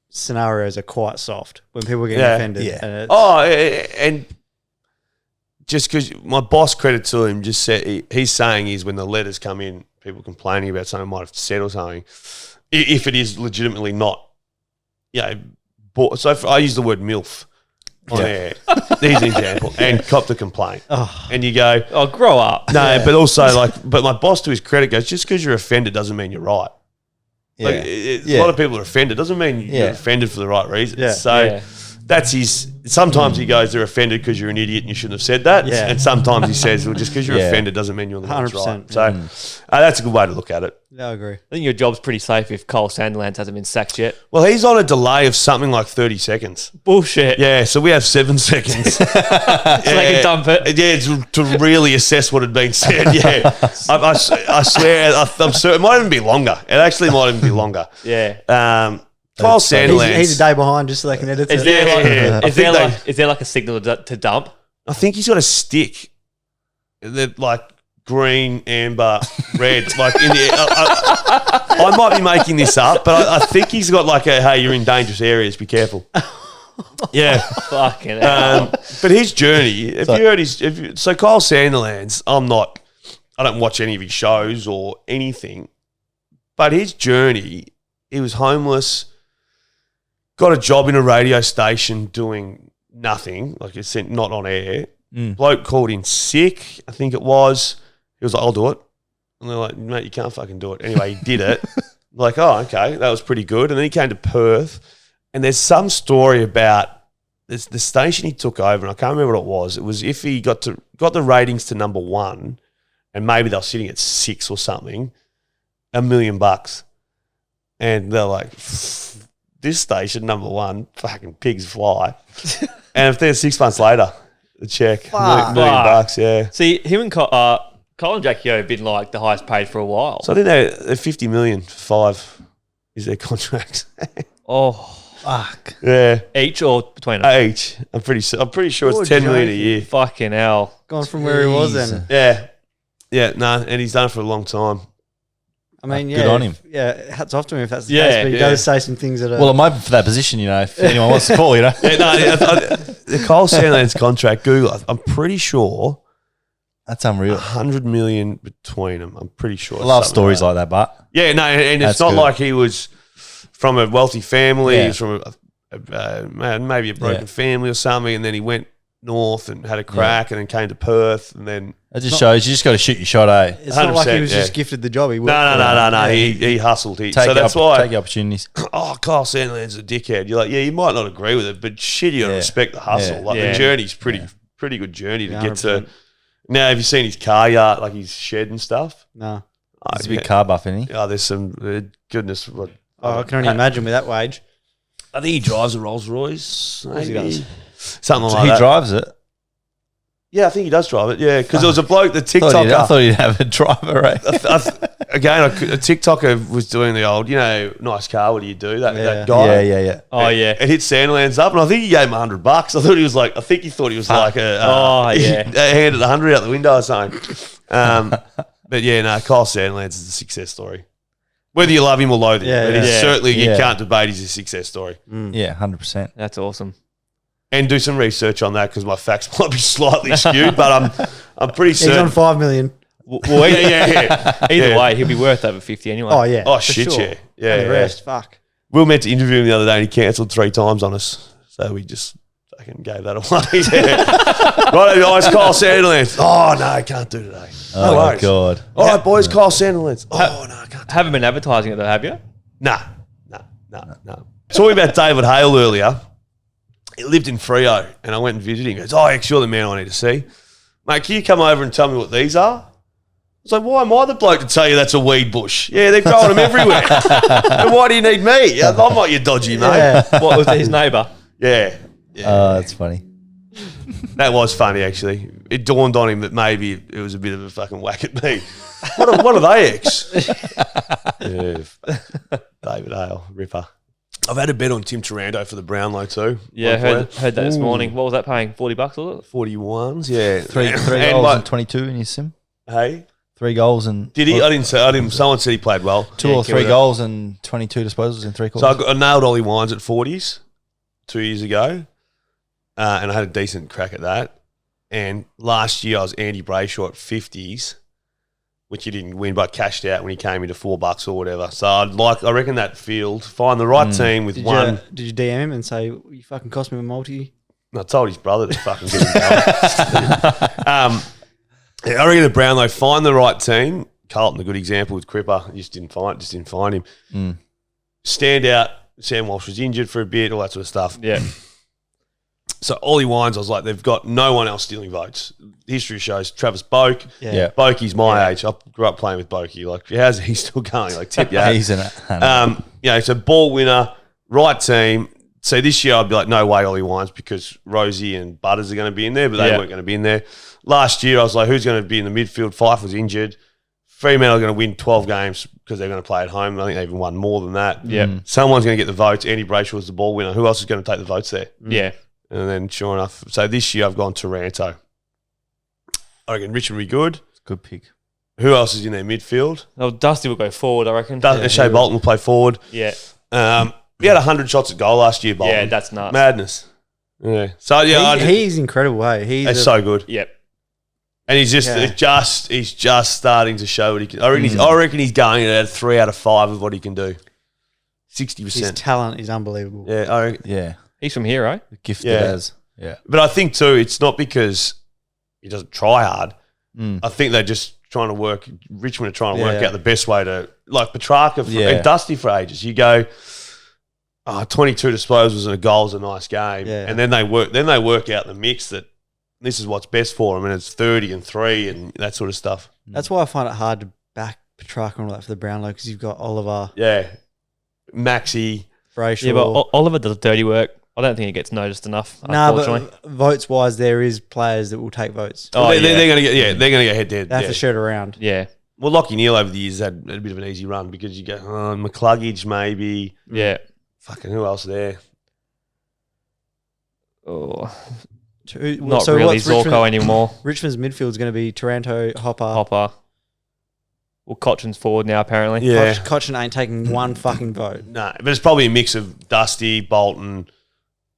Speaker 4: scenarios are quite soft when people are getting offended.
Speaker 3: Yeah.
Speaker 4: And it's,
Speaker 2: And just because my boss, credit to him, just said he's saying is when the letters come in, people complaining about something might have said or something, if it is legitimately not, so I use the word MILF on air. Here's an example, and copped a complaint, and you go,
Speaker 1: Oh, grow up.
Speaker 2: no, but also but my boss, to his credit, goes, just because you're offended doesn't mean you're right.
Speaker 3: Yeah.
Speaker 2: Like, a lot of people are offended. Doesn't mean you're offended for the right reasons.
Speaker 4: Yeah.
Speaker 2: So that's his. Sometimes he goes, they're offended because you're an idiot and you shouldn't have said that.
Speaker 4: Yeah.
Speaker 2: And sometimes he says, well, just because you're offended doesn't mean you're on the right.
Speaker 4: 100%.
Speaker 2: So that's a good way to look at it.
Speaker 4: Yeah, I agree.
Speaker 1: I think your job's pretty safe if Cole Sandilands hasn't been sacked yet.
Speaker 2: Well, he's on a delay of something like 30 seconds.
Speaker 1: Bullshit.
Speaker 2: Yeah, so we have 7 seconds.
Speaker 1: So they can dump it.
Speaker 2: Yeah, to really assess what had been said. Yeah, I swear, I'm certain it might even be longer. It actually might even be longer.
Speaker 1: Yeah.
Speaker 2: Kyle Sandilands.
Speaker 4: He's a day behind just so they can edit
Speaker 1: Is
Speaker 4: it.
Speaker 1: there is there like a signal to dump?
Speaker 2: I think he's got a stick. They're like green, amber, red. Like in the, I might be making this up, but I think he's got like a, hey, you're in dangerous areas, be careful. Yeah.
Speaker 1: Fucking hell.
Speaker 2: But his journey, you heard so Kyle Sandilands, I don't watch any of his shows or anything, but his journey, he was homeless, got a job in a radio station doing nothing, like it's not on air. Bloke called in sick, I think it was. He was like, I'll do it. And they're like, mate, you can't fucking do it. Anyway, he did it. Like, oh, okay, that was pretty good. And then he came to Perth, and there's some story about the station he took over, and I can't remember what it was. It was if he got the ratings to number 1, and maybe they were sitting at 6 or something, $1 million. And they're like, this station, number 1, fucking pigs fly. And if they're 6 months later, the check, $1 million, yeah.
Speaker 1: See, him and Cole and Jackie O have been like the highest paid for a while.
Speaker 2: So I think they're 50 million for 5 is their contract.
Speaker 1: Oh,
Speaker 3: Fuck.
Speaker 2: Yeah.
Speaker 1: each or between them?
Speaker 2: Each. I'm pretty sure
Speaker 4: Oh,
Speaker 2: it's 10 million a
Speaker 4: joking.
Speaker 2: year.
Speaker 1: Fucking hell.
Speaker 4: Gone from where he was then.
Speaker 2: Yeah. Yeah, no, and he's done it for a long time.
Speaker 4: I mean,
Speaker 3: Good on him.
Speaker 4: Yeah, hats off to him if that's the
Speaker 1: Yeah,
Speaker 4: case. But he
Speaker 2: yeah.
Speaker 4: does say some things that are.
Speaker 3: Well, I'm open for that position, if anyone wants to call,
Speaker 2: Yeah, no, the Kyle Sandilands contract, Google, I'm pretty sure
Speaker 3: That's unreal.
Speaker 2: 100 million between them. I'm pretty sure.
Speaker 3: I love
Speaker 2: something
Speaker 3: stories like that, but
Speaker 2: Yeah, no, and it's
Speaker 3: That's
Speaker 2: not
Speaker 3: good.
Speaker 2: like he was from a wealthy family.
Speaker 3: Yeah.
Speaker 2: He was from maybe a broken family or something, and then he went north and had a crack, and then came to Perth, and then
Speaker 3: it just shows you just got to shoot your shot, eh?
Speaker 4: it's not like he
Speaker 2: 100%,
Speaker 4: was just gifted the job. He worked for it.
Speaker 2: no.
Speaker 4: Yeah.
Speaker 2: He hustled. So
Speaker 3: Take
Speaker 2: that's
Speaker 3: your,
Speaker 2: why.
Speaker 3: take your opportunities.
Speaker 2: Oh, Kyle Sandilands a dickhead. You're like, yeah, you might not agree with it, but shit, you got to
Speaker 3: Yeah.
Speaker 2: respect the hustle.
Speaker 3: Yeah.
Speaker 2: Like
Speaker 1: Yeah.
Speaker 2: the journey's pretty good journey to
Speaker 4: Yeah,
Speaker 2: get to.
Speaker 4: 100%.
Speaker 2: Now, have you seen his car yard, like his shed and stuff?
Speaker 4: No.
Speaker 3: He's a big car buff, isn't he?
Speaker 2: Oh, there's some goodness. What,
Speaker 4: Oh, I can only imagine with that wage.
Speaker 2: I think he drives a Rolls Royce.
Speaker 4: course he
Speaker 2: maybe.
Speaker 4: does.
Speaker 2: Something
Speaker 3: So
Speaker 2: like
Speaker 3: he
Speaker 2: that.
Speaker 3: drives it.
Speaker 2: Yeah, I think he does drive it. Yeah, because there was a bloke, the
Speaker 3: I
Speaker 2: TikToker.
Speaker 3: thought he'd have a driver, eh?
Speaker 2: A TikToker was doing the old, nice car. What do you do? That guy.
Speaker 3: Yeah.
Speaker 1: Oh, yeah.
Speaker 2: It hit Sandilands up, and I think he gave him $100. I thought he was like, I think he thought he was like
Speaker 1: Oh, yeah.
Speaker 2: handed 100 out the window or something. But yeah, no, Kyle Sandilands is a success story. Whether you love him or loathe him,
Speaker 4: Yeah,
Speaker 2: but
Speaker 4: yeah.
Speaker 2: he's certainly you
Speaker 3: Yeah.
Speaker 2: can't debate he's a success story.
Speaker 3: Yeah, 100%.
Speaker 1: That's awesome.
Speaker 2: And do some research on that because my facts might be slightly skewed, but I'm pretty
Speaker 4: He's
Speaker 2: certain.
Speaker 4: on 5 million.
Speaker 1: Well,
Speaker 2: yeah.
Speaker 1: either
Speaker 2: Yeah.
Speaker 1: way, he'll be worth over 50 anyway.
Speaker 4: Oh, yeah.
Speaker 2: Oh
Speaker 4: for
Speaker 2: shit,
Speaker 4: sure.
Speaker 2: yeah, yeah.
Speaker 4: And the
Speaker 2: yeah.
Speaker 4: rest, fuck.
Speaker 2: We were meant to interview him the other day, and he cancelled 3 times on us, so we just fucking gave that away. Yeah. Right, guys, Kyle Sandilands. Oh no, I can't do today. No
Speaker 3: Oh, my
Speaker 2: worries.
Speaker 3: God.
Speaker 2: All right, boys, Kyle Sandilands. Oh no, I can't.
Speaker 1: Haven't been advertising it though, have you?
Speaker 2: Nah. Talking about David Hale earlier. He lived in Freo, and I went and visited him. He goes, oh, X, you're the man I need to see. Mate, can you come over and tell me what these are? I was like, why am I the bloke to tell you that's a weed bush? Yeah, they're growing them everywhere. And why do you need me? I'm not your dodgy mate.
Speaker 1: What was his neighbour?
Speaker 2: Yeah.
Speaker 3: That's funny.
Speaker 2: That was funny, actually. It dawned on him that maybe it was a bit of a fucking whack at me. What are they, X? Yeah. David Hale, ripper. I've had a bet on Tim Taranto for the Brownlow too.
Speaker 1: Yeah,
Speaker 2: One
Speaker 1: heard
Speaker 2: player.
Speaker 1: that this morning. What was that paying? $40, was it?
Speaker 2: 41s, yeah.
Speaker 3: Three
Speaker 2: And
Speaker 3: goals
Speaker 2: like-
Speaker 3: and 22 in his sim.
Speaker 2: Hey?
Speaker 3: 3 goals and...
Speaker 2: Did he? I didn't. Someone said he played well.
Speaker 3: 2
Speaker 1: Yeah,
Speaker 3: or
Speaker 1: killed
Speaker 3: 3
Speaker 1: it.
Speaker 3: goals and 22 disposals in 3
Speaker 2: So
Speaker 3: quarters.
Speaker 2: I nailed Ollie Wines at 40s 2 years ago, and I had a decent crack at that. And last year I was Andy Brayshaw at 50s, which he didn't win, but cashed out when he came into $4 or whatever. So I reckon that field, find the right team with one.
Speaker 4: Did you DM him and say, you fucking cost me a multi?
Speaker 2: I told his brother to fucking get him going. I reckon the Brownlow, find the right team. Carlton, a good example with Cripper, just didn't find him. Stand out. Sam Walsh was injured for a bit, all that sort of stuff.
Speaker 1: Yeah.
Speaker 2: So Ollie Wines, I was like, they've got no one else stealing votes. History shows Travis Boak.
Speaker 4: Yeah.
Speaker 2: Boakey's my age. I grew up playing with Boakey. Like, how's he still going? Like, tip your hat.
Speaker 3: He's in it.
Speaker 2: So ball winner, right team. So this year I'd be like, no way, Ollie Wines, because Rosie and Butters are going to be in there, but they weren't going to be in there. Last year I was like, who's going to be in the midfield? Fife was injured. Fremantle are going to win 12 games because they're going to play at home. I think they even won more than that.
Speaker 1: Yeah.
Speaker 2: Someone's going to get the votes. Andy Brayshaw was the ball winner. Who else is going to take the votes there?
Speaker 1: Yeah.
Speaker 2: And then sure enough, so this year I've gone Taranto. I reckon Richard will be good.
Speaker 3: Good pick.
Speaker 2: Who else is in their midfield?
Speaker 1: Well, Dusty will go forward, I reckon.
Speaker 2: Shea Bolton will play forward.
Speaker 1: Yeah.
Speaker 2: He had 100 shots at goal last year, Bolton.
Speaker 1: Yeah, that's nuts.
Speaker 2: Madness. Yeah. So, yeah.
Speaker 4: He's incredible, hey?
Speaker 2: He's so good.
Speaker 1: Yep.
Speaker 2: And he's just starting to show what he can. I reckon he's going at 3 out of 5 of what he can do. 60%.
Speaker 4: His talent is unbelievable.
Speaker 2: Yeah,
Speaker 3: Yeah.
Speaker 1: He's from here, right?
Speaker 3: Gifted as. Yeah.
Speaker 2: But I think too, it's not because he doesn't try hard. I think they're just trying to work. Richmond are trying to work out the best way to, like Petrarca and Dusty for ages. You go, 22 disposals and a goal is a nice game, and then they work out the mix that this is what's best for them, and it's 30 and 3 and that sort of stuff.
Speaker 4: That's why I find it hard to back Petrarca and all that for the Brownlow, because you've got Oliver,
Speaker 2: Maxi,
Speaker 4: Brayshaw.
Speaker 1: Yeah, but Oliver does dirty work. I don't think he gets noticed enough, unfortunately.
Speaker 4: But votes wise, there is players that will take votes.
Speaker 2: Oh, they're going to get they're going to get head to head.
Speaker 4: They have to shirt around.
Speaker 1: Yeah.
Speaker 2: Well, Lockie Neal over the years had a bit of an easy run because you go McCluggage maybe.
Speaker 1: Yeah.
Speaker 2: Fucking who else there?
Speaker 1: Oh,
Speaker 4: Not
Speaker 1: not really Zorko anymore.
Speaker 4: Richmond's midfield is going to be Taranto, Hopper.
Speaker 1: Well, Cochin's forward now, apparently.
Speaker 2: Yeah.
Speaker 4: Cochin ain't taking one fucking vote.
Speaker 2: No, but it's probably a mix of Dusty, Bolton.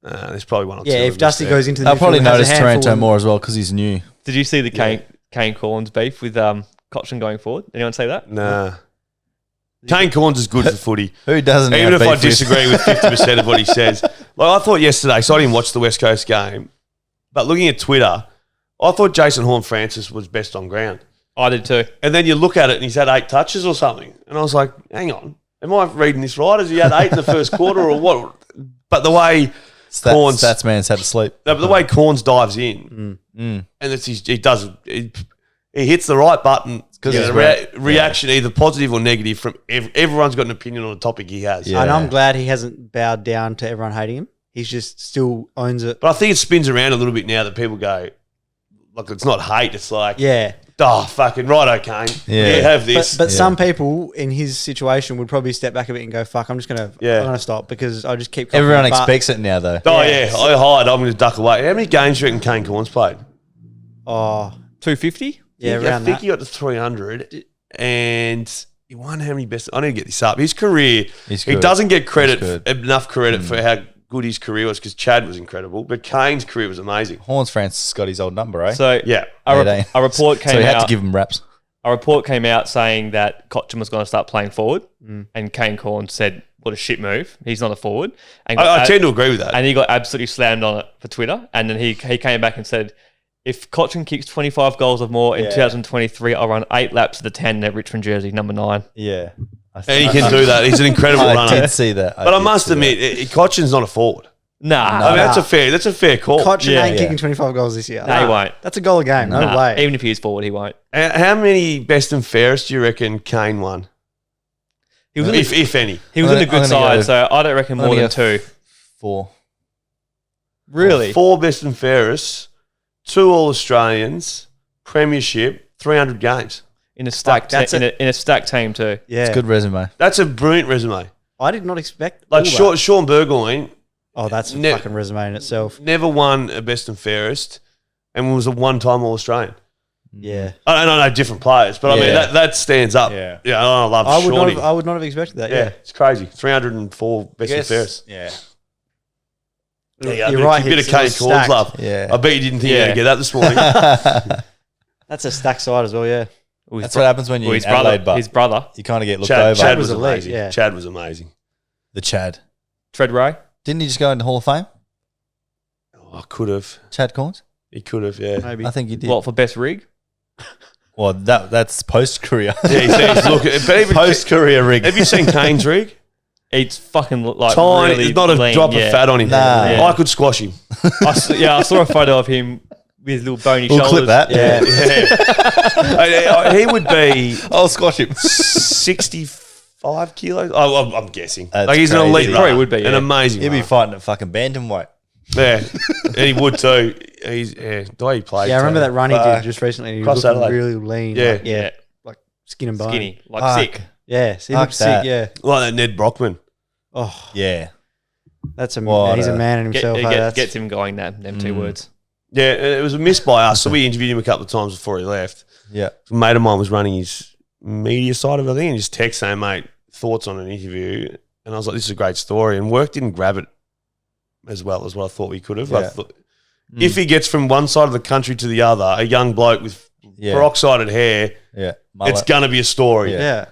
Speaker 2: There's probably one or two.
Speaker 4: Yeah, if Dusty goes into the
Speaker 3: I'll
Speaker 4: midfield,
Speaker 3: probably
Speaker 4: has a
Speaker 3: notice
Speaker 4: handful
Speaker 3: Taranto
Speaker 4: of-
Speaker 3: more as well because he's new.
Speaker 1: Did you see the Kane Corns beef with Cochin going forward? Anyone say that?
Speaker 2: Nah. Kane Corns is good for footy.
Speaker 3: Who doesn't?
Speaker 2: Even
Speaker 3: have
Speaker 2: if I
Speaker 3: beef with-
Speaker 2: disagree with 50% of what he says. Like I thought yesterday, so I didn't watch the West Coast game, but looking at Twitter, I thought Jason Horne-Francis was best on ground.
Speaker 1: I did too.
Speaker 2: And then you look at it and he's had 8 touches or something. And I was like, hang on, am I reading this right? Has he had 8 in the first quarter or what? But the way Corns...
Speaker 3: Stats man's had to sleep.
Speaker 2: No, but the way Corns dives in, and it's he does it. He hits the right button because there's a reaction either positive or negative from everyone's got an opinion on the topic he has.
Speaker 3: Yeah.
Speaker 4: And I'm glad he hasn't bowed down to everyone hating him. He's just still owns it.
Speaker 2: But I think it spins around a little bit now that people go, look, it's not hate. It's like, fucking righto, Kane.
Speaker 3: Yeah.
Speaker 2: You have this.
Speaker 4: But some people in his situation would probably step back a bit and go, fuck, I'm gonna stop because I just keep copying
Speaker 3: Everyone
Speaker 4: the butt.
Speaker 3: expects it now, though.
Speaker 2: I hide. I'm going to duck away. How many games do you reckon Kane Corns played?
Speaker 4: Oh,
Speaker 1: 250?
Speaker 4: yeah,
Speaker 2: I
Speaker 4: around
Speaker 2: think
Speaker 4: that.
Speaker 2: he got to 300 and he won how many best? I need to get this up. His career,
Speaker 3: He's
Speaker 2: he
Speaker 3: good.
Speaker 2: doesn't get credit,
Speaker 3: He's good.
Speaker 2: enough credit for how good his career was because Chad was incredible, but Kane's career was amazing.
Speaker 3: Horns-Francis got his old number, eh?
Speaker 1: So
Speaker 2: Yeah.
Speaker 1: a report came
Speaker 3: so he had
Speaker 1: out.
Speaker 3: to give him raps.
Speaker 1: A report came out saying that Cochin was going to start playing forward, and Kane Corn said, "What a shit move! He's not a forward." And
Speaker 2: I tend to agree with that.
Speaker 1: and he got absolutely slammed on it for Twitter. And then he came back and said, "If Cochin kicks 25 goals or more in 2023, I'll run 8 laps of the 10 at Richmond jersey number 9."
Speaker 3: Yeah.
Speaker 2: And he can do that. He's an incredible
Speaker 3: I
Speaker 2: runner.
Speaker 3: did see that.
Speaker 2: But I must admit, Cochin's not a forward.
Speaker 1: Nah,
Speaker 2: I mean, that's a fair call.
Speaker 4: Cochin ain't
Speaker 3: Yeah.
Speaker 4: kicking 25 goals this year.
Speaker 1: no, he won't.
Speaker 4: That's a goal a game. No
Speaker 1: Nah,
Speaker 4: way.
Speaker 1: even if he is forward, he won't.
Speaker 2: How many best and fairest do you reckon Kane won?
Speaker 1: He was in
Speaker 2: If any.
Speaker 1: he was
Speaker 3: I'm
Speaker 1: in a
Speaker 3: gonna
Speaker 1: good
Speaker 3: go-
Speaker 1: side, so I don't reckon
Speaker 3: I'm
Speaker 1: more
Speaker 3: gonna
Speaker 1: than
Speaker 3: go
Speaker 1: 2.
Speaker 3: 4.
Speaker 1: Really?
Speaker 2: 4 best and fairest, 2 All-Australians, Premiership, 300 games.
Speaker 1: In a stacked
Speaker 4: that's
Speaker 1: in a stacked team too.
Speaker 4: Yeah.
Speaker 3: It's a good resume.
Speaker 2: That's a brilliant resume.
Speaker 4: I did not expect
Speaker 2: Like
Speaker 4: all that.
Speaker 2: Sean Burgoyne
Speaker 4: Oh, that's a
Speaker 2: Ne-
Speaker 4: fucking resume in itself.
Speaker 2: never won a best and fairest and was a one-time All-Australian.
Speaker 4: Yeah.
Speaker 2: I don't know different players, but I mean,
Speaker 3: Yeah.
Speaker 2: that stands up.
Speaker 3: Yeah.
Speaker 2: I love
Speaker 4: I
Speaker 2: Shawnee.
Speaker 4: would not have expected that.
Speaker 2: Yeah,
Speaker 4: Yeah.
Speaker 2: it's crazy. 304 best and fairest.
Speaker 3: Yeah.
Speaker 4: You're right.
Speaker 2: A bit of Kane Corns love.
Speaker 3: Yeah.
Speaker 2: I bet you didn't think you were going to get that this morning.
Speaker 4: That's a stacked side as well, yeah.
Speaker 3: That's what happens when you're
Speaker 1: his
Speaker 3: in Adelaide,
Speaker 1: brother.
Speaker 3: but
Speaker 1: His brother,
Speaker 3: you kind of get looked
Speaker 2: Chad,
Speaker 3: over.
Speaker 2: Chad was
Speaker 4: was elite,
Speaker 2: amazing.
Speaker 4: yeah.
Speaker 2: Chad was amazing.
Speaker 3: The Chad.
Speaker 1: Tread Ray.
Speaker 3: Didn't he just go into Hall of Fame?
Speaker 2: Oh, I could have.
Speaker 3: Chad Corns?
Speaker 2: He could have, yeah.
Speaker 4: Maybe.
Speaker 3: I think he did.
Speaker 1: What for best rig?
Speaker 3: Well, that's post-career.
Speaker 2: Yeah, he's looking. But even,
Speaker 3: Post-career rig.
Speaker 2: have you seen Kane's rig?
Speaker 1: It's fucking like
Speaker 2: Tiny.
Speaker 1: really
Speaker 2: There's not a
Speaker 1: lean,
Speaker 2: drop of fat on him.
Speaker 3: Nah.
Speaker 1: Yeah.
Speaker 2: I could squash him.
Speaker 1: I saw a photo of him with his little bony
Speaker 3: We'll
Speaker 1: shoulders.
Speaker 3: clip that.
Speaker 2: Yeah. He would be
Speaker 3: I'll squash him.
Speaker 2: 65 kilos. Oh, I'm guessing.
Speaker 3: That's
Speaker 2: Like he's an
Speaker 3: crazy.
Speaker 2: elite
Speaker 1: He probably
Speaker 2: runner,
Speaker 1: would be,
Speaker 2: an
Speaker 1: yeah.
Speaker 2: amazing.
Speaker 3: He'd be
Speaker 2: runner.
Speaker 3: fighting at fucking bantamweight.
Speaker 2: Yeah, and he would too. He's the way he played.
Speaker 4: Yeah, I remember
Speaker 2: too.
Speaker 4: that run he
Speaker 2: Fuck.
Speaker 4: did just recently. He was
Speaker 2: Cross
Speaker 4: looking
Speaker 2: Adelaide.
Speaker 4: really lean.
Speaker 2: Yeah.
Speaker 4: Like,
Speaker 1: Yeah,
Speaker 4: like skin and bone.
Speaker 1: skinny, like
Speaker 3: Fuck.
Speaker 1: sick.
Speaker 4: Yeah, so he
Speaker 3: Fuck
Speaker 4: looked
Speaker 3: that.
Speaker 4: sick, yeah.
Speaker 2: like that Ned Brockman.
Speaker 4: Oh,
Speaker 3: Yeah.
Speaker 4: that's a
Speaker 3: What
Speaker 4: he's a
Speaker 3: a-
Speaker 4: man in himself. hey, that's,
Speaker 1: Gets him going, them two words.
Speaker 2: Yeah, and it was a miss by us. So we interviewed him a couple of times before he left.
Speaker 3: Yeah.
Speaker 2: A mate of mine was running his media side of it, I think, and just text saying, mate, thoughts on an interview. And I was like, this is a great story. And work didn't grab it as well as what I thought we could have.
Speaker 3: Yeah.
Speaker 2: I thought, if he gets from one side of the country to the other, a young bloke with
Speaker 3: Yeah.
Speaker 2: peroxided hair,
Speaker 3: Yeah.
Speaker 2: it's going to be a story.
Speaker 3: Yeah.
Speaker 4: yeah.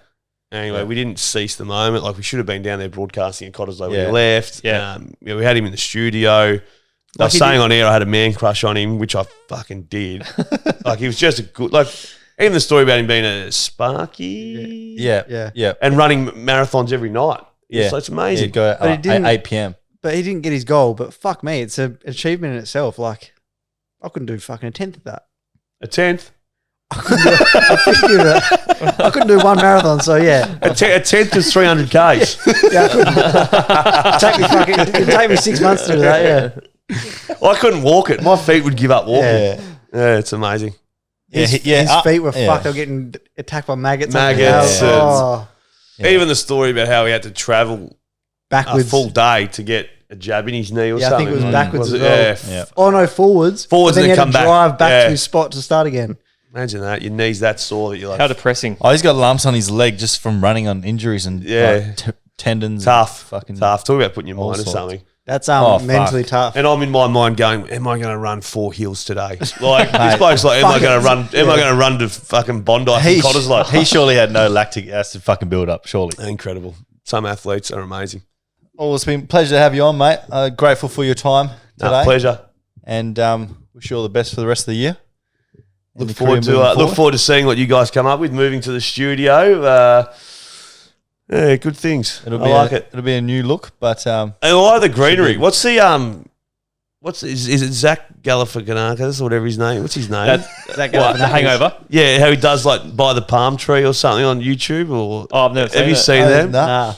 Speaker 2: Anyway, we didn't cease the moment. Like, we should have been down there broadcasting at Cottesloe when
Speaker 3: Yeah.
Speaker 2: he left.
Speaker 1: Yeah.
Speaker 2: We had him in the studio. I was
Speaker 1: he
Speaker 2: saying
Speaker 1: did-
Speaker 2: on air I had a man crush on him, which I fucking did. Like, he was just a good... Like, even the story about him being a Sparky...
Speaker 3: Yeah.
Speaker 4: Yeah.
Speaker 3: Yeah.
Speaker 2: And running marathons every night.
Speaker 3: Yeah.
Speaker 2: So it's amazing.
Speaker 3: He'd go
Speaker 4: But he
Speaker 3: at
Speaker 4: didn't-
Speaker 3: 8 p.m.
Speaker 4: But he didn't get his goal. But fuck me, it's an achievement in itself. Like, I couldn't do fucking a tenth of that.
Speaker 2: A 10th.
Speaker 4: I couldn't do one marathon, so yeah.
Speaker 2: A 10th is 300 Ks.
Speaker 4: Yeah, I couldn't. It'd take me 6 months to do that, yeah.
Speaker 2: I couldn't walk it. My feet would give up walking.
Speaker 3: Yeah.
Speaker 2: Yeah, it's amazing.
Speaker 3: Yeah.
Speaker 4: His feet were
Speaker 3: yeah.
Speaker 4: fucked. They were getting attacked by maggots.
Speaker 2: Maggots,
Speaker 4: Oh,
Speaker 3: Yeah.
Speaker 2: Even the story about how he had to travel a
Speaker 4: backwards.
Speaker 2: full day to get a jab in his knee or
Speaker 4: Yeah, I
Speaker 2: something.
Speaker 4: think it was backwards
Speaker 2: Was
Speaker 4: as well.
Speaker 2: Yeah.
Speaker 3: Yeah.
Speaker 4: Oh no, forwards.
Speaker 2: Forwards
Speaker 4: But then
Speaker 2: and
Speaker 4: he
Speaker 2: then
Speaker 4: had to
Speaker 2: come back.
Speaker 4: drive back
Speaker 2: Yeah.
Speaker 4: to his spot to start again.
Speaker 2: Imagine that. Your knee's that sore that you're like,
Speaker 1: How depressing.
Speaker 3: Oh, he's got lumps on his leg just from running on injuries and
Speaker 2: Yeah.
Speaker 3: like, tendons.
Speaker 2: tough.
Speaker 3: Fucking
Speaker 2: Tough. Talk about putting your
Speaker 3: all
Speaker 2: mind to
Speaker 3: sorts.
Speaker 2: something.
Speaker 4: That's
Speaker 3: Oh,
Speaker 4: mentally tough.
Speaker 2: And I'm in my mind going, am I going to run 4 hills today? Like, this
Speaker 3: Mate.
Speaker 2: bloke's like, am I
Speaker 4: Fuck
Speaker 2: going
Speaker 4: it.
Speaker 2: to run? Am I going to run to fucking Bondi from
Speaker 3: He,
Speaker 2: Cottesloe?
Speaker 3: he surely had no lactic acid fucking build up, surely.
Speaker 2: Incredible. Some athletes are amazing.
Speaker 3: Well, it's been a pleasure to have you on, mate. Grateful for your time today.
Speaker 2: Pleasure.
Speaker 3: And wish you all the best for the rest of the year. And
Speaker 2: Look
Speaker 3: your career moving
Speaker 2: look forward to seeing what you guys come up with. Moving to the studio. Yeah, good things. I like it.
Speaker 3: It'll be a new look, but
Speaker 2: And I like the greenery. What's the is it Zach Galifianakis or whatever his name? What's his name?
Speaker 1: That guy from The Hangover.
Speaker 2: Yeah, how he does like by the palm tree or something on YouTube or
Speaker 1: Oh, I've never seen
Speaker 2: have you
Speaker 1: it.
Speaker 2: seen them?
Speaker 3: Nah.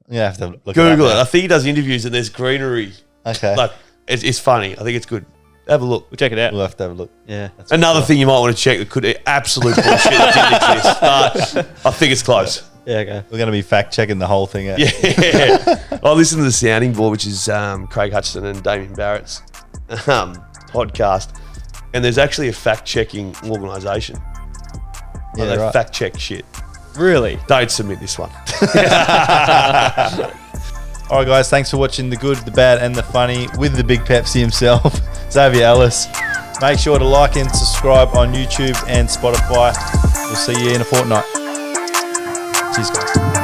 Speaker 3: Yeah, I have to look
Speaker 2: Google it.
Speaker 3: up
Speaker 2: I think he does interviews and there's greenery.
Speaker 3: now. Okay.
Speaker 2: Like it's funny. I think it's good. Have a look.
Speaker 1: We'll check it out.
Speaker 3: We'll have to have a look.
Speaker 4: Yeah.
Speaker 2: Another thing you might want to check that could be absolute bullshit that didn't exist, but I think it's close.
Speaker 4: Yeah, okay.
Speaker 3: We're going to be fact checking the whole thing out.
Speaker 2: Yeah. I listened to the Sounding Board, which is Craig Hutchison and Damien Barrett's podcast, and there's actually a fact checking organisation.
Speaker 3: Yeah,
Speaker 2: They
Speaker 3: right.
Speaker 2: fact check shit.
Speaker 1: Really?
Speaker 2: Don't submit this one.
Speaker 3: All right, guys. Thanks for watching the good, the bad, and the funny with the big Pepsi himself, Xavier Ellis. Make sure to like and subscribe on YouTube and Spotify. We'll see you in a fortnight. Cheers, guys.